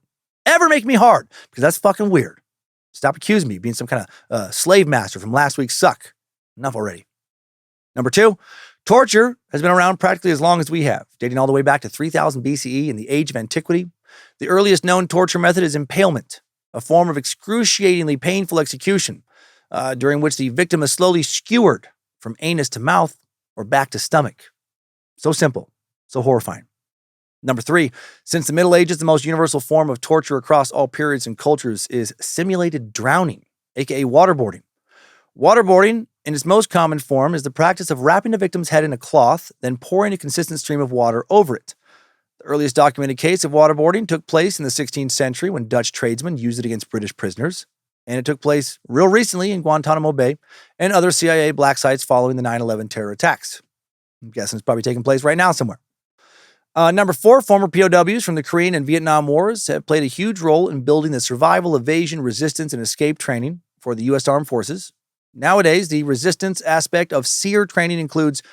make me hard, because that's fucking weird. Stop accusing me of being some kind of slave master from last week's Suck. Enough already. Number 2, torture has been around practically as long as we have, dating all the way back to 3000 BCE in the age of antiquity. The earliest known torture method is impalement, a form of excruciatingly painful execution, during which the victim is slowly skewered from anus to mouth or back to stomach. So simple, so horrifying. Number 3, since the Middle Ages, the most universal form of torture across all periods and cultures is simulated drowning, aka waterboarding. Waterboarding, in its most common form, is the practice of wrapping a victim's head in a cloth, then pouring a consistent stream of water over it. The earliest documented case of waterboarding took place in the 16th century when Dutch tradesmen used it against British prisoners, and it took place real recently in Guantanamo Bay and other CIA black sites following the 9/11 terror attacks. I'm guessing it's probably taking place right now somewhere. Number 4, former POWs from the Korean and Vietnam Wars have played a huge role in building the survival, evasion, resistance, and escape training for the U.S. Armed Forces. Nowadays, the resistance aspect of SEER training includes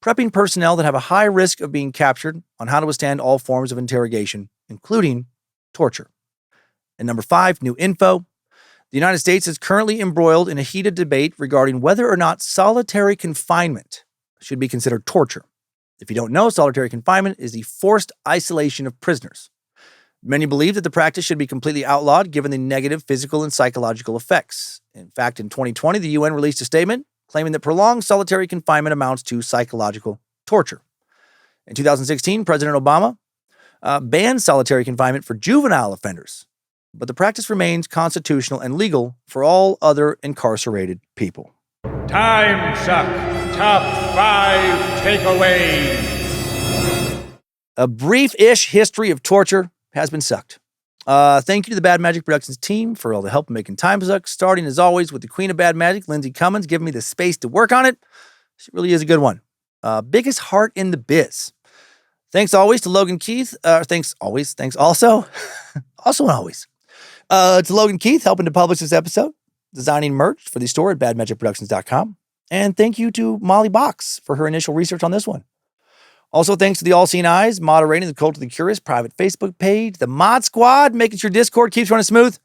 prepping personnel that have a high risk of being captured on how to withstand all forms of interrogation, including torture. And number 5, new info. The United States is currently embroiled in a heated debate regarding whether or not solitary confinement should be considered torture. If you don't know, solitary confinement is the forced isolation of prisoners. Many believe that the practice should be completely outlawed given the negative physical and psychological effects. In fact, in 2020, the UN released a statement claiming that prolonged solitary confinement amounts to psychological torture. In 2016, President Obama banned solitary confinement for juvenile offenders, but the practice remains constitutional and legal for all other incarcerated people. Timesuck Top 5 Takeaways. A brief-ish history of torture has been sucked. Thank you to the Bad Magic Productions team for all the help in making Timesuck, starting as always with the Queen of Bad Magic, Lindsay Cummins, giving me the space to work on it. She really is a good one. Biggest heart in the biz. Thanks always to Logan Keith. Thanks also. Also and always. It's Logan Keith helping to publish this episode, designing merch for the store at badmagicproductions.com. And thank you to Molly Box for her initial research on this one. Also, thanks to the All Seeing Eyes, moderating the Cult of the Curious private Facebook page, the Mod Squad, making sure Discord keeps running smooth,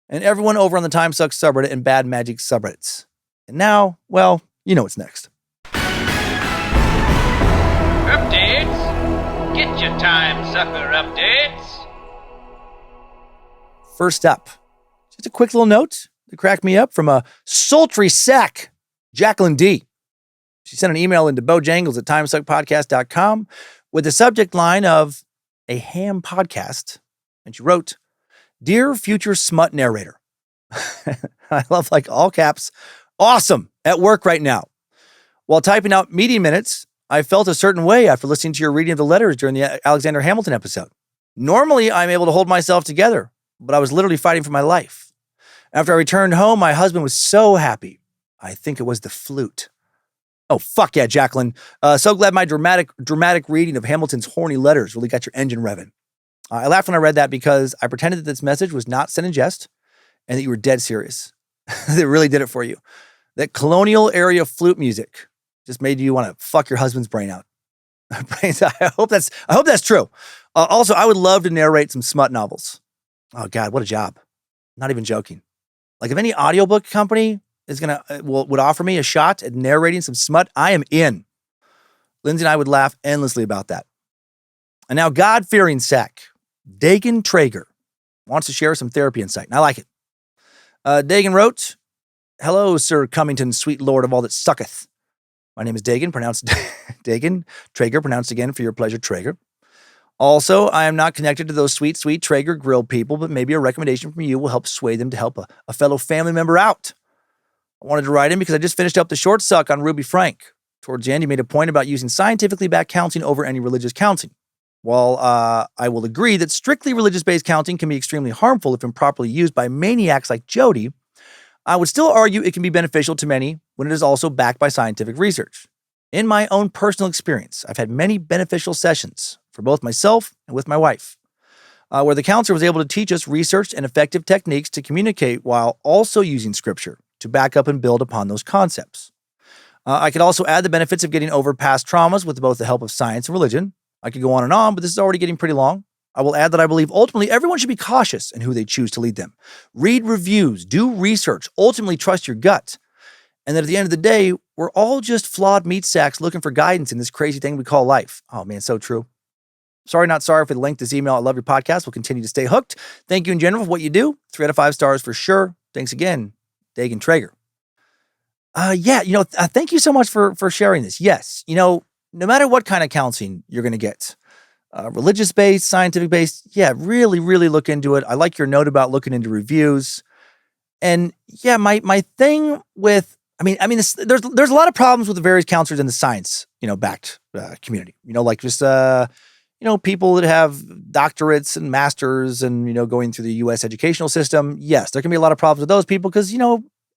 and everyone over on the Timesuck subreddit and Bad Magic subreddits. And now, well, you know what's next. Updates? Get your Timesucker updates. First up, just a quick little note to crack me up from a sultry sack, Jacqueline D. She sent an email into bojangles at timesuckpodcast.com with the subject line of a ham podcast. And she wrote, "Dear future smut narrator." I love like all caps. Awesome. At work right now. While typing out meeting minutes, I felt a certain way after listening to your reading of the letters during the Alexander Hamilton episode. Normally, I'm able to hold myself together, but I was literally fighting for my life. After I returned home, my husband was so happy. I think it was the flute. Oh, fuck yeah, Jacqueline. So glad my dramatic reading of Hamilton's horny letters really got your engine revving. I laughed when I read that because I pretended that this message was not sent in jest and that you were dead serious. It really did it for you. That colonial area flute music just made you want to fuck your husband's brain out. I hope that's true. Also, I would love to narrate some smut novels. Oh God, what a job. Not even joking. Like if any audiobook company is would offer me a shot at narrating some smut, I am in. Lindsay and I would laugh endlessly about that. And now God-fearing sack, Dagan Traeger, wants to share some therapy insight, and I like it. Dagan wrote, "Hello, Sir Cummington, sweet lord of all that sucketh. My name is Dagan, pronounced Dagan, Traeger, pronounced again for your pleasure, Traeger. Also, I am not connected to those sweet, sweet Traeger grill people, but maybe a recommendation from you will help sway them to help a fellow family member out. I wanted to write in because I just finished up the short suck on Ruby Frank. Towards the end, he made a point about using scientifically backed counseling over any religious counseling. While I will agree that strictly religious-based counseling can be extremely harmful if improperly used by maniacs like Jody, I would still argue it can be beneficial to many when it is also backed by scientific research. In my own personal experience, I've had many beneficial sessions for both myself and with my wife, where the counselor was able to teach us researched and effective techniques to communicate while also using scripture to back up and build upon those concepts. I could also add the benefits of getting over past traumas with both the help of science and religion. I could go on, but this is already getting pretty long. I will add that I believe ultimately everyone should be cautious in who they choose to lead them. Read reviews, do research, ultimately trust your gut. And that at the end of the day, we're all just flawed meat sacks looking for guidance in this crazy thing we call life. Oh man, so true. Sorry, not sorry for the link to this email. I love your podcast. We'll continue to stay hooked. Thank you in general for what you do. 3 out of 5 stars for sure. Thanks again, Dagan Traeger. Thank you so much for sharing this. Yes, no matter what kind of counseling you're going to get, religious-based, scientific-based, yeah, really, really look into it. I like your note about looking into reviews. And yeah, my thing with, there's a lot of problems with the various counselors in the science, backed community. People that have doctorates and masters and, going through the U.S. educational system. Yes, there can be a lot of problems with those people because,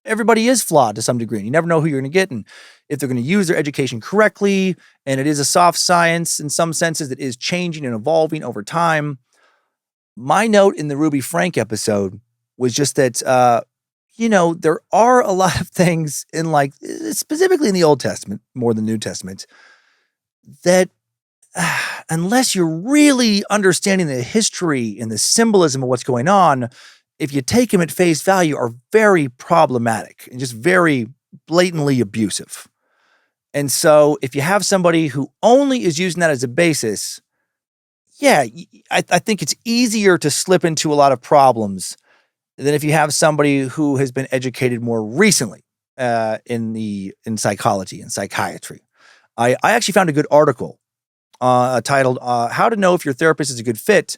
everybody is flawed to some degree. And you never know who you're going to get and if they're going to use their education correctly. And it is a soft science in some senses that is changing and evolving over time. My note in the Ruby Frank episode was just that, there are a lot of things in specifically in the Old Testament, more than New Testament, that unless you're really understanding the history and the symbolism of what's going on, if you take them at face value, are very problematic and just very blatantly abusive. And so if you have somebody who only is using that as a basis, yeah, I think it's easier to slip into a lot of problems than if you have somebody who has been educated more recently in psychology and psychiatry. I actually found a good article titled How to Know If Your Therapist is a Good Fit,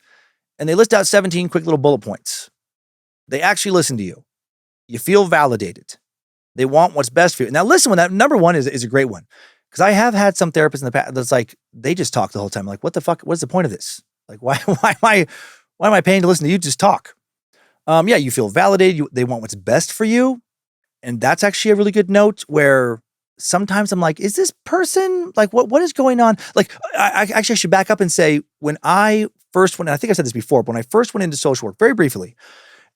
and they list out 17 quick little bullet points. They actually listen to you. You feel validated. They want what's best for you. Now, listen, when that number one is a great one, because I have had some therapists in the past that's like, they just talk the whole time. Like, what the fuck? What's the point of this? Like, why am I paying to listen to you just talk? Yeah, you feel validated. They want what's best for you. And that's actually a really good note where sometimes I'm like, is this person, like, what is going on? Like, I should back up and say, when I first went, and I think I've said this before, but when I first went into social work, very briefly,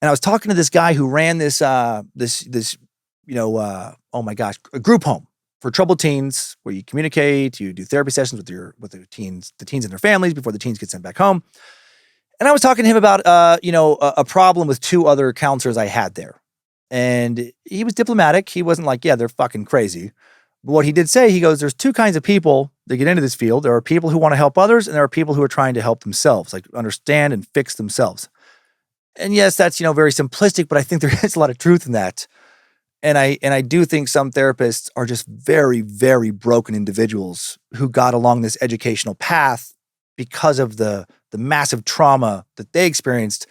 And I was talking to this guy who ran this oh my gosh, a group home for troubled teens where you communicate, you do therapy sessions with the teens and their families before the teens get sent back home. And I was talking to him about a problem with two other counselors I had there. And he was diplomatic. He wasn't like, yeah, they're fucking crazy. But what he did say, he goes, there's two kinds of people that get into this field. There are people who want to help others, and there are people who are trying to help themselves, like understand and fix themselves. And yes, that's, very simplistic, but I think there is a lot of truth in that. And I do think some therapists are just very, very broken individuals who got along this educational path because of the massive trauma that they experienced.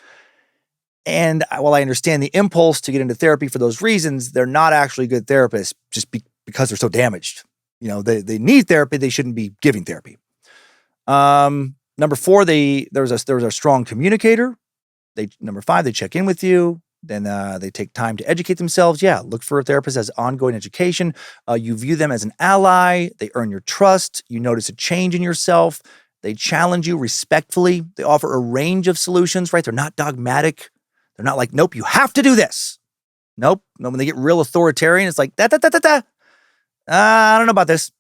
And while I understand the impulse to get into therapy for those reasons, they're not actually good therapists just because they're so damaged. They need therapy. They shouldn't be giving therapy. Number 4, there was a strong communicator. Number 5, they check in with you. Then they take time to educate themselves. Yeah, look for a therapist as ongoing education. You view them as an ally. They earn your trust. You notice a change in yourself. They challenge you respectfully. They offer a range of solutions, right? They're not dogmatic. They're not like, nope, you have to do this. Nope. No, when they get real authoritarian, it's like, I don't know about this.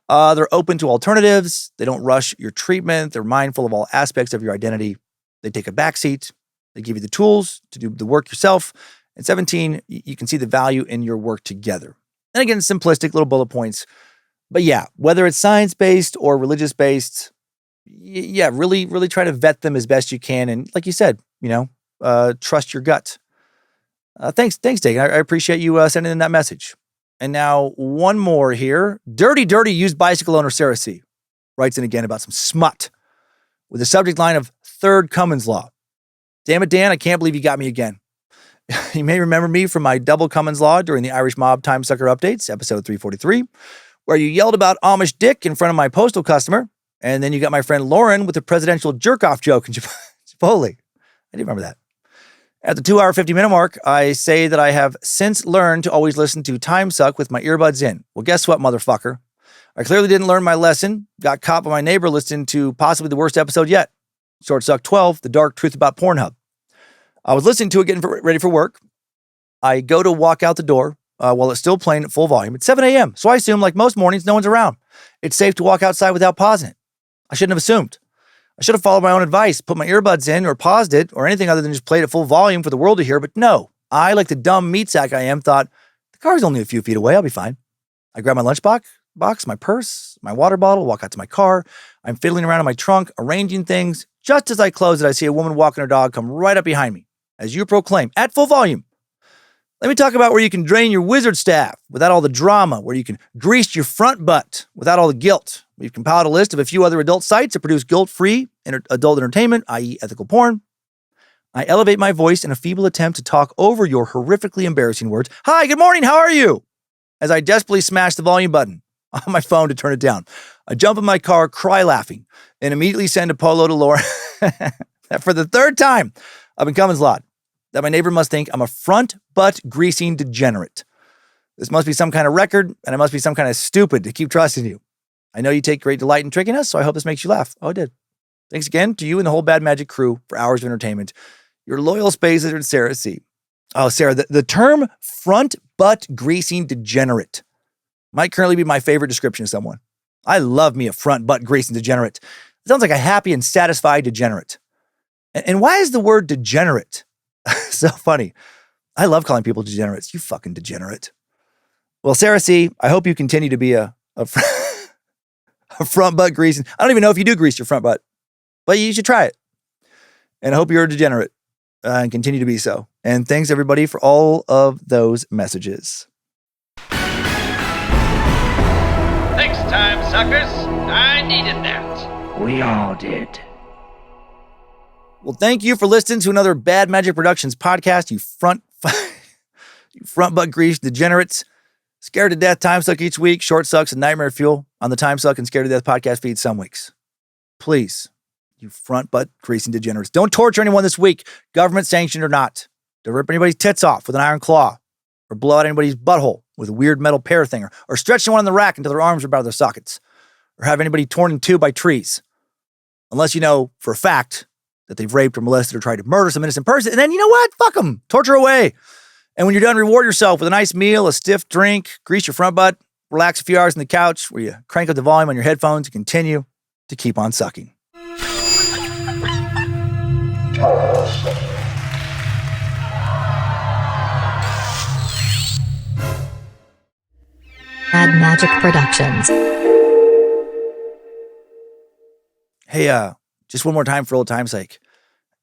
They're open to alternatives. They don't rush your treatment. They're mindful of all aspects of your identity. They take a backseat. They give you the tools to do the work yourself. At 17, you can see the value in your work together. And again, simplistic little bullet points. But yeah, whether it's science-based or religious-based, really, really try to vet them as best you can. And like you said, trust your gut. Thanks, Dagan. I appreciate you sending in that message. And now one more here. Dirty used bicycle owner Sarah C. writes in again about some smut with a subject line of third Cummins law. Damn it, Dan, I can't believe you got me again. You may remember me from my double Cummins law during the Irish Mob Timesucker updates, episode 343, where you yelled about Amish dick in front of my postal customer, and then you got my friend Lauren with a presidential jerk-off joke in Chipotle. I do remember that. At the 2-hour, 50-minute mark, I say that I have since learned to always listen to Timesuck with my earbuds in. Well, guess what, motherfucker? I clearly didn't learn my lesson, got caught by my neighbor listening to possibly the worst episode yet. Short Suck 12, The Dark Truth About Pornhub. I was listening to it getting ready for work. I go to walk out the door while it's still playing at full volume. It's 7 a.m., so I assume, like most mornings, no one's around. It's safe to walk outside without pausing it. I shouldn't have assumed. I should have followed my own advice, put my earbuds in or paused it or anything other than just played at full volume for the world to hear. But no, I, like the dumb meat sack I am, thought, the car's only a few feet away. I'll be fine. I grab my lunchbox, my purse, my water bottle, walk out to my car. I'm fiddling around in my trunk, arranging things. Just as I close it, I see a woman walking her dog come right up behind me. As you proclaim, at full volume. Let me talk about where you can drain your wizard staff without all the drama, where you can grease your front butt without all the guilt. We've compiled a list of a few other adult sites that produce guilt-free adult entertainment, i.e. ethical porn. I elevate my voice in a feeble attempt to talk over your horrifically embarrassing words. Hi, good morning, how are you? As I desperately smash the volume button on my phone to turn it down. I jump in my car, cry laughing, and immediately send a polo to Laura that for the third time up in Cummins Lot, that my neighbor must think I'm a front butt greasing degenerate. This must be some kind of record, and I must be some kind of stupid to keep trusting you. I know you take great delight in tricking us, so I hope this makes you laugh. Oh, it did. Thanks again to you and the whole Bad Magic crew for hours of entertainment. Your loyal space lizard, Sarah C. Oh, Sarah, the term front butt greasing degenerate might currently be my favorite description of someone. I love me a front butt greasing degenerate. It sounds like a happy and satisfied degenerate. And why is the word degenerate so funny? I love calling people degenerates. You fucking degenerate. Well, Sarah C., I hope you continue to be a front butt greasing. I don't even know if you do grease your front butt, but you should try it. And I hope you're a degenerate and continue to be so. And thanks, everybody, for all of those messages. Thanks, time suckers. I needed that. We all did. Well, thank you for listening to another Bad Magic Productions podcast, you front butt grease degenerates. Scared to Death Timesuck each week, Short Sucks and Nightmare Fuel on the Timesuck and Scared to Death podcast feed some weeks. Please, you front butt greasing degenerates, don't torture anyone this week, government sanctioned or not. Don't rip anybody's tits off with an iron claw, or blow out anybody's butthole with a weird metal pear thing, or stretch someone on the rack until their arms are out of their sockets, or have anybody torn in two by trees. Unless you know for a fact that they've raped or molested or tried to murder some innocent person. And then, you know what? Fuck them. Torture away. And when you're done, reward yourself with a nice meal, a stiff drink, grease your front butt, relax a few hours on the couch where you crank up the volume on your headphones and continue to keep on sucking. Mad Magic Productions. Hey, just one more time for old time's sake.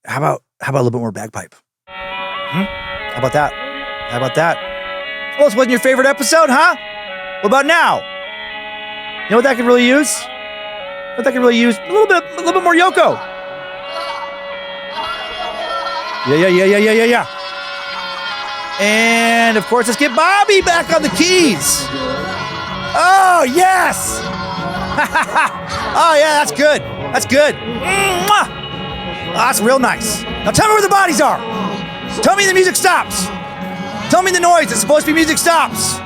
How about a little bit more bagpipe? How about that? How about that? Oh, this wasn't your favorite episode, huh? What about now? You know what that could really use? What that could really use? A little bit more Yoko. Yeah. And of course, let's get Bobby back on the keys. Oh, yes. Oh, yeah, that's good. That's good. Mwah! Oh, that's real nice. Now tell me where the bodies are. Tell me the music stops. Tell me the noise. It's supposed to be music stops.